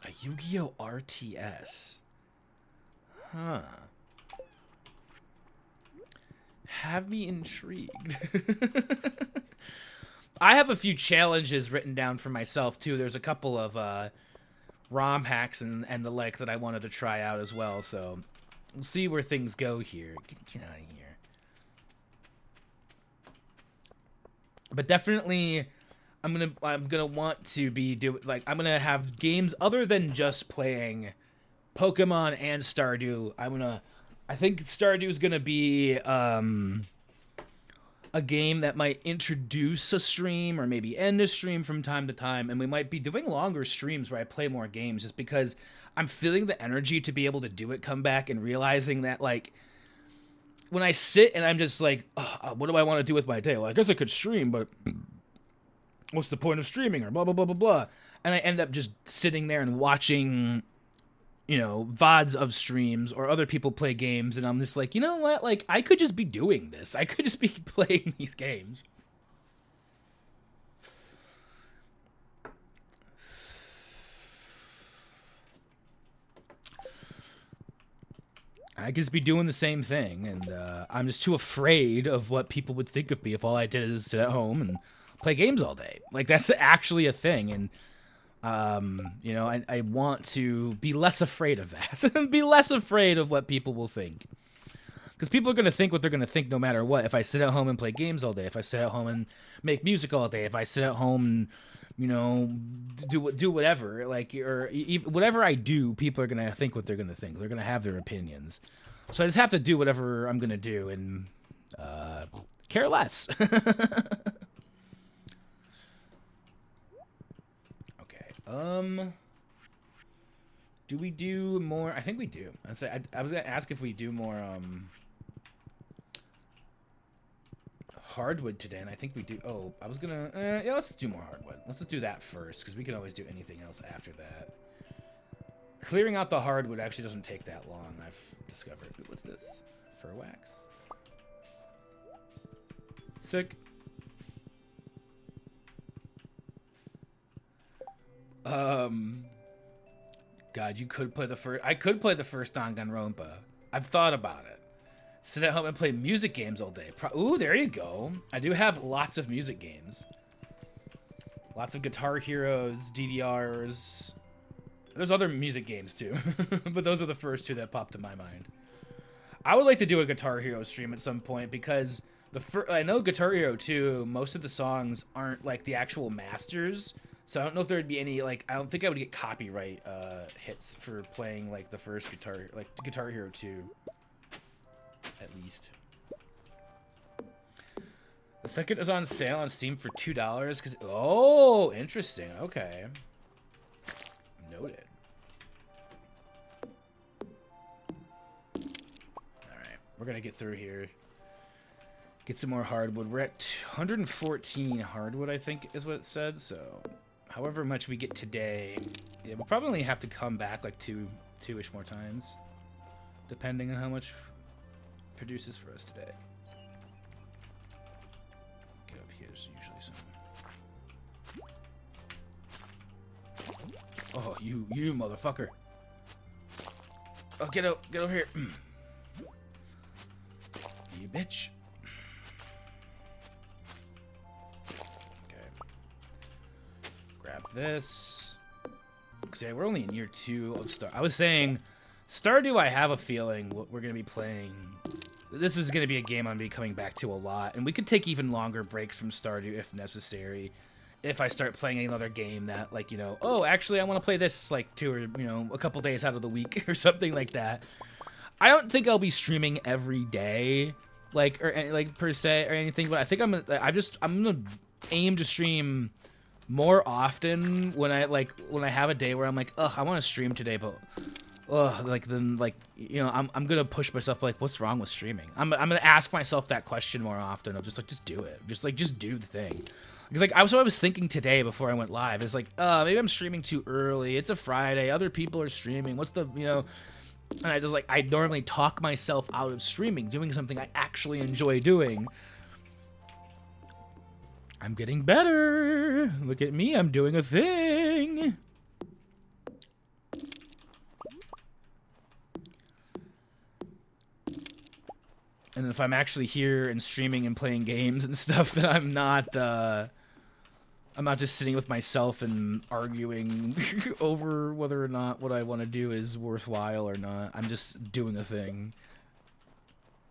A Yu-Gi-Oh! RTS. Huh. Have me intrigued. I have a few challenges written down for myself, too. There's a couple of ROM hacks and the like that I wanted to try out as well, so we'll see where things go here. Get out of here. But definitely, I'm gonna want to be I'm gonna have games other than just playing Pokemon and Stardew. I think Stardew is gonna be a game that might introduce a stream or maybe end a stream from time to time, and we might be doing longer streams where I play more games, just because I'm feeling the energy to be able to do it come back, and realizing that like when I sit and I'm just like, what do I want to do with my day? Well, I guess I could stream, but what's the point of streaming, or blah blah blah blah blah, and I end up just sitting there and watching, you know, VODs of streams or other people play games, and I'm just like, you know what? Like, I could just be doing this. I could just be playing these games. I could just be doing the same thing, and I'm just too afraid of what people would think of me if all I did is sit at home and play games all day. Like, that's actually a thing, and you know, I want to be less afraid of that. Be less afraid of what people will think. Because people are going to think what they're going to think no matter what. If I sit at home and play games all day, if I sit at home and make music all day, if I sit at home and, you know, do whatever, like, or whatever I do, people are going to think what they're going to think. They're going to have their opinions. So I just have to do whatever I'm going to do and care less. Okay. Do we do more? I think we do. I was going to ask if we do more hardwood today, and I think we do. Oh, I was gonna yeah, let's do more hardwood. Let's just do that first, because we can always do anything else after that. Clearing out the hardwood actually doesn't take that long, I've discovered. Ooh, what's this? Fur wax. Sick. God, you could play the first. I could play the first Danganronpa. I've thought about it. Sit at home and play music games all day. Ooh, there you go. I do have lots of music games. Lots of Guitar Heroes, DDRs. There's other music games too, but those are the first two that popped to my mind. I would like to do a Guitar Hero stream at some point, because I know Guitar Hero 2, most of the songs aren't like the actual masters, so I don't know if there would be any, like, I don't think I would get copyright hits for playing like the first Guitar Hero 2. At least. The second is on sale on Steam for $2 because, oh, interesting. Okay. Noted. Alright, we're gonna get through here. Get some more hardwood. We're at 114 hardwood, I think is what it said, so however much we get today, yeah, we'll probably have to come back like two-ish more times, depending on how much produces for us today. Get up here, there's usually some. Oh, you motherfucker. Oh, get over here. You bitch. Okay. Grab this. Okay, we're only in year 2 of Star. I was saying, Stardew, I have a feeling what we're going to be playing. This is going to be a game I'm going to be coming back to a lot. And we could take even longer breaks from Stardew if necessary. If I start playing another game that, like, you know, oh, actually, I want to play this, like, 2 or, you know, a couple days out of the week or something like that. I don't think I'll be streaming every day, like, or, like, per se or anything. But I think I'm going to aim to stream more often when I have a day where I'm like, ugh, I want to stream today, but like, then, like, you know, I'm gonna push myself, like, what's wrong with streaming? I'm gonna ask myself that question more often of just do it, just do the thing. Because, like, I was thinking today before I went live is like, maybe I'm streaming too early, it's a Friday, other people are streaming, what's the, you know, and I just, like, I normally talk myself out of streaming, doing something I actually enjoy doing. I'm getting better. Look at me, I'm doing a thing. And if I'm actually here and streaming and playing games and stuff, then I'm not just sitting with myself and arguing over whether or not what I want to do is worthwhile or not. I'm just doing a thing.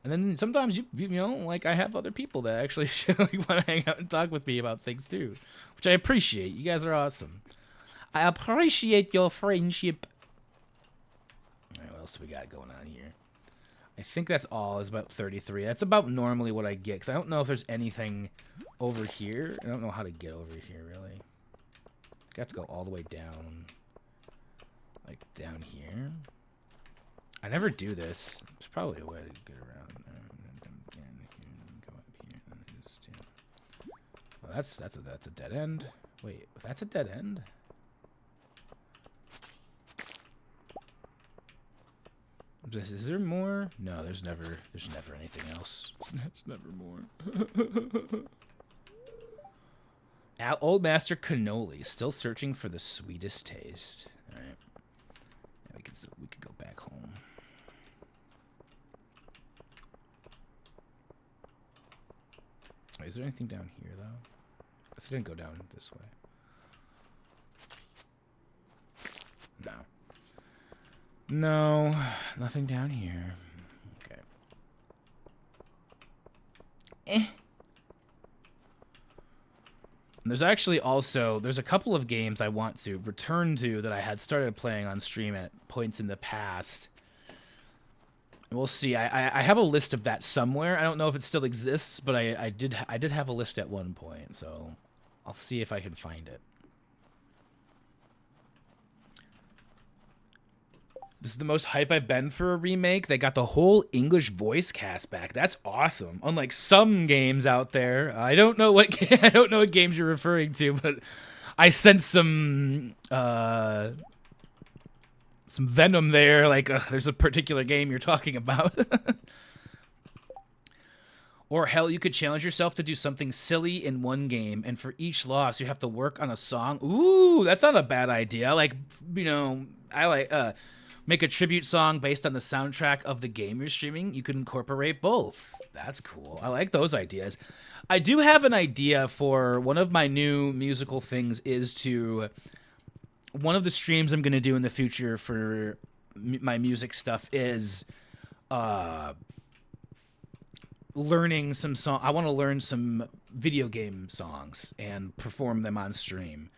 And then sometimes you know, like, I have other people that actually like, want to hang out and talk with me about things too, which I appreciate. You guys are awesome. I appreciate your friendship. All right, what else do we got going on here? I think that's all. Is about 33. That's about normally what I get, because I don't know if there's anything over here. I don't know how to get over here, really. I have to go all the way down. Like, down here. I never do this. There's probably a way to get around. Go up here. Well, that's a dead end. Wait, that's a dead end? Is there more? No, there's never anything else. It's never more. Old Master Cannoli, still searching for the sweetest taste. All right, yeah, we could go back home. Wait, is there anything down here, though? It's going to go down this way. No. No, nothing down here. Okay. And there's actually also, there's a couple of games I want to return to that I had started playing on stream at points in the past. We'll see. I have a list of that somewhere. I don't know if it still exists, but I did have a list at one point, so I'll see if I can find it. This is the most hype I've been for a remake. They got the whole English voice cast back. That's awesome. Unlike some games out there, I don't know what games you're referring to, but I sense some venom there. Like there's a particular game you're talking about. Or hell, you could challenge yourself to do something silly in one game, and for each loss, you have to work on a song. Ooh, that's not a bad idea. Like, I like make a tribute song based on the soundtrack of the game you're streaming. You can incorporate both. That's cool. I like those ideas. I do have an idea for one of my new musical things is to... One of the streams I'm going to do in the future for my music stuff is learning some song. I want to learn some video game songs and perform them on stream.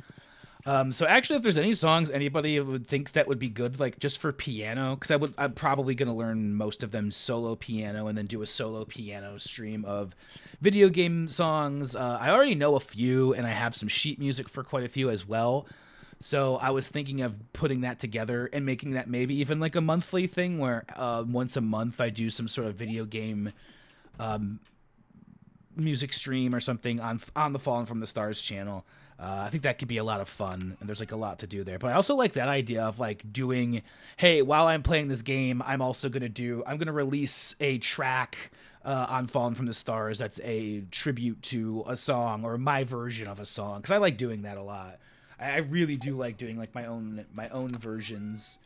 So actually, if there's any songs anybody thinks that would be good, like just for piano, because I'm probably going to learn most of them solo piano and then do a solo piano stream of video game songs. I already know a few, and I have some sheet music for quite a few as well. So I was thinking of putting that together and making that maybe even like a monthly thing where once a month I do some sort of video game music stream or something on the Fallen from the Stars channel. I think that could be a lot of fun, and there's like a lot to do there. But I also like that idea of like doing, hey, while I'm playing this game, I'm going to release a track on Fallen from the Stars that's a tribute to a song or my version of a song, because I like doing that a lot. I really do like doing like my own versions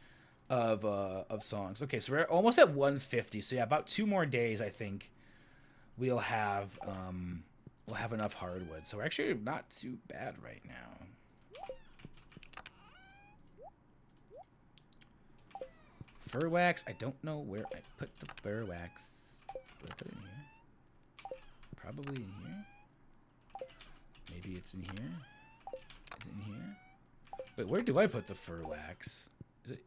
of songs. Okay, so we're almost at 150. So yeah, about 2 more days, I think we'll have enough hardwood. So we're actually not too bad right now. Fur wax. I don't know where I put the fur wax. Did I put it in here? Probably in here. Maybe it's in here. Is it in here? Wait, where do I put the fur wax? Is it?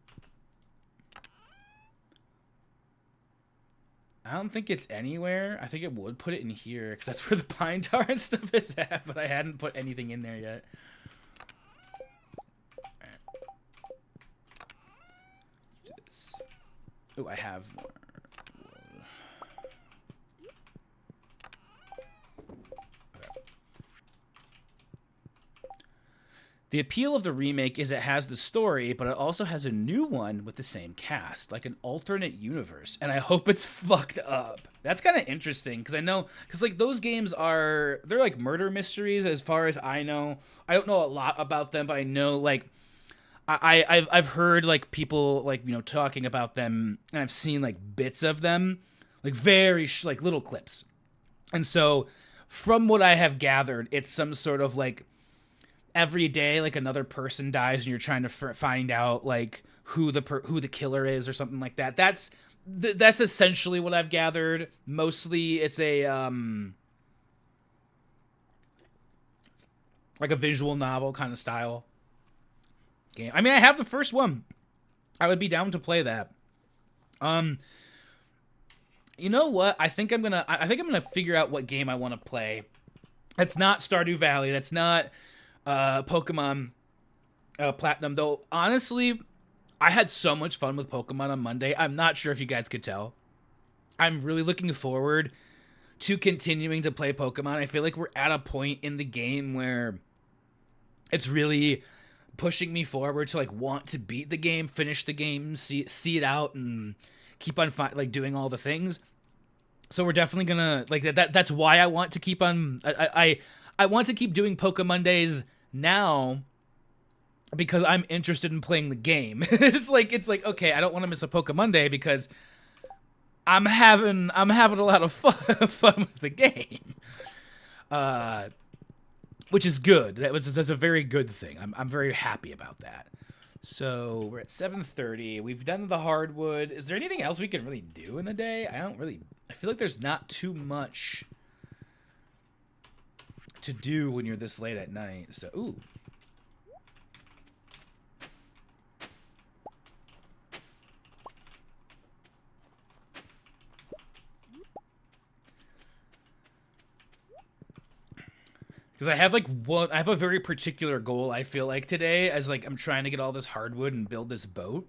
I don't think it's anywhere. I think it would put it in here because that's where the pine tar and stuff is at, but I hadn't put anything in there yet. Alright. Let's do this. Oh, I have more. The appeal of the remake is it has the story, but it also has a new one with the same cast, like an alternate universe, and I hope it's fucked up. That's kind of interesting, because I know, because like those games they're like murder mysteries as far as I know. I don't know a lot about them, but I know like, I've heard like people like, talking about them, and I've seen like bits of them, like very like little clips. And so from what I have gathered, it's some sort of like, every day like another person dies and you're trying to find out like who the killer is or something like that. That's essentially what I've gathered. Mostly it's a like a visual novel kind of style game. I mean, I have the first one. I would be down to play that. You know what? I think I'm gonna figure out what game I want to play. That's not Stardew Valley. That's not Pokemon Platinum, though. Honestly, I had so much fun with Pokemon on Monday. I'm not sure if you guys could tell. I'm really looking forward to continuing to play Pokemon. I feel like we're at a point in the game where it's really pushing me forward to like want to beat the game, finish the game, see it out, and keep on like doing all the things. So we're definitely gonna like that. That's why I want to keep on. I want to keep doing Pokemondays now because I'm interested in playing the game. it's like okay, I don't want to miss a Pokemonday because I'm having a lot of fun with the game. which is good. That's a very good thing. I'm very happy about that. So we're at 7:30. We've done the hardwood. Is there anything else we can really do in the day? I feel like there's not too much to do when you're this late at night. So, ooh. Because I have a very particular goal, I feel like, today, as, like, I'm trying to get all this hardwood and build this boat.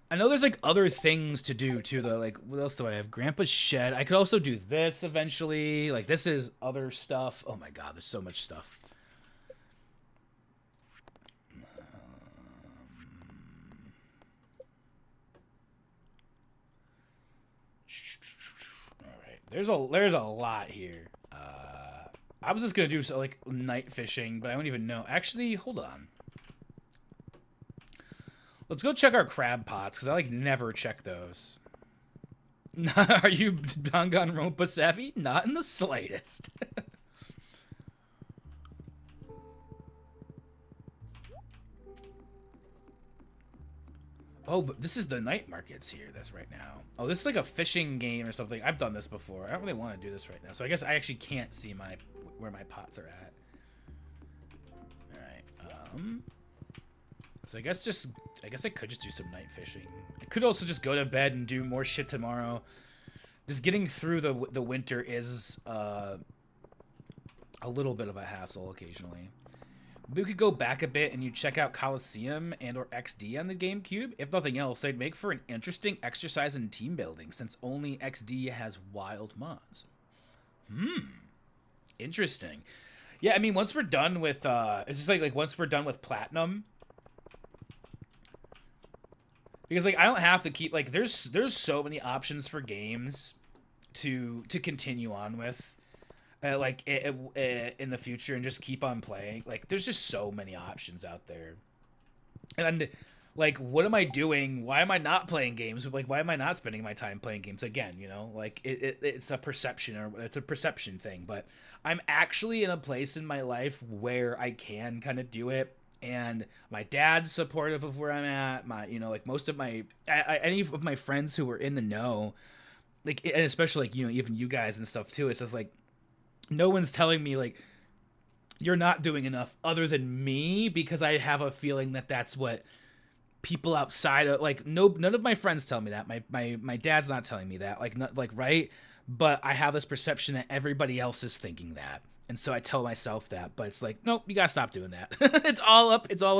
I know there's, like, other things to do, too, though. Like, what else do I have? Grandpa's shed. I could also do this eventually. Like, this is other stuff. Oh, my God, there's so much stuff. All right. There's a lot here. I was just going to do, like, night fishing, but I don't even know. Actually, hold on. Let's go check our crab pots, because I, like, never check those. Are you Danganronpa savvy? Not in the slightest. Oh, but this is the night markets here. That's right now. Oh, this is like a fishing game or something. I've done this before. I don't really want to do this right now. So I guess I actually can't see where my pots are at. All right. So I guess I could just do some night fishing. I could also just go to bed and do more shit tomorrow. Just getting through the winter is a little bit of a hassle occasionally. We could go back a bit and you check out Coliseum and or XD on the GameCube. If nothing else, they'd make for an interesting exercise in team building since only XD has wild mods. Interesting. Yeah, I mean, once we're done with it's just like once we're done with Platinum, because like I don't have to keep like there's so many options for games to continue on with. In the future and just keep on playing. Like, there's just so many options out there. And, like, what am I doing? Why am I not playing games? Like, why am I not spending my time playing games again, you know? Like, it's a perception, or it's a perception thing. But I'm actually in a place in my life where I can kind of do it. And my dad's supportive of where I'm at. Like, most of any of my friends who are in the know, like, and especially, like, even you guys and stuff, too. It's just, like, no one's telling me, like, you're not doing enough other than me, because I have a feeling that that's what people outside of, like, none of my friends tell me that. My dad's not telling me that, like, not, like, right? But I have this perception that everybody else is thinking that. And so I tell myself that, but it's like, nope, you gotta stop doing that. It's all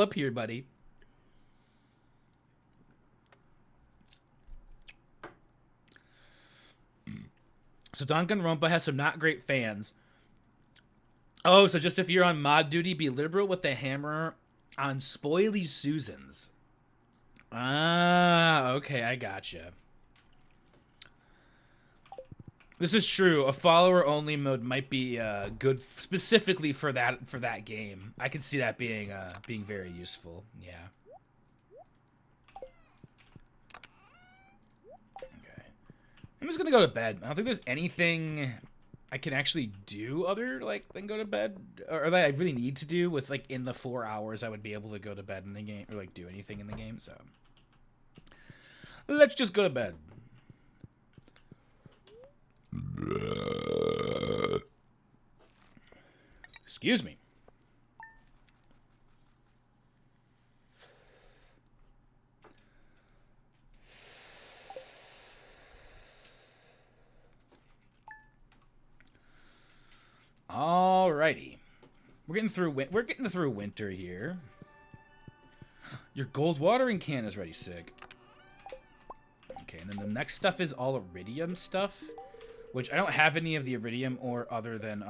up here, buddy. So Danganronpa has some not great fans. Oh, so just if you're on mod duty, be liberal with the hammer on spoily Susans. Ah, okay, I gotcha. This is true. A follower-only mode might be good specifically for that game. I can see that being very useful. Yeah. I'm just gonna go to bed. I don't think there's anything I can actually do other than go to bed, or that I really need to do with in the 4 hours I would be able to go to bed in the game or do anything in the game. So let's just go to bed. Excuse me. Alrighty, we're getting through winter here. Your gold watering can is ready, sick. Okay, and then the next stuff is all iridium stuff, which I don't have any of the iridium or other than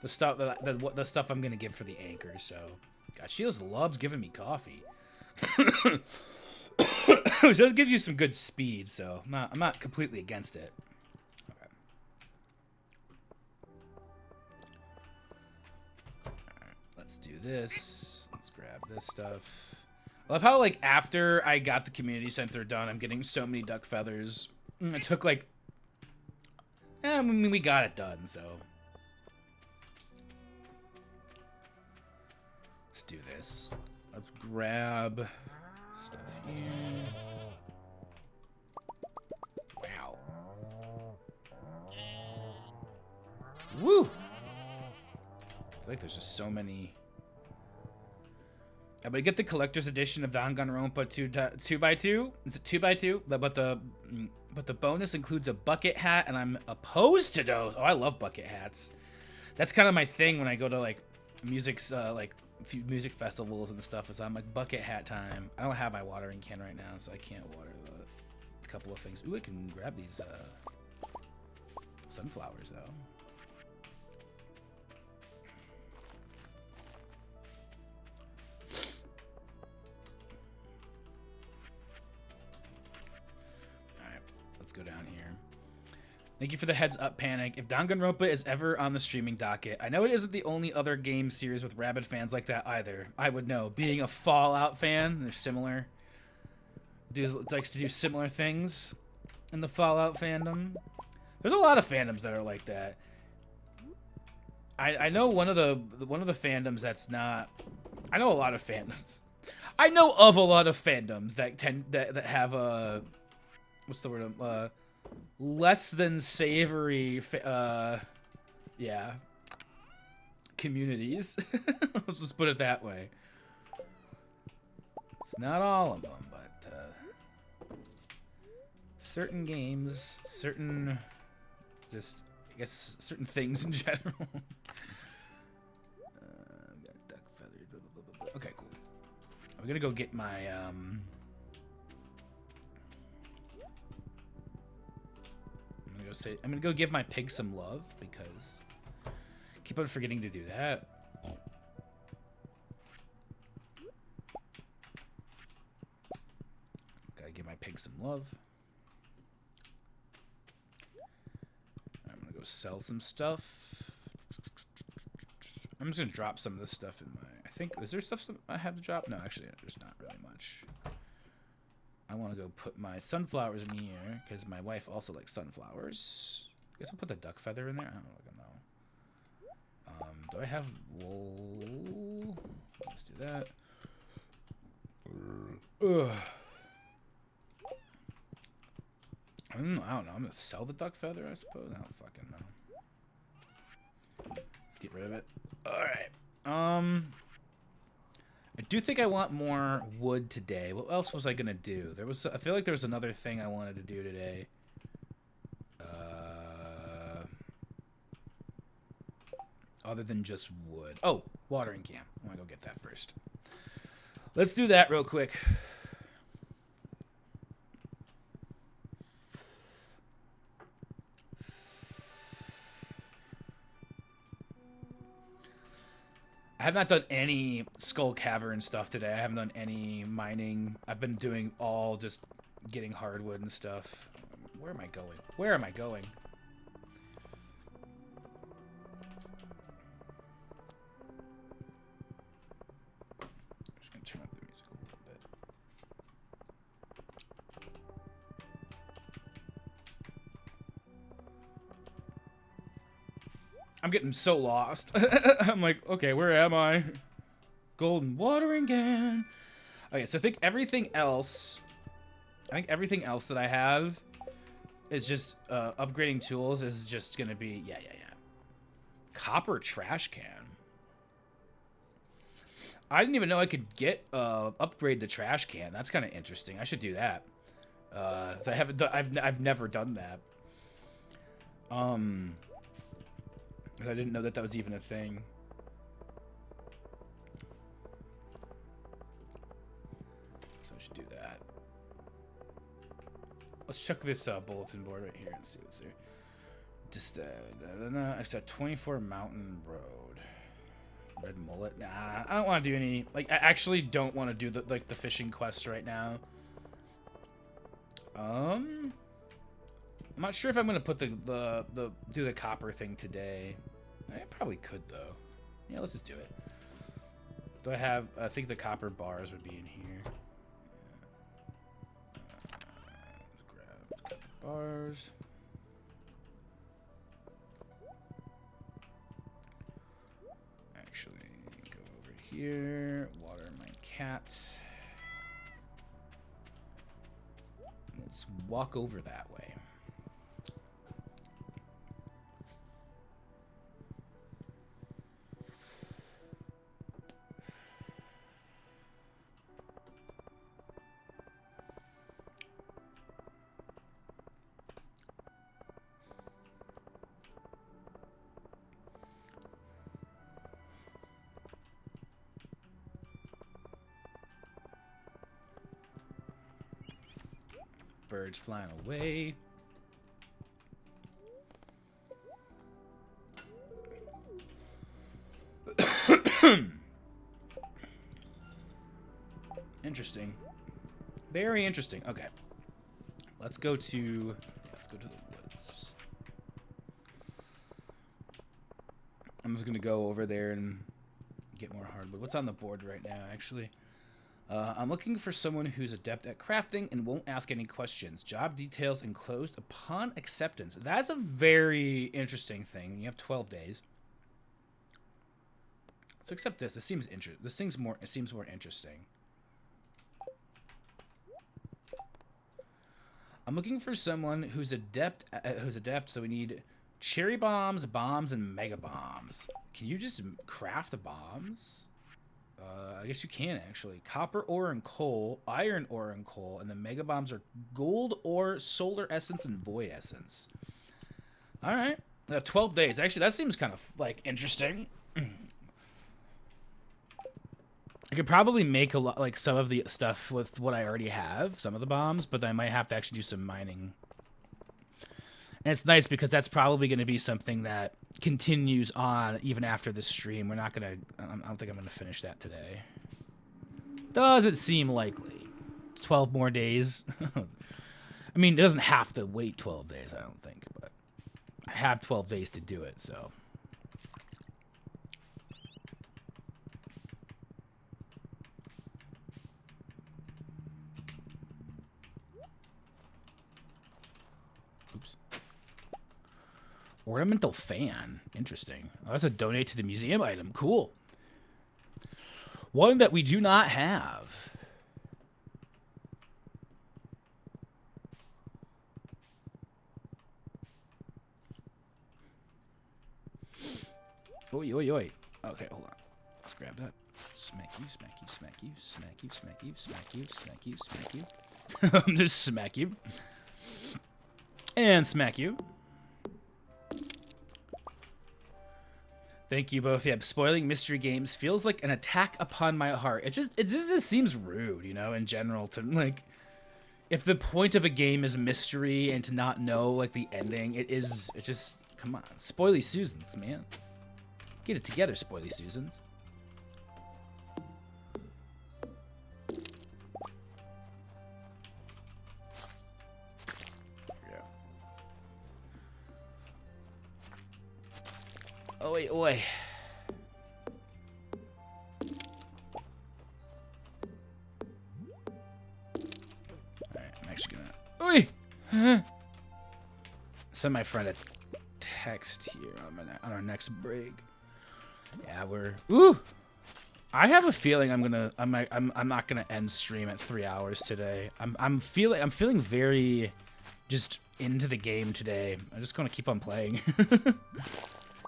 the stuff the stuff I'm gonna give for the anchor. So, God, she just loves giving me coffee. It does give you some good speed, so I'm not completely against it. Let's do this. Let's grab this stuff. I love how, after I got the community center done, I'm getting so many duck feathers. It took, I mean, we got it done, so. Let's do this. Let's grab stuff here. Wow. Woo! I feel like there's just so many. I'm gonna get the collector's edition of Danganronpa 2x2. It's a 2x2, but the bonus includes a bucket hat, and I'm opposed to those. Oh, I love bucket hats. That's kind of my thing when I go to like music festivals and stuff. Is I'm like bucket hat time. I don't have my watering can right now, so I can't water a couple of things. Ooh, I can grab these sunflowers though. Let's go down here. Thank you for the heads up, Panic. If Danganronpa is ever on the streaming docket, I know it isn't the only other game series with rabid fans like that either. I would know. Being a Fallout fan, they're similar. Likes to do similar things in the Fallout fandom. There's a lot of fandoms that are like that. I know one of the fandoms that's not. I know a lot of fandoms. I know of a lot of fandoms that have a. What's the word? Less than savory, yeah, communities. Let's just put it that way. It's not all of them, but certain games, certain, just, I guess, certain things in general. Got duck feathers, blah, blah, blah, blah. Okay, cool. I'm gonna go get my, I'm gonna go give my pig some love because I keep on forgetting to do that. Gotta give my pig some love. I'm gonna go sell some stuff. I'm just gonna drop some of this stuff in my. I think is there stuff I have to drop? No, actually, there's not really much. I want to go put my sunflowers in here because my wife also likes sunflowers. I guess I'll put the duck feather in there. I don't know. Do I have wool? Let's do that. Ugh. I don't know. I'm gonna sell the duck feather, I suppose. I don't fucking know. Let's get rid of it. All right. I do think I want more wood today. What else was I gonna do? I feel like there was another thing I wanted to do today. Other than just wood. Oh, watering can. I want to go get that first. Let's do that real quick. I have not done any Skull Cavern stuff today. I haven't done any mining. I've been doing all just getting hardwood and stuff. Where am I going? Where am I going? I'm just going to turn up the music a little bit. I'm getting so lost. I'm like, okay, where am I? Golden watering can. Okay, so I think everything else that I have is just upgrading tools is just gonna be yeah. Copper trash can. I didn't even know I could get upgrade the trash can. That's kind of interesting. I should do that. So I've never done that. I didn't know that was even a thing. So I should do that. Let's check this bulletin board right here and see what's here. Just I said 24 Mountain Road. Red Mullet. Nah, I don't want to do any. Like, I actually don't want to do the fishing quest right now. I'm not sure if I'm gonna put do the copper thing today. I probably could though. Yeah, let's just do it. Do I have? I think the copper bars would be in here. Let's grab copper bars. here. Water my cat. Let's walk over that way. Birds flying away. Interesting. Very interesting. Okay. Let's go to the woods. I'm just gonna go over there and get more hardwood. What's on the board right now, actually? I'm looking for someone who's adept at crafting and won't ask any questions. Job details enclosed upon acceptance. That's a very interesting thing. You have 12 days. Let's accept this. This seems it seems more interesting. I'm looking for someone who's adept. So we need cherry bombs, bombs, and mega bombs. Can you just craft the bombs? I guess you can, actually. Copper ore and coal, iron ore and coal, and the mega bombs are gold ore, solar essence, and void essence. All right. 12 days. Actually, that seems kind of, like, interesting. I could probably make a lot, like, some of the stuff with what I already have, some of the bombs, but I might have to actually do some mining. And it's nice because that's probably going to be something that continues on even after the stream. We're not going to... I don't think I'm going to finish that today. Doesn't seem likely. 12 more days. I mean, it doesn't have to wait 12 days, I don't think. But I have 12 days to do it, so... Oops. Ornamental fan. Interesting. Oh, that's a donate to the museum item. Cool. One that we do not have. Oi, oi, oi. Okay, hold on. Let's grab that. Smack you, smack you, smack you, smack you, smack you, smack you, smack you, smack you. Just smack you. And smack you. Thank you both. Yeah, spoiling mystery games feels like an attack upon my heart. It just seems rude, you know, in general, to, like, if the point of a game is mystery and to not know, like, the ending, it just, come on. Spoily Susans, man. Get it together, Spoily Susans. Oi, oi. Alright, I'm actually gonna... Oi! Send my friend a text here on our next break. Yeah, we're... Ooh! I have a feeling I'm not gonna end stream at 3 hours today. I'm feeling very just into the game today. I'm just gonna keep on playing.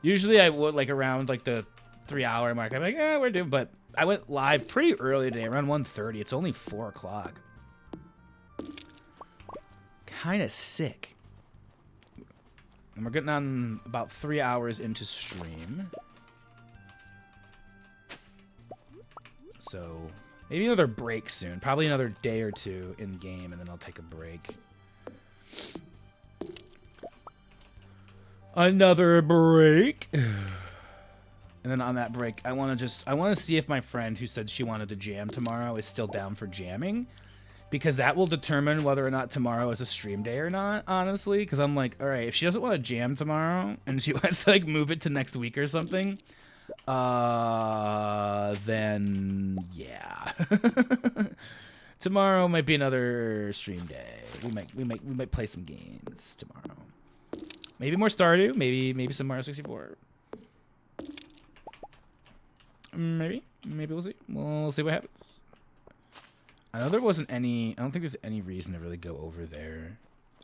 Usually I would, like, around, like, the 3 hour mark. I'm like, yeah, we're doing, but I went live pretty early today, around 1:30. It's only 4 o'clock. Kind of sick. And we're getting on about 3 hours into stream. So maybe another break soon. Probably another day or two in game, and then I'll take a break. Another break. And then on that break, I want to see if my friend who said she wanted to jam tomorrow is still down for jamming, because that will determine whether or not tomorrow is a stream day or not, honestly, because I'm like, all right, if she doesn't want to jam tomorrow and she wants to, like, move it to next week or something, then yeah. Tomorrow might be another stream day. We might play some games tomorrow. Maybe more Stardew, maybe some Mario 64. Maybe we'll see. We'll see what happens. I know there wasn't any. I don't think there's any reason to really go over there.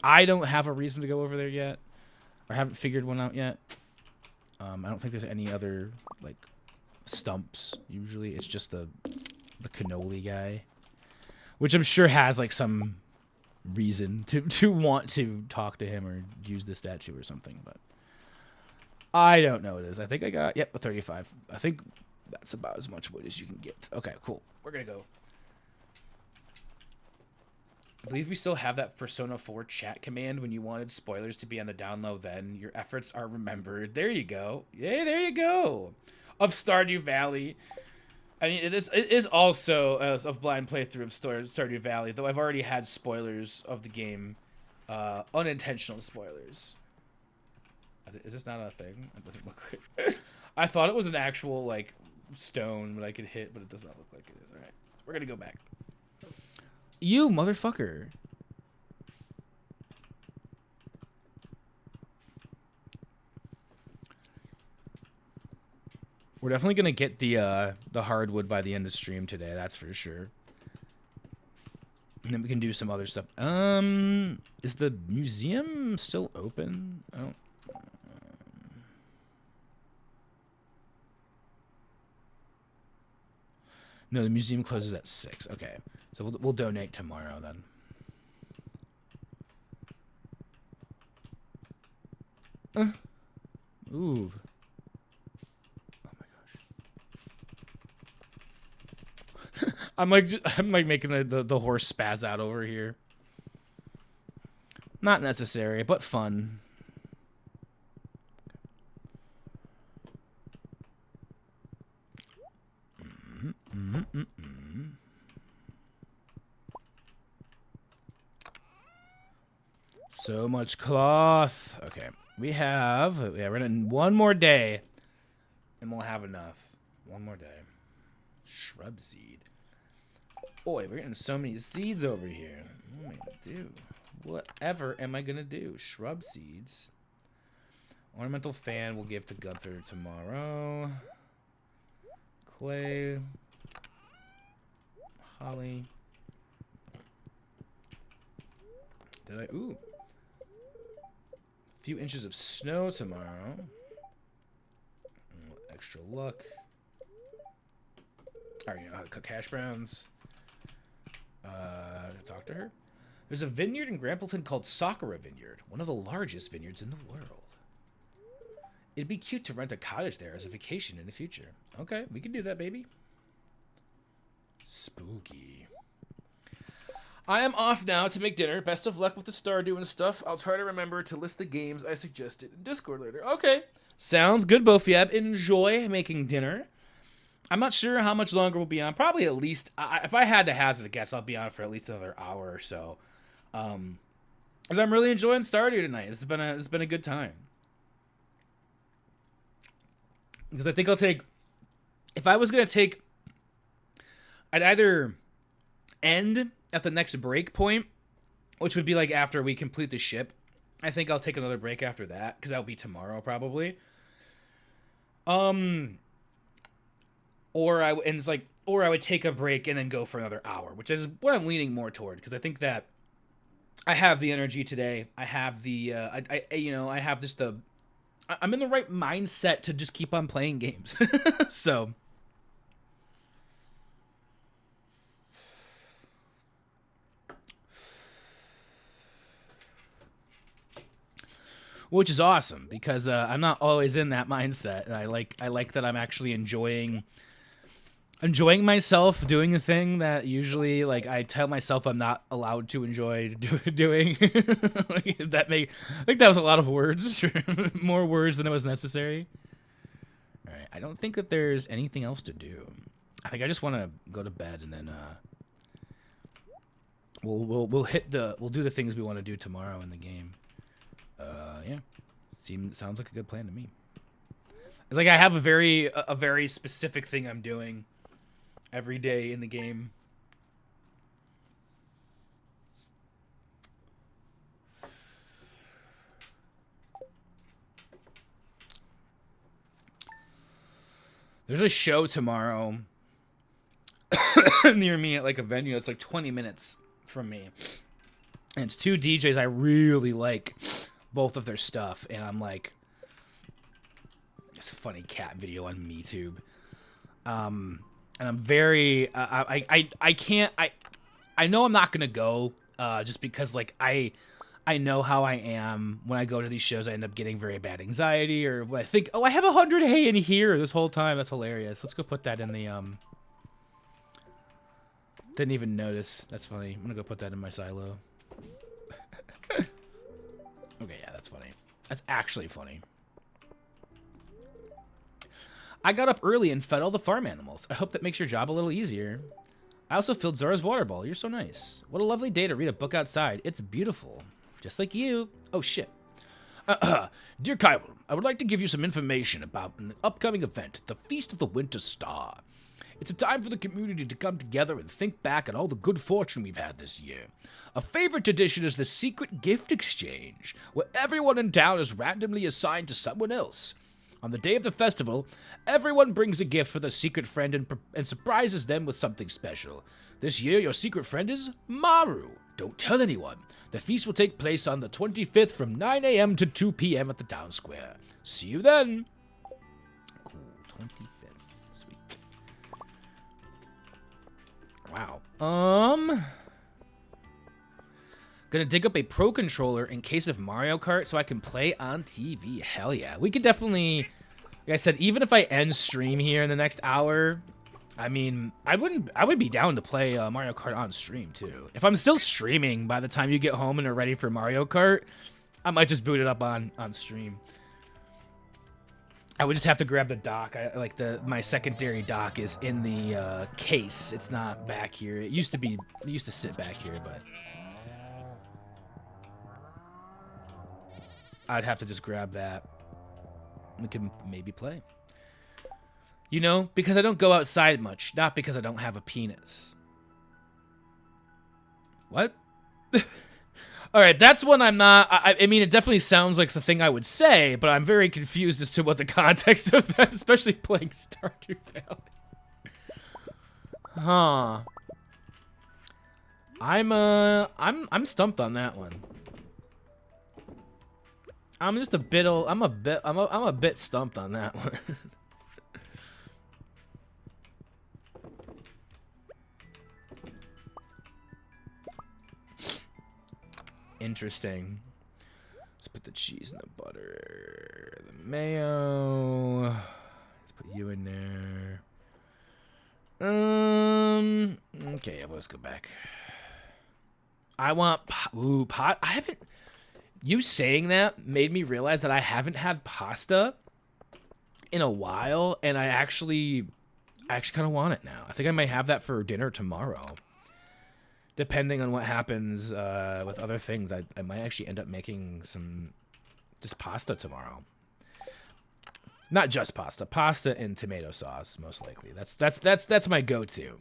I don't have a reason to go over there yet, or haven't figured one out yet. I don't think there's any other like stumps. Usually, it's just the cannoli guy, which I'm sure has like some reason to want to talk to him or use the statue or something, but I don't know what it is. I think I got a 35. I think that's about as much wood as you can get. Okay, cool. We're gonna go. I believe we still have that Persona 4 chat command when you wanted spoilers to be on the down low then. Your efforts are remembered. There you go. Yeah, there you go. Of Stardew Valley. I mean, it is also a blind playthrough of Stardew Valley, though I've already had spoilers of the game. Unintentional spoilers. Is this not a thing? It doesn't look like I thought it was an actual, like, stone that I could hit, but it does not look like it is. Alright, we're gonna go back. You motherfucker. We're definitely gonna get the hardwood by the end of stream today, that's for sure. And then we can do some other stuff. Is the museum still open? I don't. No, the museum closes at 6. Okay, so we'll donate tomorrow then. Move. Oh my gosh. I'm like making the horse spaz out over here. Not necessary, but fun. So much cloth. Okay, we're gonna one more day, and we'll have enough. One more day. Shrub seed. Boy, we're getting so many seeds over here. What am I gonna do? Whatever am I gonna do? Shrub seeds. Ornamental fan we'll give to Gunther tomorrow. Clay. Holly. Did I? Ooh. A few inches of snow tomorrow. Extra luck. Alright, you know how to cook hash browns. Talk to her. There's a vineyard in Grampleton called Sakura Vineyard, one of the largest vineyards in the world. It'd be cute to rent a cottage there as a vacation in the future. Okay, we can do that, baby. Spooky. I am off now to make dinner. Best of luck with the Stardew and stuff. I'll try to remember to list the games I suggested in Discord later. Okay. Sounds good, Bofiab. Enjoy making dinner. I'm not sure how much longer we'll be on. Probably at least, if I had to hazard a guess, I'll be on for at least another hour or so. Because I'm really enjoying Stardew tonight. It's been a good time. Because I think I'll take, if I was going to take, I'd either end at the next break point, which would be like after we complete the ship. I think I'll take another break after that, because that'll be tomorrow probably. Or I would take a break and then go for another hour, which is what I'm leaning more toward, because I think that I have the energy today. I have the I have just the I'm in the right mindset to just keep on playing games. So which is awesome, because I'm not always in that mindset, and I like that I'm actually enjoying myself doing a thing that usually, like, I tell myself I'm not allowed to enjoy doing. Like, I think that was a lot of words. More words than it was necessary. All right, I don't think that there's anything else to do. I think I just want to go to bed, and then we'll do the things we want to do tomorrow in the game. Yeah, sounds like a good plan to me. It's like I have a very specific thing I'm doing every day in the game. There's a show tomorrow near me at like a venue that's like 20 minutes from me. And it's two DJs I really like both of their stuff. And I'm like, it's a funny cat video on MeTube. And I'm very, I can't, I know I'm not going to go, just because like I know how I am when I go to these shows. I end up getting very bad anxiety, or I think, oh, I have 100 hay in here this whole time. That's hilarious. Let's go put that in the, didn't even notice. That's funny. I'm gonna go put that in my silo. Okay, yeah, that's funny. That's actually funny. I got up early and fed all the farm animals. I hope that makes your job a little easier. I also filled Zora's water bowl. You're so nice. What a lovely day to read a book outside. It's beautiful. Just like you. Oh, shit. Dear Kyle, I would like to give you some information about an upcoming event, the Feast of the Winter Star. It's a time for the community to come together and think back on all the good fortune we've had this year. A favorite tradition is the secret gift exchange, where everyone in town is randomly assigned to someone else. On the day of the festival, everyone brings a gift for their secret friend and surprises them with something special. This year, your secret friend is Maru. Don't tell anyone. The feast will take place on the 25th from 9 a.m. to 2 p.m. at the town square. See you then. Cool, 25th. Sweet. Wow. Gonna dig up a Pro Controller in case of Mario Kart so I can play on TV. Hell yeah. We could definitely, like I said, even if I end stream here in the next hour, I mean, I would be down to play Mario Kart on stream too. If I'm still streaming by the time you get home and are ready for Mario Kart, I might just boot it up on stream. I would just have to grab the dock. My secondary dock is in the case. It's not back here. It used to sit back here, but I'd have to just grab that. We can maybe play. You know, because I don't go outside much, not because I don't have a penis. What? All right, that's one I'm not. I mean, it definitely sounds like the thing I would say, but I'm very confused as to what the context of that, especially playing Stardew Valley. Huh. I'm stumped on that one. I'm just a bit. I'm a bit stumped on that one. Interesting. Let's put the cheese in the butter, the mayo. Let's put you in there. Okay, let's go back. I want pot. I haven't. You saying that made me realize that I haven't had pasta in a while, and I actually kind of want it now. I think I might have that for dinner tomorrow. Depending on what happens with other things, I might actually end up making some just pasta tomorrow. Not just pasta and tomato sauce, most likely. That's my go-to.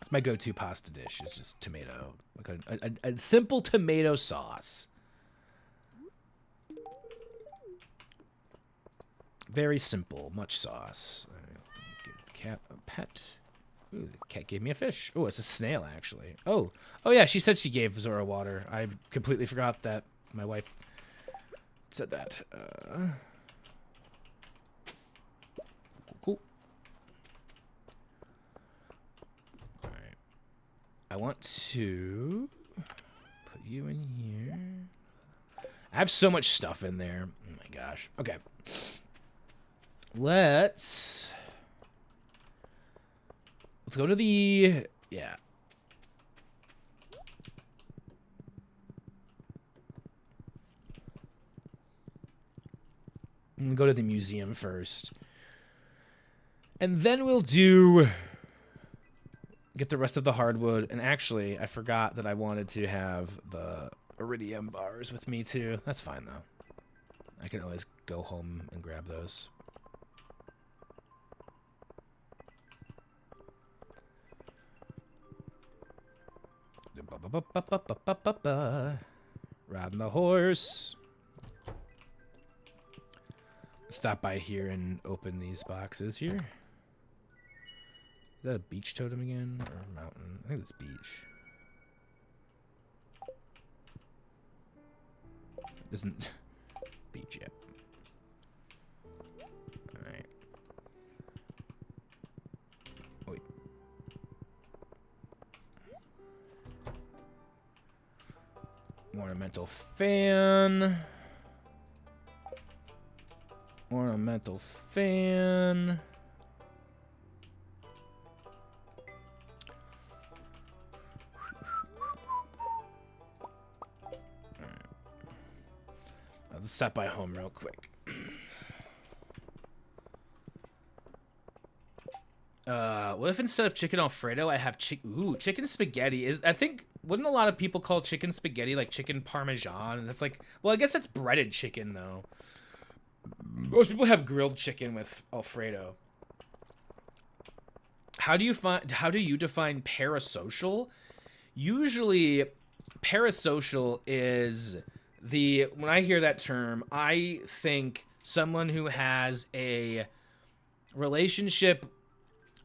That's my go-to pasta dish. Is just tomato, like a simple tomato sauce. Very simple, much sauce. Give the cat a pet. Ooh, the cat gave me a fish. Oh, it's a snail, actually. Oh yeah, she said she gave Zora water. I completely forgot that my wife said that. Cool. All right. I want to put you in here. I have so much stuff in there. Oh my gosh. Okay. Let's go to the, yeah. I'm gonna go to the museum first. And then we'll get the rest of the hardwood. And actually, I forgot that I wanted to have the iridium bars with me too. That's fine though. I can always go home and grab those. Riding the horse. stop by here and open these boxes here. Is that a beach totem again? Or mountain? I think it's beach. Isn't beach yet. Alright. Wait. Ornamental fan. Ornamental fan. Let's stop by home real quick. What if instead of chicken Alfredo, I have chicken spaghetti? I think, wouldn't a lot of people call chicken spaghetti like chicken parmesan? And that's like, well, I guess that's breaded chicken though. Most people have grilled chicken with Alfredo. How do you define parasocial? Usually, parasocial is when I hear that term, I think someone who has a relationship,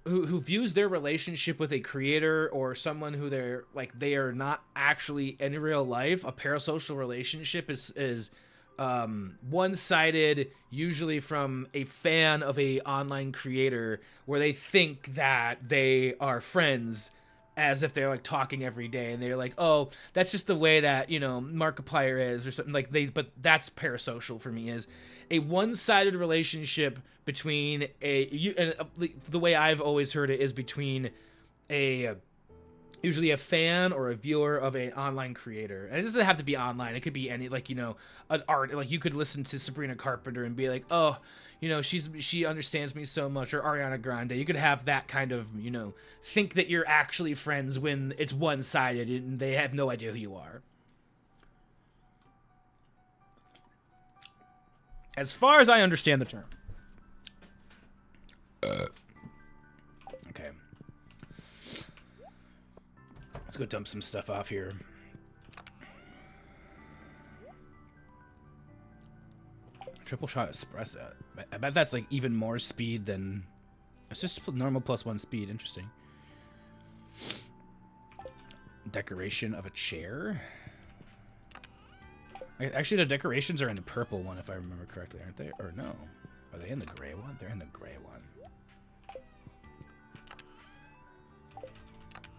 who views their relationship with a creator or someone who they are not actually in real life. A parasocial relationship is one-sided, usually from a fan of a online creator, where they think that they are friends as if they're like talking every day, and they're like, oh, that's just the way that, you know, Markiplier is or something. Like but that's parasocial for me, is a one-sided relationship between the way I've always heard it is between usually a fan or a viewer of an online creator. And it doesn't have to be online. It could be any, like, you know, an art. Like, you could listen to Sabrina Carpenter and be like, oh, you know, she understands me so much. Or Ariana Grande. You could have that kind of, you know, think that you're actually friends when it's one-sided and they have no idea who you are. As far as I understand the term. Okay. Let's go dump some stuff off here. Triple shot espresso. I bet that's like even more speed than... It's just normal +1 speed. Interesting. Decoration of a chair. Actually, the decorations are in the purple one, if I remember correctly, aren't they? Or no. Are they in the gray one? They're in the gray one.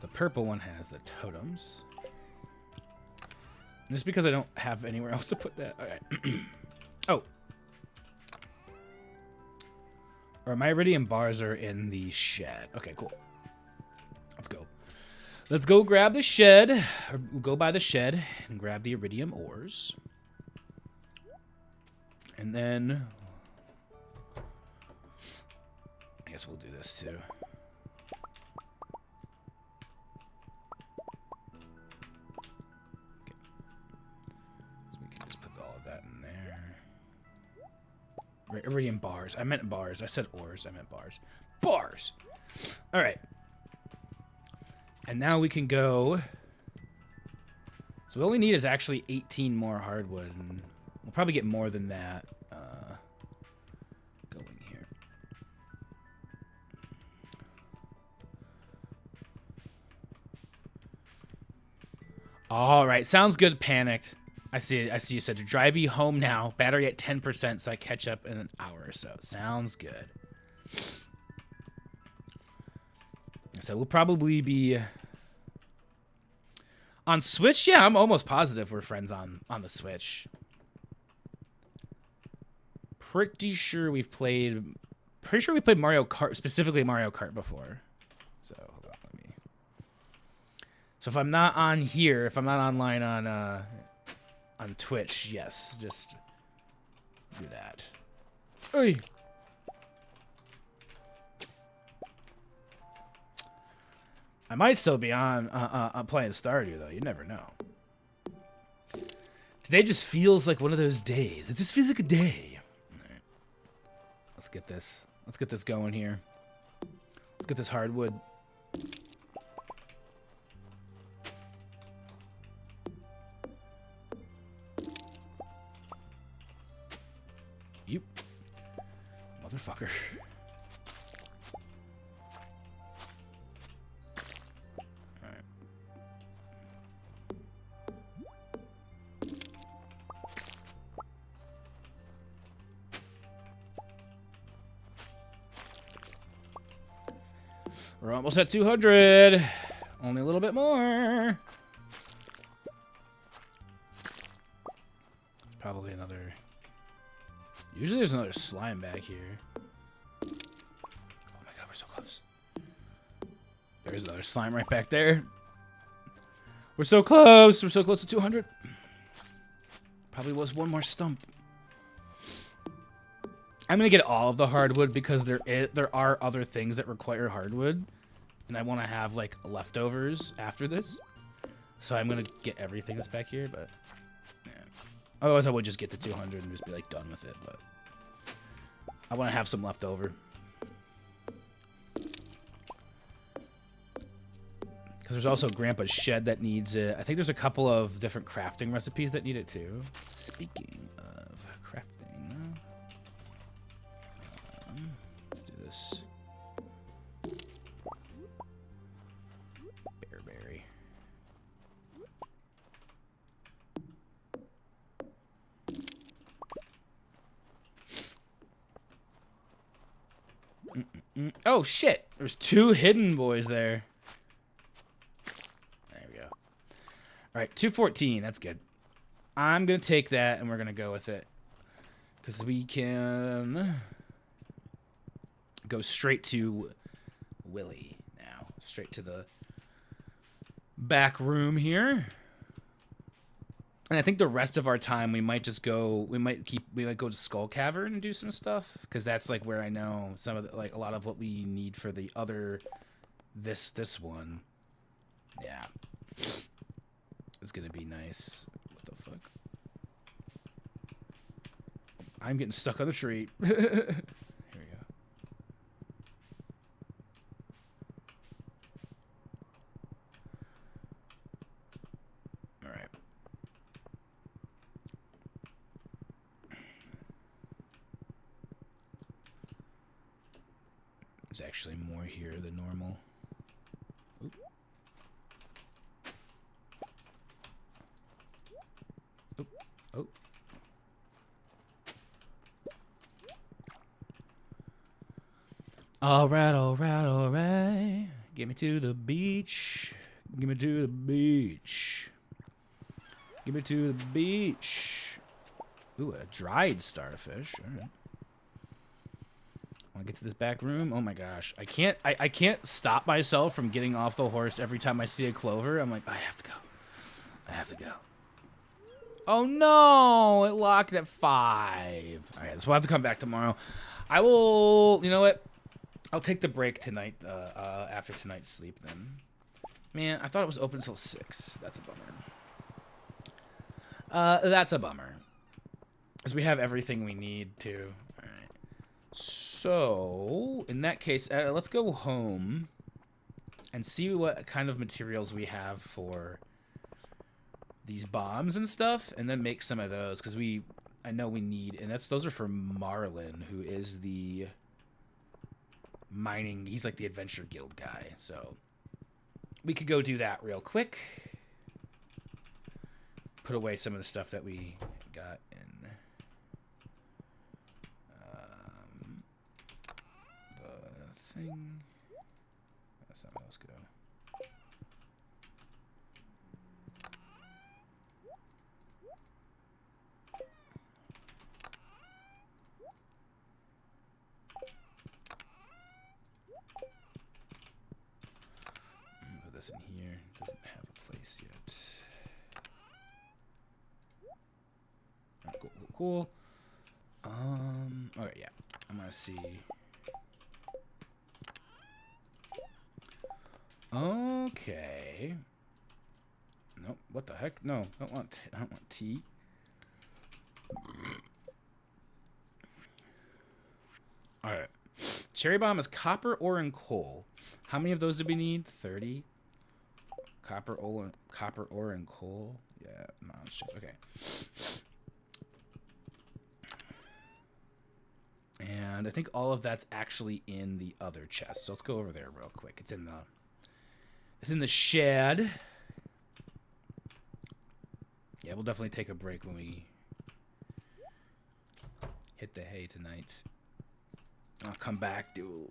The purple one has the totems. Just because I don't have anywhere else to put that. Okay. Oh. Or my iridium bars are in the shed. Okay, cool. Let's go. Let's go grab the shed. Or go by the shed and grab the iridium ores. And then... I guess we'll do this too. Iridium bars. I meant bars. I said ores. I meant bars. Bars! Alright. And now we can go... So all we need is actually 18 more hardwood. And we'll probably get more than that going here. Alright. Sounds good, Panicked. I see you said to drive you home now. Battery at 10%, so I catch up in an hour or so. Sounds good. So we'll probably be on Switch. Yeah, I'm almost positive we're friends on the Switch. Pretty sure we played Mario Kart, specifically Mario Kart before. So hold on, let me. So if I'm not on here, if I'm not online on Twitch, yes, just do that. Oy. I might still be on playing Stardew, though. You never know. Today just feels like one of those days. It just feels like a day. All right. Let's get this. Let's get this going here. Let's get this hardwood. Yep. Motherfucker. Alright. We're almost at 200. Only a little bit more. Probably another... Usually there's another slime back here. Oh my god, we're so close. There's another slime right back there. We're so close. We're so close to 200. Probably was one more stump. I'm going to get all of the hardwood because there are other things that require hardwood. And I want to have, like, leftovers after this. So I'm going to get everything that's back here, but... Yeah. Otherwise, I would just get to 200 and just be, like, done with it, but... I want to have some left over. Because there's also Grandpa's shed that needs it. I think there's a couple of different crafting recipes that need it, too. Speaking of crafting... let's do this. Bearberry. Oh, shit. There's 2 hidden boys there. There we go. All right, 214. That's good. I'm going to take that, and we're going to go with it. Because we can go straight to Willy now. Straight to the back room here. And I think the rest of our time we might just go. We might go to Skull Cavern and do some stuff because that's like where I know some of the, like a lot of what we need for the other this one. Yeah, it's gonna be nice. What the fuck? I'm getting stuck on the tree. Here we go. All right. There's actually more here than normal. Oop. Oop. Oh. All right, all right, all right. Get me to the beach. Get me to the beach. Get me to the beach. Ooh, a dried starfish. All right. Want to get to this back room? Oh my gosh, I can't stop myself from getting off the horse every time I see a clover. I'm like, I have to go. I have to go. Oh no, it locked at 5. All right, so we'll have to come back tomorrow. I will. You know what? I'll take the break tonight. After tonight's sleep, then. Man, I thought it was open until 6. That's a bummer. That's a bummer. Because we have everything we need to. All right. So, in that case, let's go home and see what kind of materials we have for these bombs and stuff, and then make some of those because I know we need, and those are for Marlin, who is the mining. He's like the Adventure Guild guy, so we could go do that real quick. Put away some of the stuff that we got in the thing. That's not how else go. Put this in here. Doesn't have a place yet. Cool, cool, cool. Okay, yeah. I'm gonna see. Okay. Nope. What the heck? No, I don't want tea. All right. Cherry bomb is copper, ore, and coal. How many of those do we need? 30. Copper, ore, and coal. Yeah. No, it's just, okay. And I think all of that's actually in the other chest. So let's go over there real quick. It's in the shed. Yeah, we'll definitely take a break when we hit the hay tonight. I'll come back, do...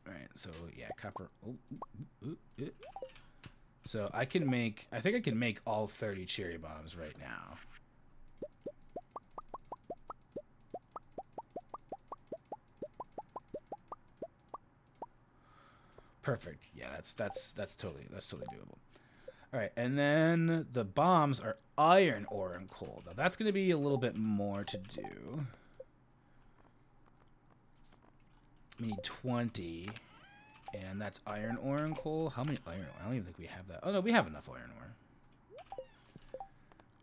Alright, so yeah, copper... So I think I can make all 30 cherry bombs right now. Perfect. Yeah, that's totally doable. All right, and then the bombs are iron ore and coal. Now that's going to be a little bit more to do. We need 20, and that's iron ore and coal. How many iron ore? I don't even think we have that. Oh no, we have enough iron ore.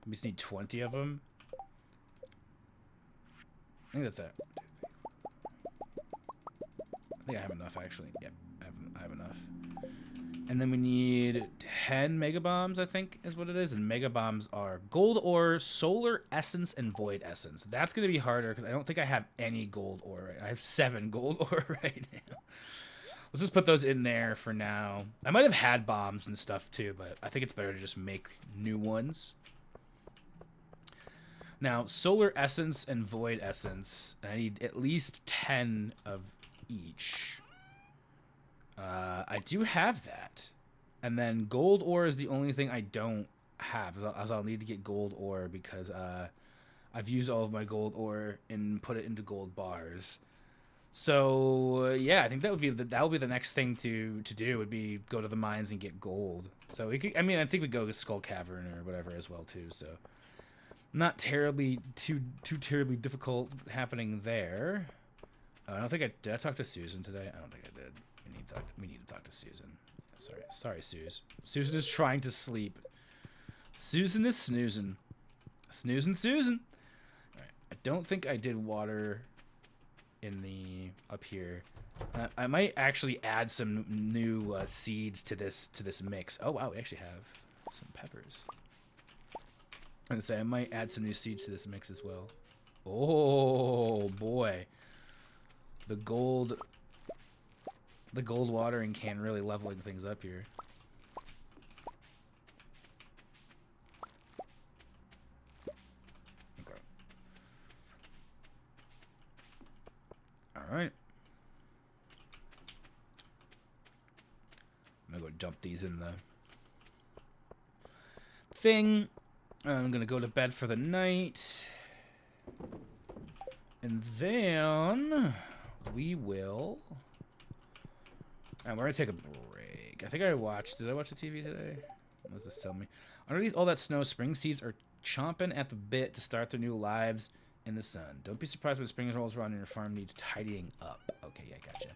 We just need 20 of them. I think that's it. I think I have enough actually. Yep, I have enough. And then we need 10 mega bombs, I think is what it is. And mega bombs are gold ore, solar essence, and void essence. That's going to be harder because I don't think I have any gold ore. I have 7 gold ore right now. Let's just put those in there for now. I might have had bombs and stuff too, but I think it's better to just make new ones. Now, solar essence and void essence, I need at least 10 of each. I do have that. And then gold ore is the only thing I don't have, as I'll need to get gold ore because I've used all of my gold ore and put it into gold bars. So yeah, I think that would be the next thing to do would be go to the mines and get gold. So I think we go to Skull Cavern or whatever as well too. So not terribly too terribly difficult happening there. I don't think did I talk to Susan today? I don't think I did. We need to talk to Susan. Sorry, Suze. Susan is trying to sleep. Susan is snoozing. Susan. All right. I don't think I did water in up here. I might actually add some new seeds to this mix. Oh wow, we actually have some peppers. I'm gonna say I might add some new seeds to this mix as well. Oh boy, the gold watering can really leveling things up here. Okay. All right. I'm gonna go dump these in the thing. I'm gonna go to bed for the night. And then we will... And we're gonna take a break. I think did I watch the TV today? What does this tell me? Underneath all that snow, spring seeds are chomping at the bit to start their new lives in the sun. Don't be surprised when spring rolls around and your farm needs tidying up. Okay, yeah, gotcha.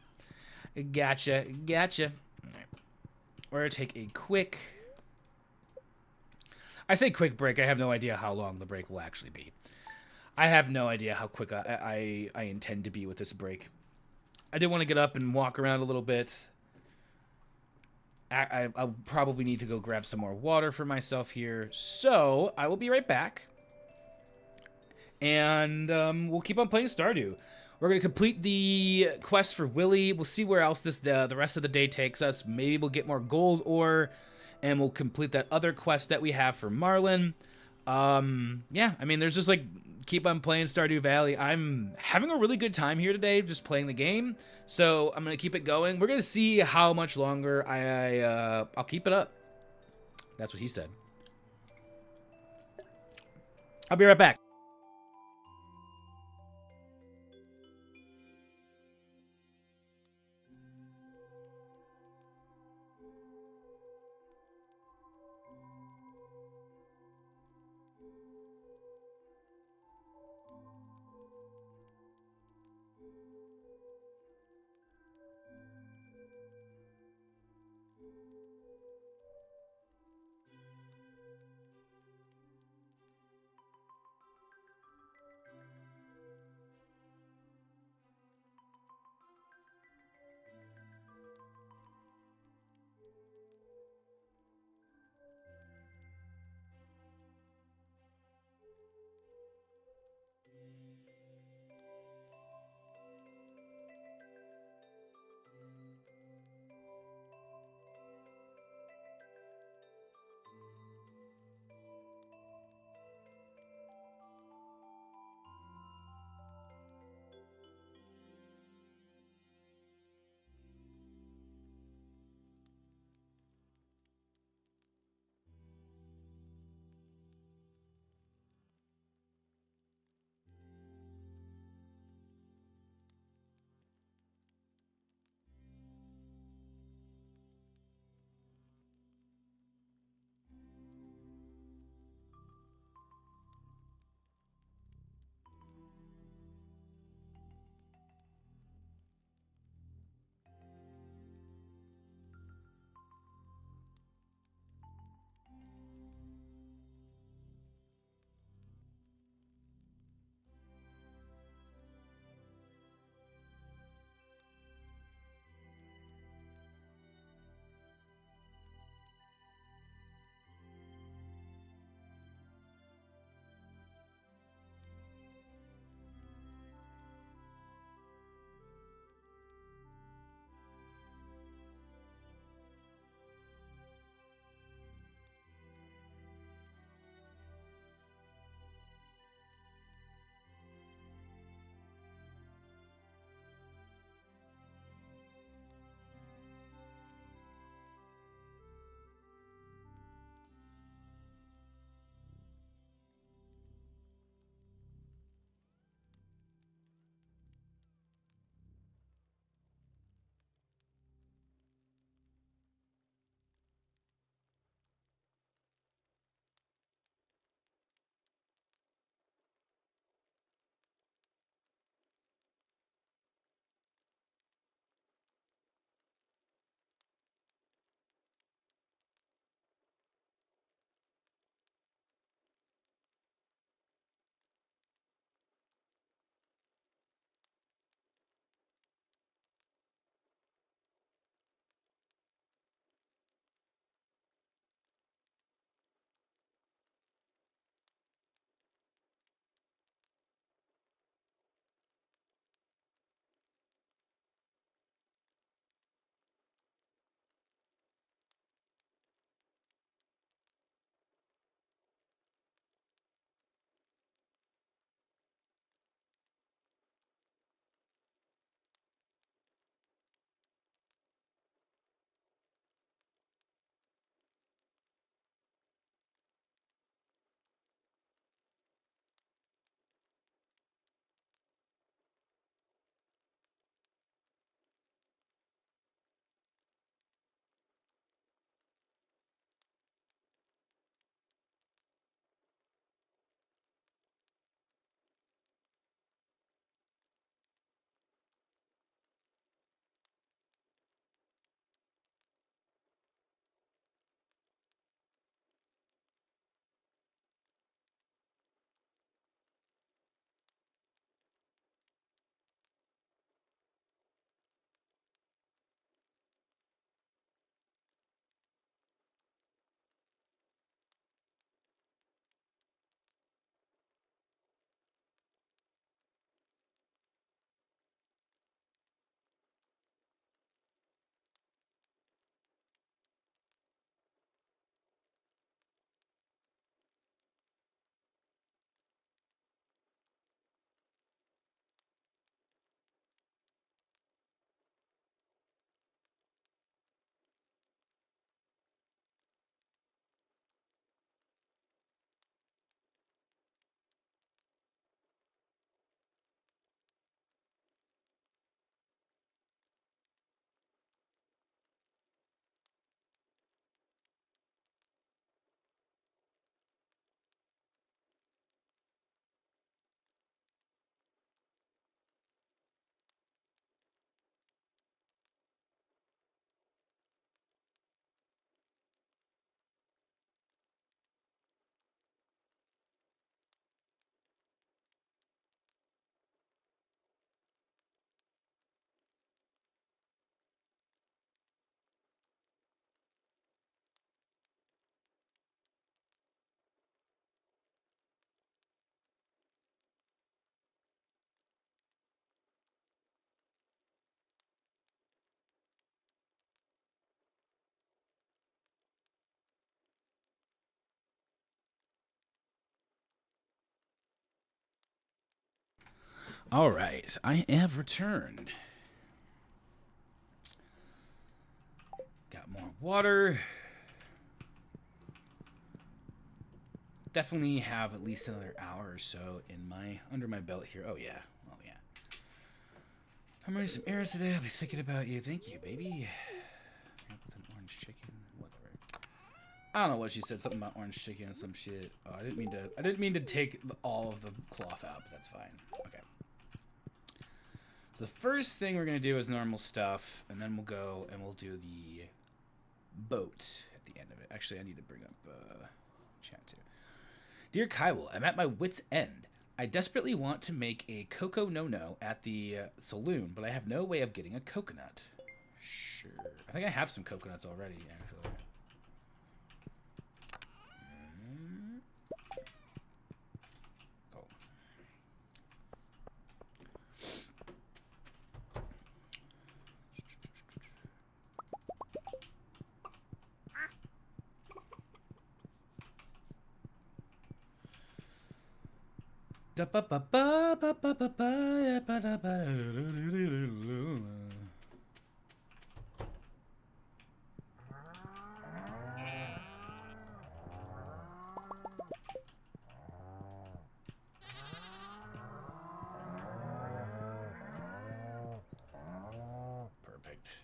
All right. We're gonna take a quick... I say quick break. I have no idea how long the break will actually be. I have no idea how quick I intend to be with this break. I did want to get up and walk around a little bit. I'll probably need to go grab some more water for myself here. So I will be right back. And we'll keep on playing Stardew. We're going to complete the quest for Willy. We'll see where else the rest of the day takes us. Maybe we'll get more gold ore. And we'll complete that other quest that we have for Marlin. Yeah, I mean, there's just like... Keep on playing Stardew Valley. I'm having a really good time here today, just playing the game. So I'm gonna keep it going. We're gonna see how much longer I'll keep it up. That's what he said. I'll be right back. All right, I have returned. Got more water. Definitely have at least another hour or so in under my belt here. Oh yeah, oh yeah. I'm running some errands today. I'll be thinking about you. Thank you, baby. With an orange chicken, whatever. I don't know what she said. Something about orange chicken or some shit. Oh, I didn't mean to take all of the cloth out, but that's fine. Okay. So the first thing we're gonna do is normal stuff, and then we'll go and we'll do the boat at the end of it. Actually, I need to bring up chat too. Dear Kyle, I'm at my wit's end. I desperately want to make a cocoa no-no at the saloon, but I have no way of getting a coconut. Sure. I think I have some coconuts already, actually. Cool. Perfect.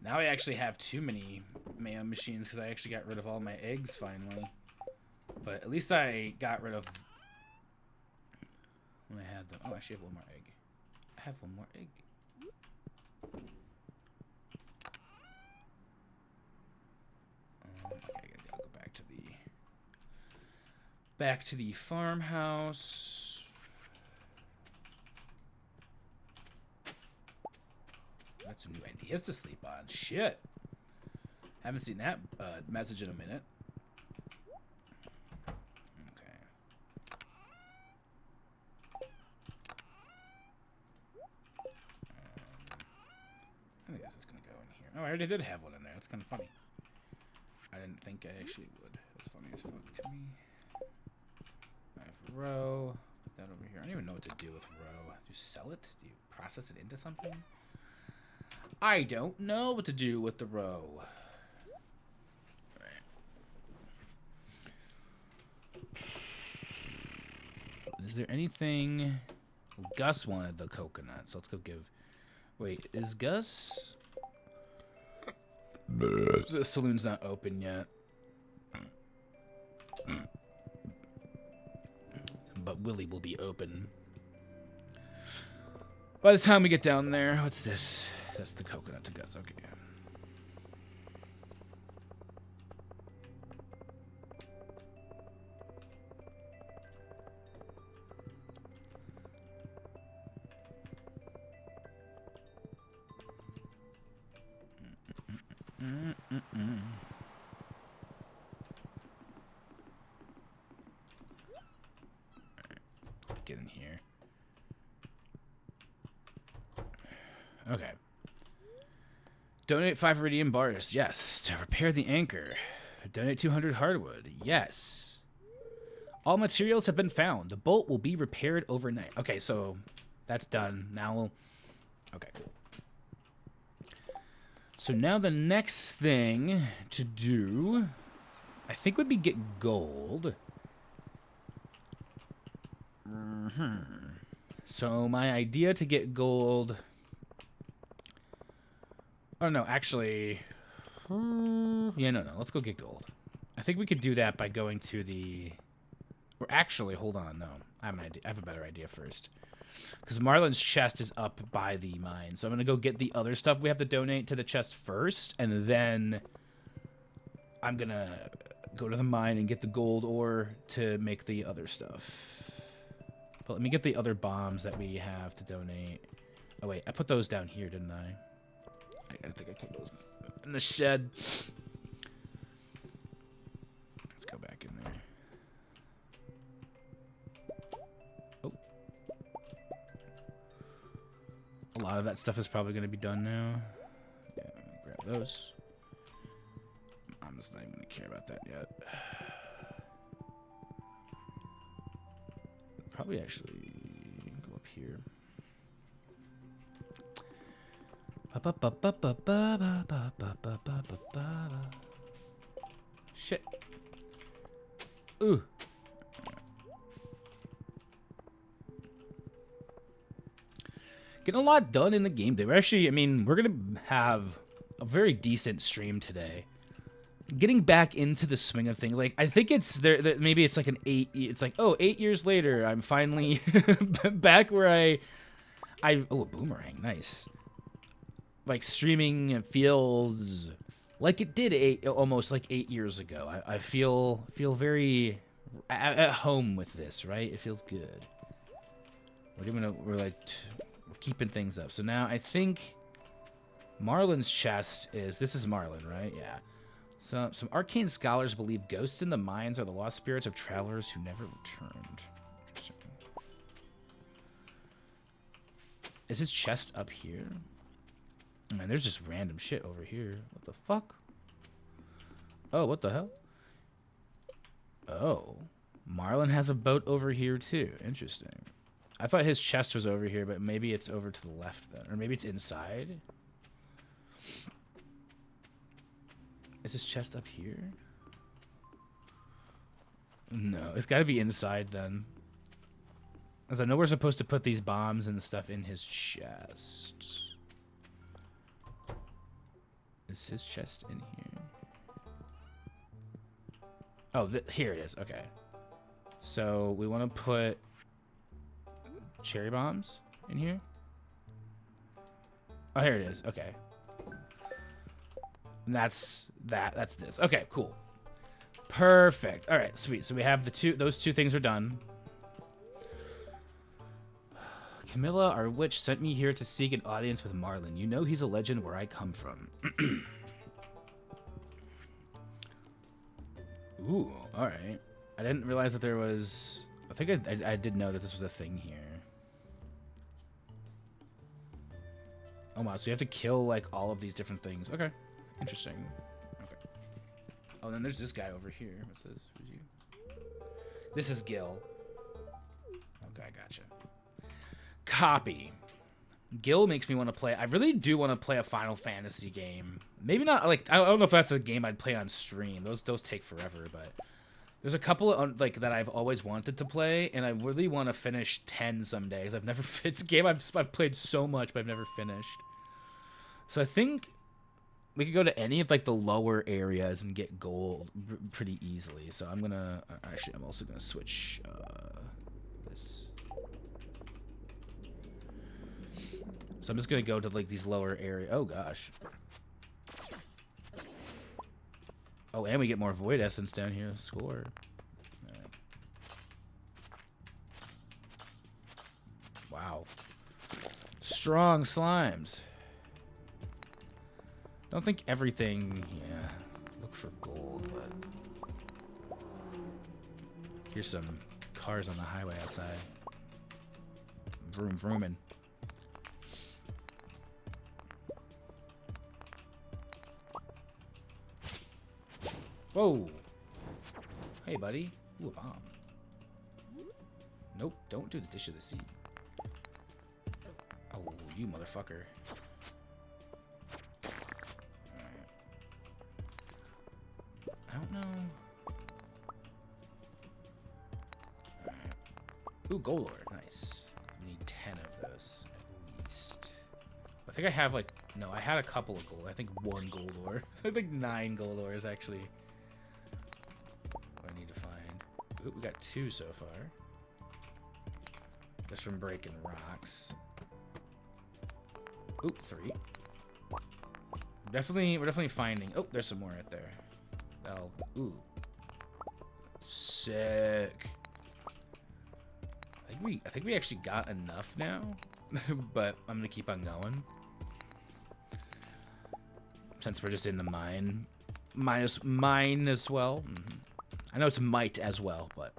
Now I actually have too many mayo machines because I actually got rid of all my eggs finally. But at least I got rid of when I had them. Oh, I actually have one more egg. I have one more egg. Okay, I gotta go back to the farmhouse. Got some new ideas to sleep on. Shit. Haven't seen that message in a minute. Okay. I think this is gonna go in here. Oh, I already did have one in there. That's kind of funny. I didn't think I actually would. That's funny as fuck to me. I have row. Put that over here. I don't even know what to do with row. Do you sell it? Do you process it into something? I don't know what to do with the row. Is there anything? Well, Gus wanted the coconut, so let's go give. Wait, is Gus? The saloon's not open yet. But Willie will be open. By the time we get down there, what's this? That's the coconut to Gus. Okay. Get in here. Okay. Donate 5 iridium bars. Yes. To repair the anchor. Donate 200 hardwood. Yes. All materials have been found. The boat will be repaired overnight. Okay, so that's done. Now, okay. So now the next thing to do, I think, would be get gold. So my idea to get gold. Oh no, actually, yeah, no. Let's go get gold. I think we could do that by going to the. Or actually, hold on. No, I have an idea. I have a better idea first. Because Marlon's chest is up by the mine, so I'm gonna go get the other stuff we have to donate to the chest first, and then I'm gonna go to the mine and get the gold ore to make the other stuff. But let me get the other bombs that we have to donate. Oh wait, I put those down here, didn't I? I think I put those in the shed. that stuff is probably going to be done now. Yeah, grab those. I'm just not even going to care about that yet. Probably actually go up here. Shit. Ooh. Getting a lot done in the game. They were actually, I mean, we're going to have a very decent stream today. Getting back into the swing of things. Like, I think it's there, maybe it's like it's like, oh, 8 years later, I'm finally back where oh, a boomerang. Nice. Like, streaming feels like it did almost like 8 years ago. I feel very at home with this, right? It feels good. We're keeping things up. So now I think Marlin's chest this is Marlin, right? Yeah. So some arcane scholars believe ghosts in the mines are the lost spirits of travelers who never returned. Interesting. Is his chest up here? Man, there's just random shit over here. What the fuck? Oh, what the hell? Oh. Marlin has a boat over here too. Interesting. I thought his chest was over here, but maybe it's over to the left then. Or maybe it's inside. Is his chest up here? No, it's got to be inside then. As I know we're supposed to put these bombs and stuff in his chest. Is his chest in here? Oh, here it is. Okay. So we want to put cherry bombs in here. Oh, here it is. Okay. And that's this. Okay, cool. Perfect. All right, sweet. So we have those two things are done. Camilla, our witch, sent me here to seek an audience with Marlin. You know he's a legend where I come from. Ooh, all right. I didn't realize that there was... I think I did know that this was a thing here. Oh, wow. So you have to kill, like, all of these different things. Okay. Interesting. Okay. Oh, then there's this guy over here. What's this? Who's you? This is Gil. Okay, gotcha. Copy. Gil makes me want to play. I really do want to play a Final Fantasy game. Maybe not, like, I don't know if that's a game I'd play on stream. Those take forever, but there's a couple of, like, that I've always wanted to play, and I really want to finish 10 some days. It's a game I've played so much, but I've never finished. So I think we could go to any of, like, the lower areas and get gold pretty easily. So I'm gonna actually, I'm also gonna switch this. So I'm just gonna go to, like, these lower areas. Oh gosh. Oh, and we get more void essence down here. Score. All right. Wow. Strong slimes. Don't think everything. Yeah. Look for gold, but here's some cars on the highway outside. Vroom vrooming. Whoa. Hey, buddy. Ooh, a bomb. Nope, don't do the dish of the seed. Oh, you motherfucker. Alright. I don't know. Alright. Ooh, gold ore. Nice. We need 10 of those, at least. I think I have, like... No, I had a couple of gold. I think 1 gold ore. I think 9 gold ores, actually. I need to find. Ooh, we got 2 so far. Just from breaking rocks. Ooh, 3. We're definitely finding. Oh, there's some more right there. Oh, ooh, sick. I think we actually got enough now, but I'm gonna keep on going since we're just in the mine. Mine as well. Mm-hmm. I know it's might as well, but...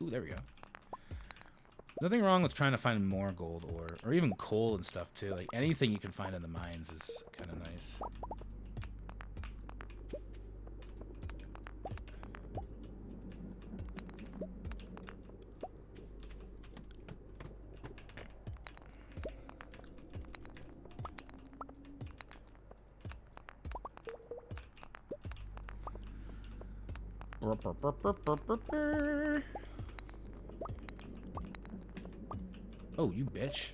Ooh, there we go. Nothing wrong with trying to find more gold or even coal and stuff too. Like anything you can find in the mines is kind of nice. Oh, you bitch.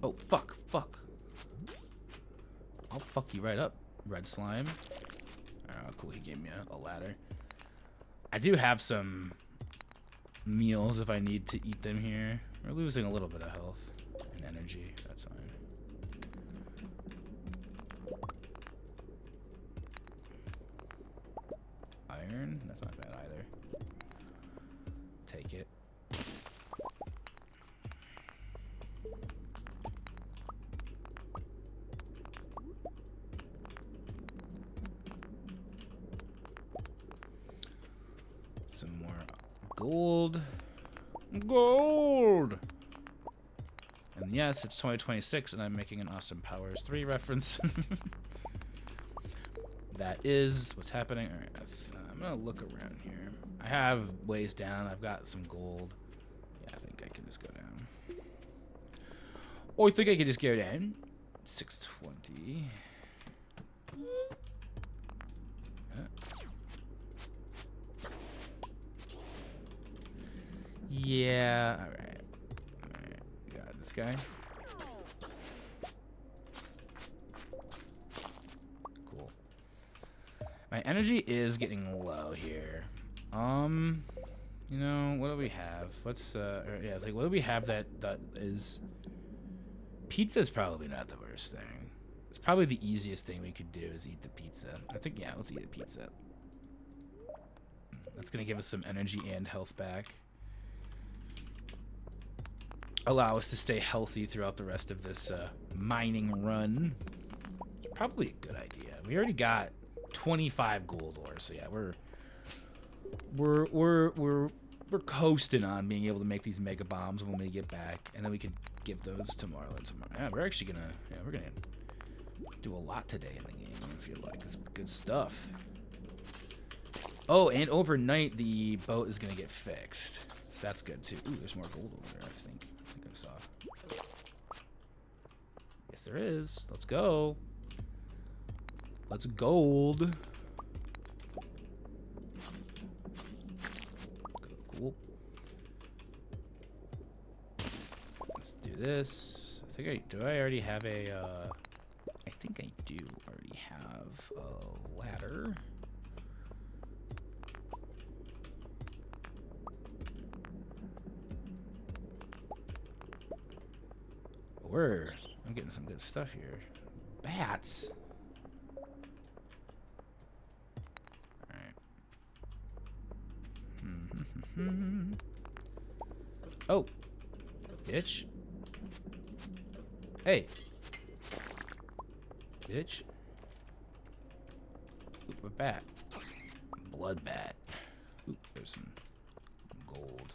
Oh, fuck. I'll fuck you right up, red slime. Oh, cool. He gave me a ladder. I do have some meals if I need to eat them here. We're losing a little bit of health and energy. That's fine. Iron? That's not bad either. Take it. Some more gold. Gold! And yes, it's 2026 and I'm making an Austin Powers 3 reference. That is what's happening. Alright, I'm gonna look around here. I have ways down. I've got some gold. Yeah, I think I can just go down. Oh, I think I can just go down. 620. Yeah, alright. Alright, got this guy. Cool. My energy is getting low here. You know, what do we have? What's, yeah, it's like, what do we have that is... Pizza's probably not the worst thing. It's probably the easiest thing we could do is eat the pizza. I think, yeah, let's eat a pizza. That's gonna give us some energy and health back. Allow us to stay healthy throughout the rest of this mining run. Probably a good idea. We already got 25 gold ore, so yeah, we're coasting on being able to make these mega bombs when we get back, and then we can give those to Marla tomorrow. Yeah, we're actually gonna we're gonna do a lot today in the game. I feel like it's good stuff. Oh, and overnight the boat is gonna get fixed, so that's good too. Ooh, there's more gold over there. I think I saw. Yes, there is. Let's go. Let's gold. Cool. Let's do this. I think do I already have a, I think I do already have a ladder. I'm getting some good stuff here. Bats? Alright. Oh. Bitch. Hey. Bitch. Ooh, a bat. Blood bat. Ooh, there's some gold.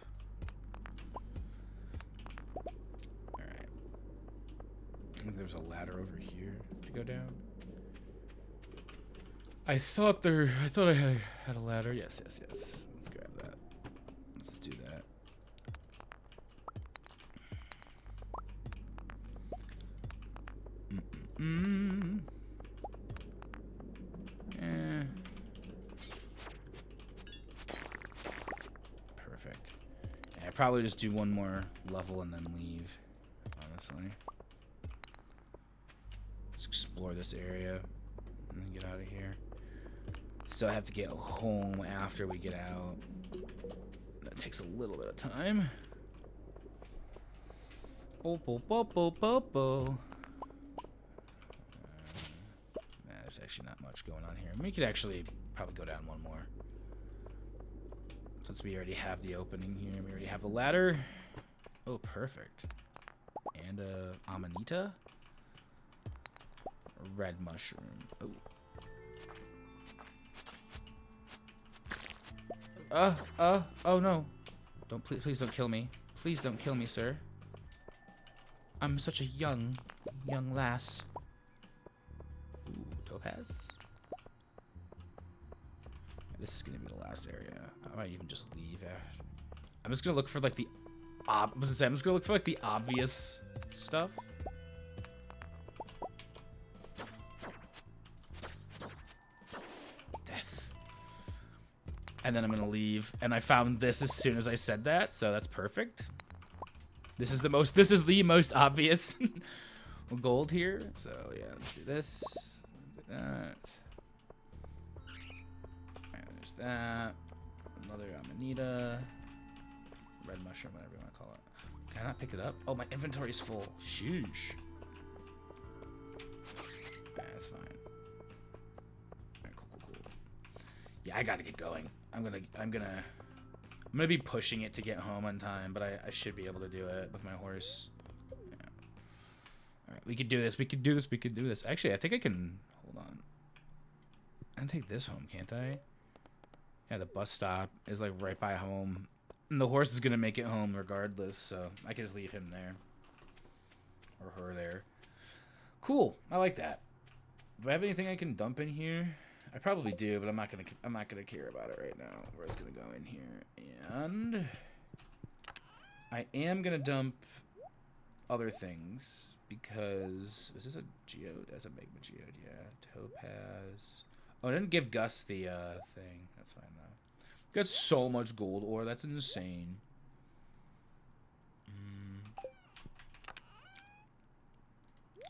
Alright. I think there's a ladder over here to go down. I thought I had a ladder. Yes. Let's grab that. Let's just do that. Perfect. Yeah, I'd probably just do one more level and then leave, honestly. Let's explore this area and then get out of here. Still have to get home after we get out. That takes a little bit of time. There's actually not much going on here. We could actually probably go down one more. So since we already have the opening here. We already have the ladder. Oh, perfect. And amanita. Red mushroom. Oh. Oh no. Please don't kill me. Please don't kill me, sir. I'm such a young lass. Ooh, topaz. This is gonna be the last area. I might even just leave. I'm just gonna look for like the I'm just gonna look for like the obvious stuff. Death. And then I'm gonna leave. And I found this as soon as I said that, so that's perfect. This is the most obvious gold here. So yeah, let's do this. Do that. And there's that. Another amanita. Red mushroom, whatever you want to call it. Can I not pick it up? Oh, my inventory's full. Sheesh. That's fine. Alright, cool. Yeah, I gotta get going. I'm gonna be pushing it to get home on time, but I should be able to do it with my horse. Yeah. Alright, we could do this. We could do this. Actually, I think I can... Hold on. I can take this home, can't I? Yeah, the bus stop is like right by home. And the horse is going to make it home regardless, so I can just leave him there. Or her there. Cool. I like that. Do I have anything I can dump in here? I probably do, but I'm not gonna care about it right now. We're just gonna go in here, and I am gonna dump other things because is this a geode? That's a magma geode, yeah. Topaz. Oh, I didn't give Gus the thing. That's fine though. Got so much gold ore. That's insane.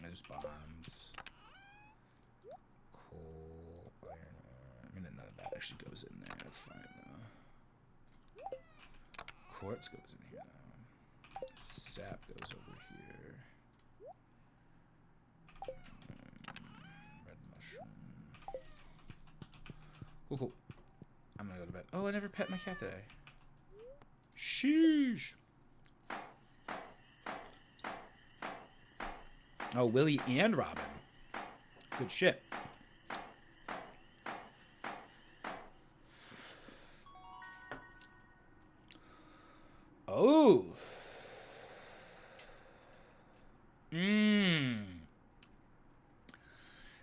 There's bombs. None of that actually goes in there. That's fine though. Quartz goes in here now. Sap goes over here. Red mushroom. Cool. I'm gonna go to bed. Oh, I never pet my cat today. Sheesh. Oh, Willie and Robin. Good shit. Oh.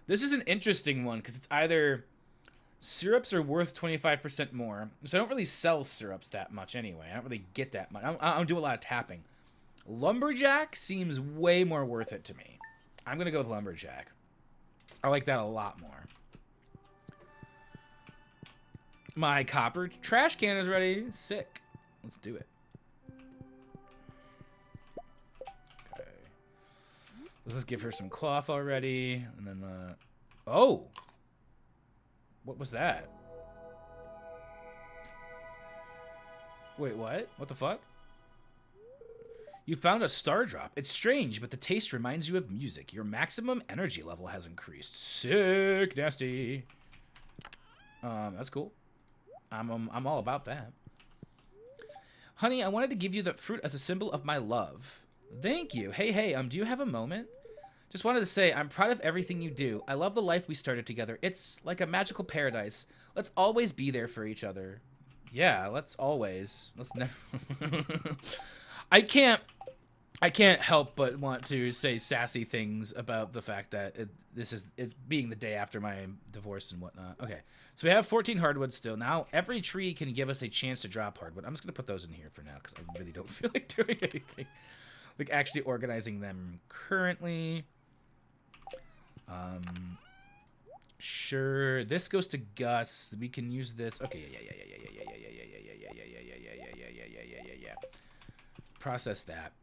This is an interesting one because it's either syrups are worth 25% more. So I don't really sell syrups that much anyway. I don't really get that much. I don't do a lot of tapping. Lumberjack seems way more worth it to me. I'm going to go with Lumberjack. I like that a lot more. My copper trash can is ready. Sick. Let's do it. Let's just give her some cloth already, and then oh, what was that? Wait, what? What the fuck? You found a star drop. It's strange, but the taste reminds you of music. Your maximum energy level has increased. Sick, nasty. That's cool. I'm all about that. Honey, I wanted to give you the fruit as a symbol of my love. Thank you. Hey, do you have a moment? Just wanted to say, I'm proud of everything you do. I love the life we started together. It's like a magical paradise. Let's always be there for each other. Yeah, let's always. Let's never... I can't help but want to say sassy things about the fact that it's being the day after my divorce and whatnot. Okay, so we have 14 hardwood still. Now, every tree can give us a chance to drop hardwood. I'm just going to put those in here for now because I really don't feel like doing anything. Like actually organizing them currently. Sure. This goes to Gus. We can use this. Okay, yeah. Process that.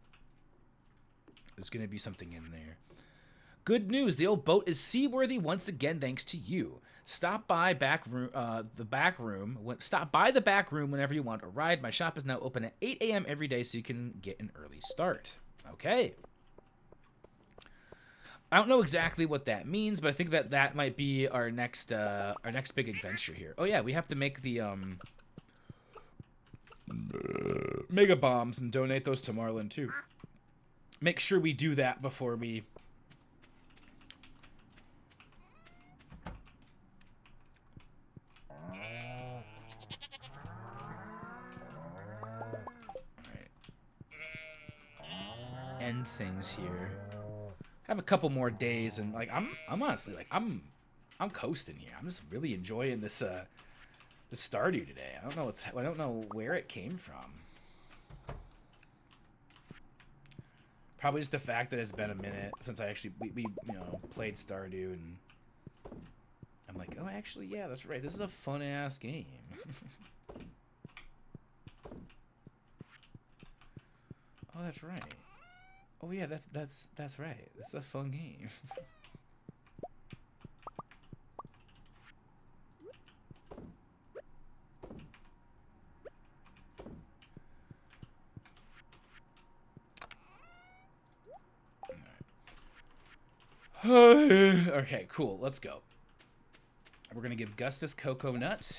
There's gonna be something in there. Good news. The old boat is seaworthy once again, thanks to you. Stop by the back room whenever you want a ride. My shop is now open at 8 a.m. every day, so you can get an early start. Okay. I don't know exactly what that means, but I think that might be our next big adventure here. Oh yeah, we have to make the mega bombs and donate those to Marlin too. Make sure we do that before we... End things here. Have a couple more days, and like I'm honestly like I'm coasting here. I'm just really enjoying this this Stardew today. I don't know where it came from. Probably just the fact that it's been a minute since I actually we you know played Stardew, and I'm like, oh, actually, yeah, that's right. This is a fun ass game. Oh, that's right. Oh yeah, that's right. It's a fun game. Okay, cool. Let's go. We're gonna give Gus this cocoa nut.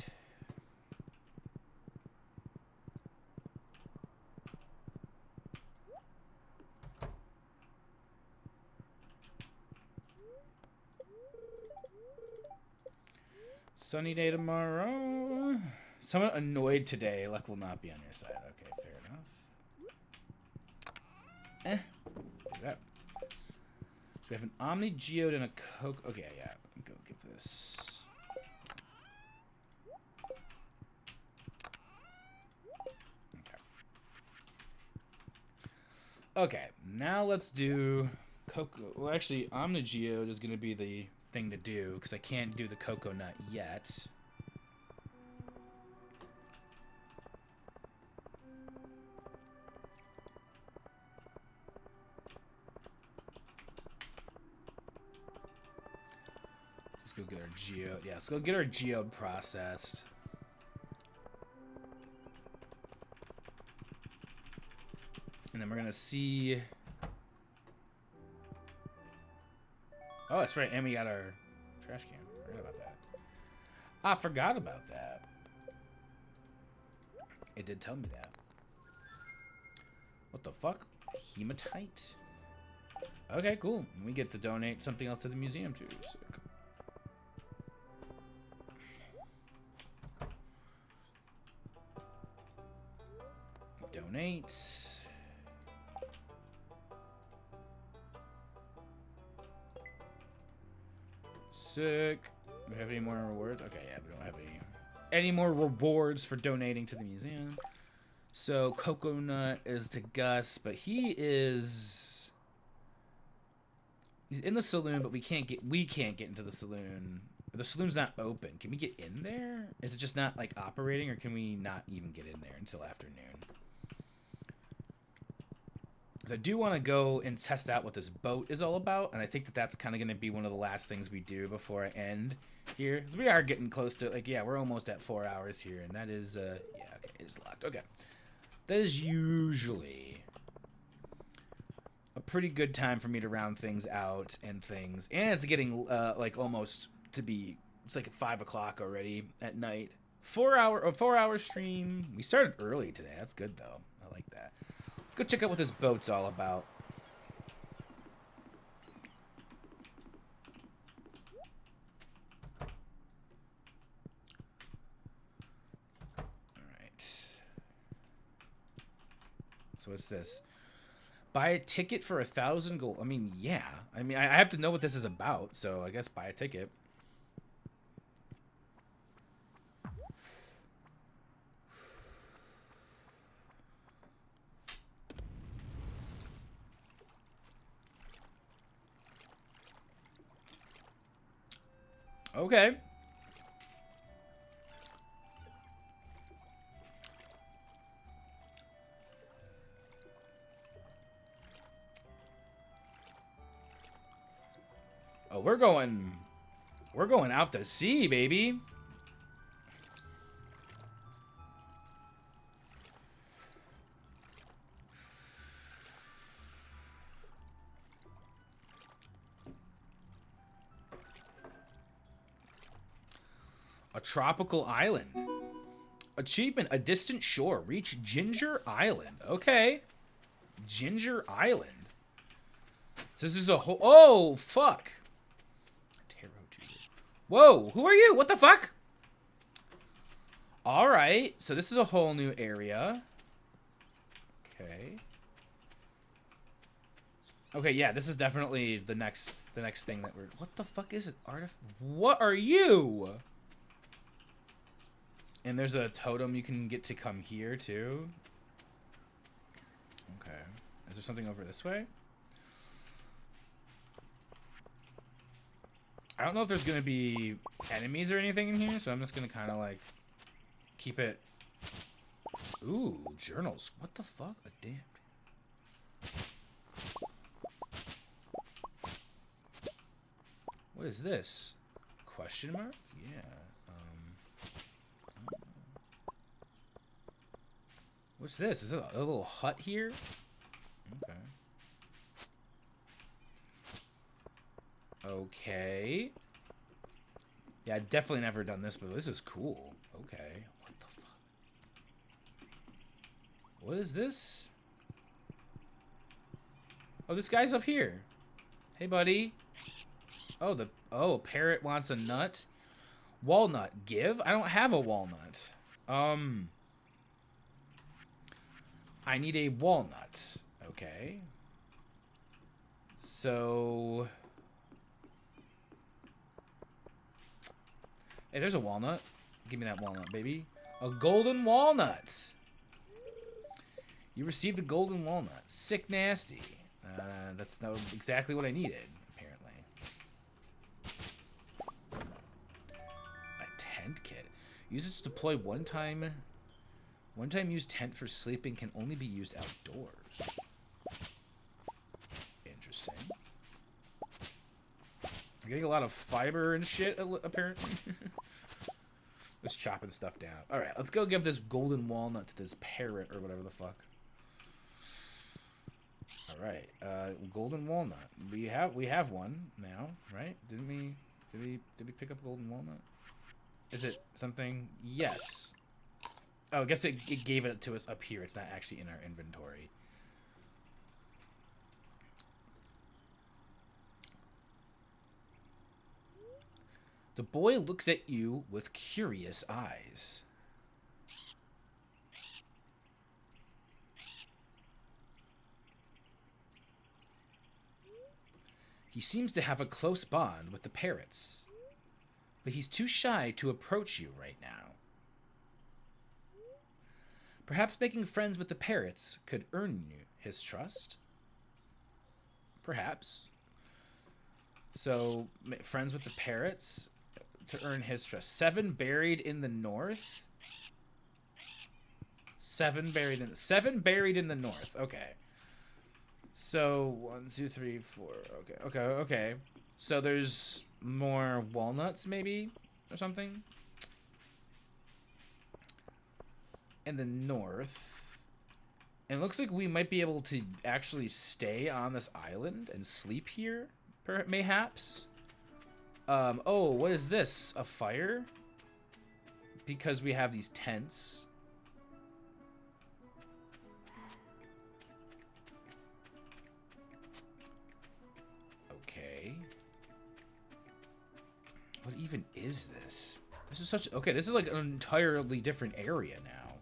Sunny day tomorrow. Someone annoyed today. Luck will not be on your side. Okay, fair enough. Do that. So we have an Omni Geode and a Coke. Okay, yeah. Go give this. Okay, now let's do Cocoa. Well, actually, Omni Geode is going to be the thing to do because I can't do the cocoa nut yet. Let's go get our geode. Yeah, let's go get our geode processed. And then we're gonna see. Oh, that's right. And we got our trash can. Forgot about that. I forgot about that. It did tell me that. What the fuck? Hematite? Okay, cool. We get to donate something else to the museum too. Sick. Donate. Sick. Do we have any more rewards? Okay, yeah, we don't have any more rewards for donating to the museum. So coconut is to Gus, but he's in the saloon, but we can't get into the saloon. The saloon's not open. Can we get in there? Is it just not like operating, or can we not even get in there until afternoon? I do want to go and test out what this boat is all about, and I think that that's kind of going to be one of the last things we do before I end here, because we are getting close to, like, yeah, we're almost at 4 hours here, and that is, yeah, okay, it's locked. Okay. That is usually a pretty good time for me to round things out and things, and it's getting, like, almost to be, it's like 5 o'clock already at night. 4 hour stream. We started early today. That's good, though. I like that. Go check out what this boat's all about. Alright. So what's this? Buy a ticket for 1,000 gold. I mean, yeah. I mean, I have to know what this is about, so I guess buy a ticket. Okay. Oh, we're going out to sea, baby. A tropical island. achievement, a distant shore. Reach Ginger Island. Okay. Ginger Island. So this is a whole... Oh, fuck. Tarot tutor. Whoa, who are you? What the fuck? All right. So this is a whole new area. Okay. Okay, yeah, this is definitely the next thing that we're... What the fuck is it? What are you? And there's a totem you can get to come here, too. Okay. Is there something over this way? I don't know if there's going to be enemies or anything in here, so I'm just going to kind of, like, keep it... Ooh, journals. What the fuck? A damn... What is this? Question mark? Yeah. What's this? Is it a little hut here? Okay. Okay. Yeah, I've definitely never done this, but this is cool. Okay. What the fuck? What is this? Oh, this guy's up here. Hey, buddy. Oh, a parrot wants a nut. Walnut, give? I don't have a walnut. I need a walnut. Okay. So... Hey, there's a walnut. Give me that walnut, baby. A golden walnut. You received a golden walnut. Sick nasty. That's not exactly what I needed, apparently. A tent kit. Users deploy one-time used tent for sleeping can only be used outdoors. Interesting. I'm getting a lot of fiber and shit, apparently. Just chopping stuff down. Alright, let's go give this golden walnut to this parrot or whatever the fuck. Alright, golden walnut. We have one now, right? Did we pick up golden walnut? Is it something? Yes. Oh, I guess it gave it to us up here. It's not actually in our inventory. The boy looks at you with curious eyes. He seems to have a close bond with the parrots, but he's too shy to approach you right now. Perhaps making friends with the parrots could earn you his trust. Perhaps. So, friends with the parrots to earn his trust. 7 buried in the north. 7 buried in the north. Okay. So 1, 2, 3, 4. Okay. So there's more walnuts, maybe, or something. In the north. And it looks like we might be able to actually stay on this island and sleep here, mayhaps. Oh, what is this? A fire? Because we have these tents. Okay. What even is this? This is such... Okay, this is like an entirely different area now.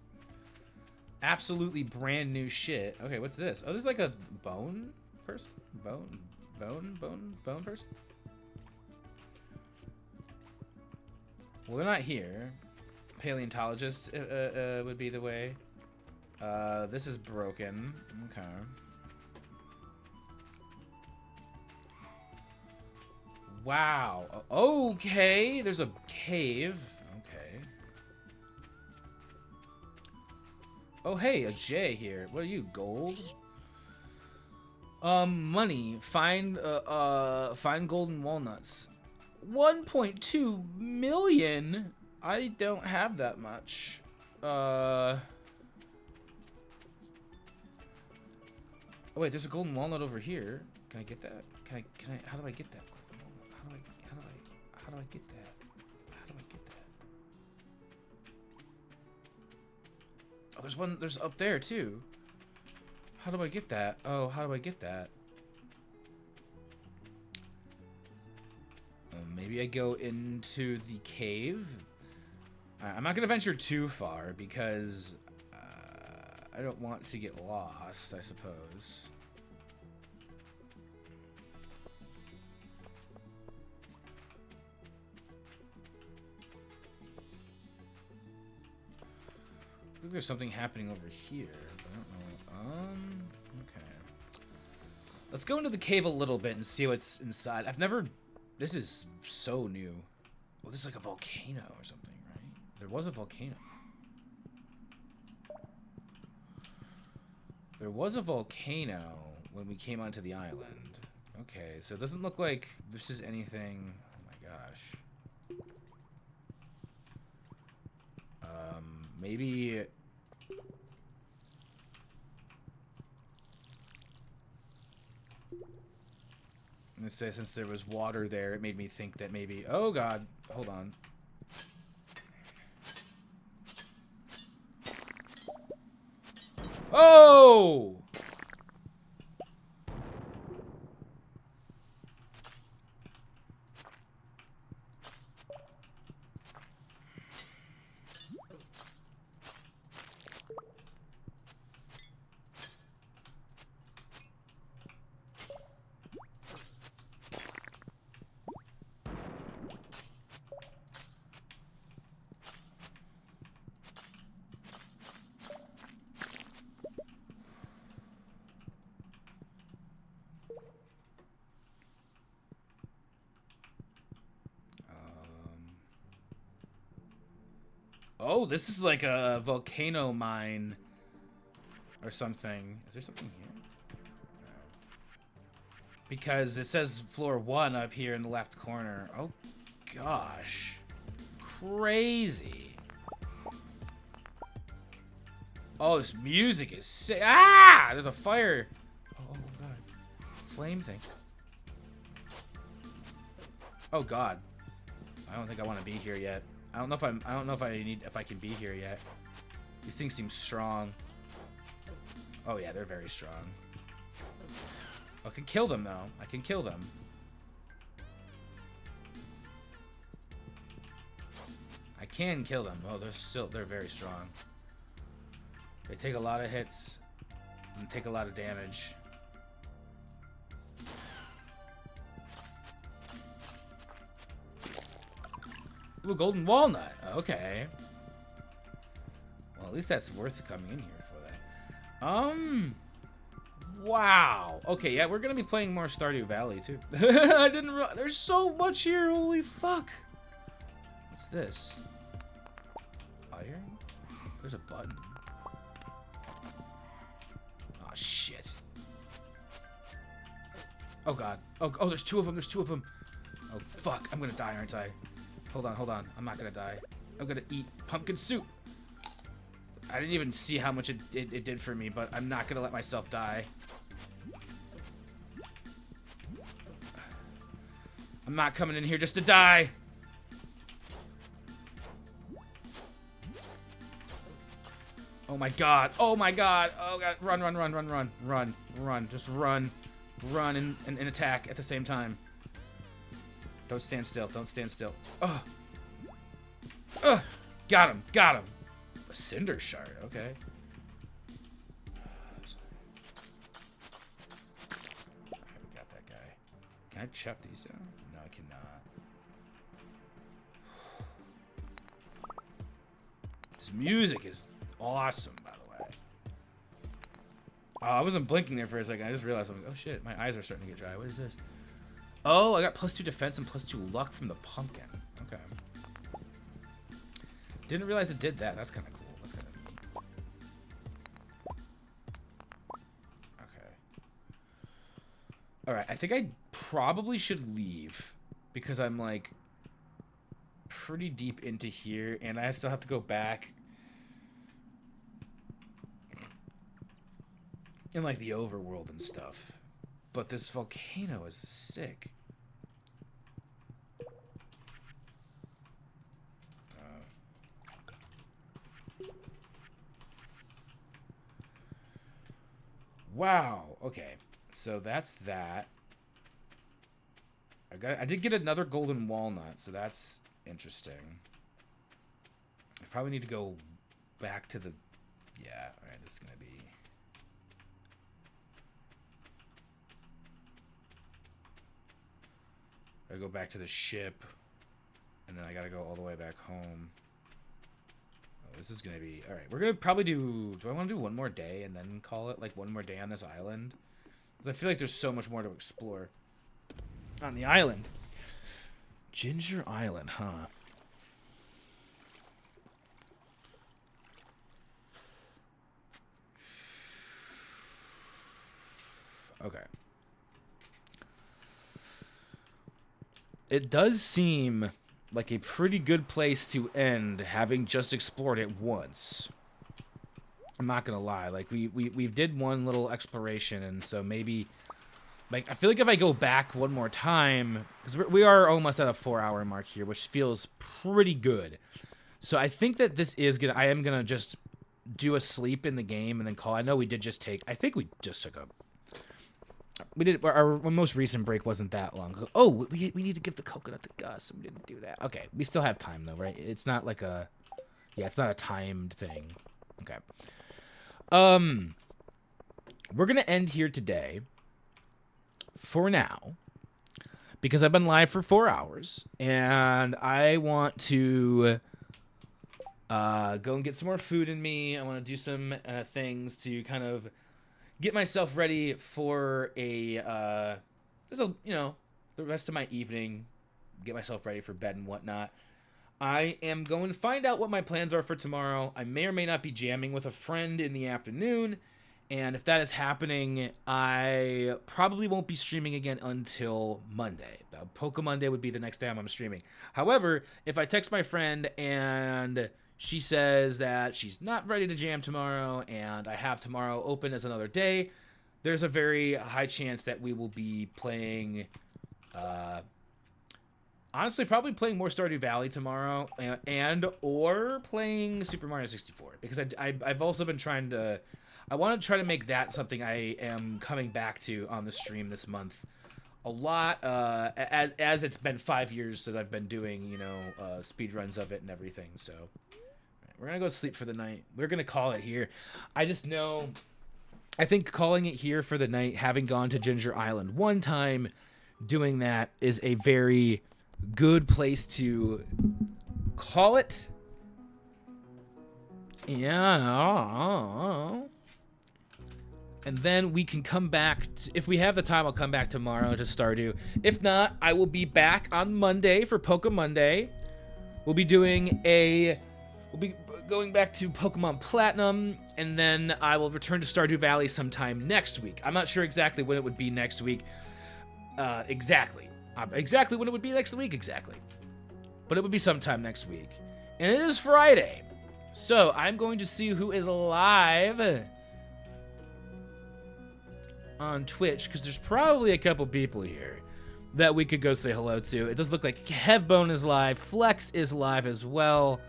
Absolutely brand new shit. Okay, what's this? Oh, this is like a bone person? Bone person? Well, they're not here. Paleontologist would be the way. This is broken. Okay. Wow. Okay, there's a cave. Okay. Oh, hey, a J here. What are you, gold? Money. Find golden walnuts. 1.2 million? I don't have that much. Oh, wait, there's a golden walnut over here. Can I get that? Can I, how do I get that? How do I get that? How do I get that? there's one. There's up there too. How do I get that? Oh, how do I get that? Maybe I go into the cave. I'm not gonna venture too far because I don't want to get lost, I suppose. I think there's something happening over here, but I don't know. Okay. Let's go into the cave a little bit and see what's inside. I've never... This is so new. Well, this is like a volcano or something, right? There was a volcano. There was a volcano when we came onto the island. Okay, so it doesn't look like this is anything... Oh my gosh. Maybe... I'm gonna say since there was water there, it made me think that maybe... Oh god, hold on. Oh! Oh, this is like a volcano mine or something. Is there something here? No. Because it says floor 1 up here in the left corner. Oh, gosh. Crazy. Oh, this music is sick. Ah! There's a fire. Oh, God. Flame thing. Oh, God. I don't think I want to be here yet. I don't know if I can be here yet. These things seem strong. Oh yeah, they're very strong. I can kill them though. I can kill them. I can kill them. Oh, they're very strong. They take a lot of hits and take a lot of damage. Ooh, golden walnut. Okay. Well, at least that's worth coming in here for that. Wow. Okay, yeah, we're gonna be playing more Stardew Valley too. I didn't realize there's so much here. Holy fuck. What's this? Iron? There's a button. Oh shit. Oh god. Oh, there's two of them. There's two of them. Oh fuck. I'm gonna die, aren't I? Hold on. I'm not gonna die. I'm gonna eat pumpkin soup. I didn't even see how much it did for me, but I'm not gonna let myself die. I'm not coming in here just to die. Oh my god. Oh my god. Oh god. Run. Just run. Run and attack at the same time. Don't stand still. Don't stand still. Ugh. Ugh. Got him. Got him. A cinder shard. Okay. We got that guy. Can I chop these down? No, I cannot. This music is awesome, by the way. Oh, I wasn't blinking there for a second. I just realized I'm like, oh shit, my eyes are starting to get dry. What is this? Oh, I got +2 defense and +2 luck from the pumpkin. Okay. Didn't realize it did that. That's kind of cool. That's kind of neat. Okay. Alright, I think I probably should leave. Because I'm, like, pretty deep into here. And I still have to go back. In, like, the overworld and stuff. But this volcano is sick. Wow. Okay. So that's that. I did get another golden walnut, so that's interesting. I probably need to go back to the... Yeah, alright, this is going to be... I go back to the ship, and then I gotta go all the way back home. Oh, this is gonna be... Alright, we're gonna probably do... Do I want to do one more day and then call it, like, one more day on this island? Because I feel like there's so much more to explore on the island. Ginger Island, huh? Okay. It does seem like a pretty good place to end, having just explored it once. I'm not gonna lie. Like, we did one little exploration, and so maybe... Like, I feel like if I go back one more time... Because we are almost at a 4-hour mark here, which feels pretty good. So I think that this is gonna... I am gonna just do a sleep in the game and then call. I know we did just take... I think we just took a... We did... Our most recent break wasn't that long. Oh, we need to give the coconut to Gus. We didn't do that. Okay, we still have time, though, right? It's not like a... Yeah, it's not a timed thing. Okay. We're gonna end here today. For now, because I've been live for 4 hours, and I want to go and get some more food in me. I want to do some things to kind of get myself ready for the rest of my evening, get myself ready for bed and whatnot. I am going to find out what my plans are for tomorrow. I may or may not be jamming with a friend in the afternoon. And if that is happening, I probably won't be streaming again until Monday. Poke Monday would be the next time I'm streaming. However, if I text my friend and she says that she's not ready to jam tomorrow and I have tomorrow open as another day, there's a very high chance that we will be playing... honestly, probably playing more Stardew Valley tomorrow or playing Super Mario 64. Because I've also been trying to... I want to try to make that something I am coming back to on the stream this month a lot, as it's been 5 years since I've been doing, speed runs of it and everything. So we're going to go sleep for the night. We're going to call it here. I just know, I think calling it here for the night, having gone to Ginger Island one time, doing that is a very good place to call it. Yeah. And then we can come back. If we have the time, I'll come back tomorrow to Stardew. If not, I will be back on Monday for Poke Monday. We'll be going back to Pokemon Platinum, and then I will return to Stardew Valley sometime next week. I'm not sure exactly when it would be next week. Exactly when it would be next week, exactly. But it would be sometime next week. And it is Friday. So I'm going to see who is live on Twitch, because there's probably a couple people here that we could go say hello to. It does look like Kevbone is live. Flex is live as well.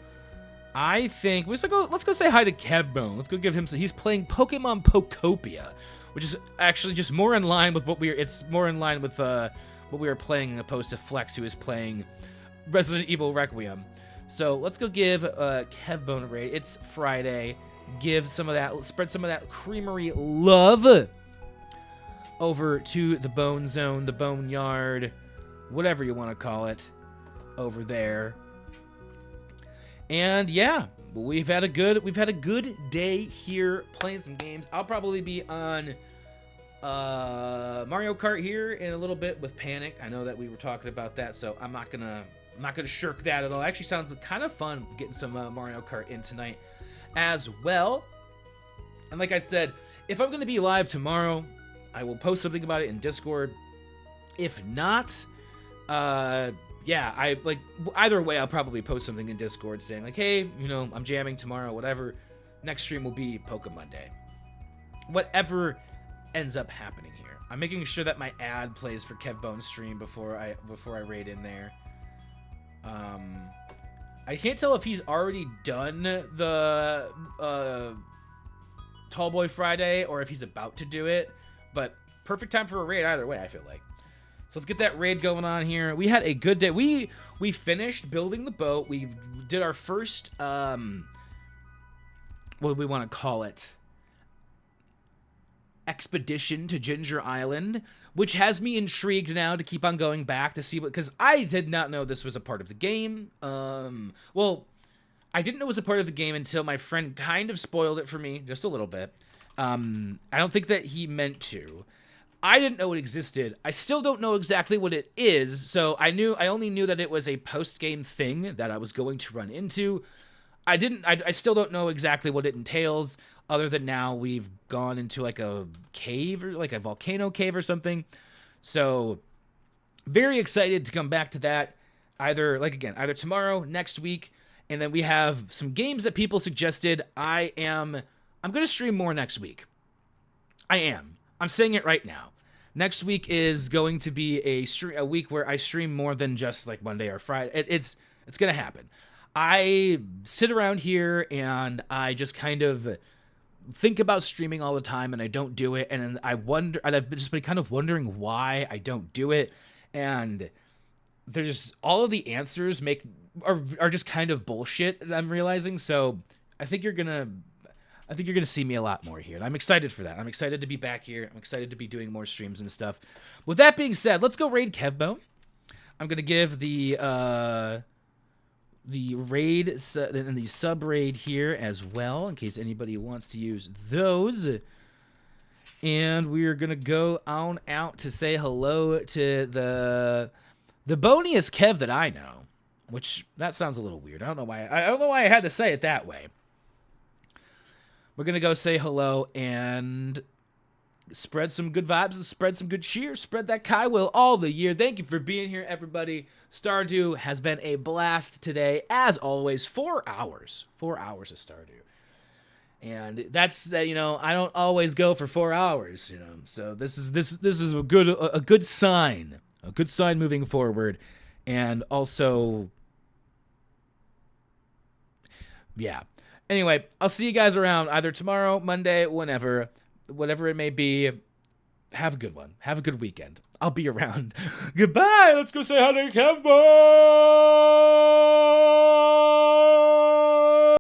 I think let's go say hi to Kevbone. Let's go give him some. He's playing Pokemon Pokopia, which is actually just more in line with what it's more in line with what we were playing, opposed to Flex, who is playing Resident Evil Requiem. So let's go give Kevbone a raid. It's Friday. Give some of that, spread some of that Creamery love over to the Bone Zone, the Boneyard, whatever you want to call it, over there. And yeah, we've had a good day here playing some games. I'll probably be on Mario Kart here in a little bit with Panic. I know that we were talking about that, so I'm not gonna shirk that at all. It actually sounds kind of fun getting some Mario Kart in tonight as well. And like I said, if I'm gonna be live tomorrow, I will post something about it in Discord. If not, either way, I'll probably post something in Discord saying like, hey, I'm jamming tomorrow, whatever. Next stream will be Poke Monday. Whatever ends up happening here. I'm making sure that my ad plays for Kevbone's stream before I raid in there. I can't tell if he's already done the Tallboy Friday or if he's about to do it. But perfect time for a raid either way, I feel like. So let's get that raid going on here. We had a good day. We finished building the boat. We did our first, what do we want to call it? Expedition to Ginger Island, which has me intrigued now to keep on going back to see what, because I did not know this was a part of the game. Well, I didn't know it was a part of the game until my friend kind of spoiled it for me just a little bit. I don't think that he meant to. I didn't know it existed. I still don't know exactly what it is, so I only knew that it was a post-game thing that I was going to run into. I still don't know exactly what it entails, other than now we've gone into like a cave or like a volcano cave or something. So very excited to come back to that either tomorrow, next week, and then we have some games that people suggested. I'm going to stream more next week. I'm saying it right now. Next week is going to be a week where I stream more than just like Monday or Friday. It's going to happen. I sit around here and I just kind of think about streaming all the time and I don't do it. And I've just been kind of wondering why I don't do it. And there's all of the answers are just kind of bullshit that I'm realizing. So I think you're going to see me a lot more here, and I'm excited for that. I'm excited to be back here. I'm excited to be doing more streams and stuff. With that being said, let's go raid Kevbo. I'm going to give the raid and the sub raid here as well, in case anybody wants to use those. And we're going to go on out to say hello to the boniest Kev that I know, which that sounds a little weird. I don't know why I had to say it that way. We're going to go say hello and spread some good vibes and spread some good cheer. Spread that Kai will all the year. Thank you for being here, everybody. Stardew has been a blast today. As always, 4 hours. 4 hours of Stardew. And that's, I don't always go for 4 hours, So this is a good sign. A good sign moving forward. And also, yeah. Anyway, I'll see you guys around either tomorrow, Monday, whatever it may be. Have a good one. Have a good weekend. I'll be around. Goodbye. Let's go say hi to Kevbo.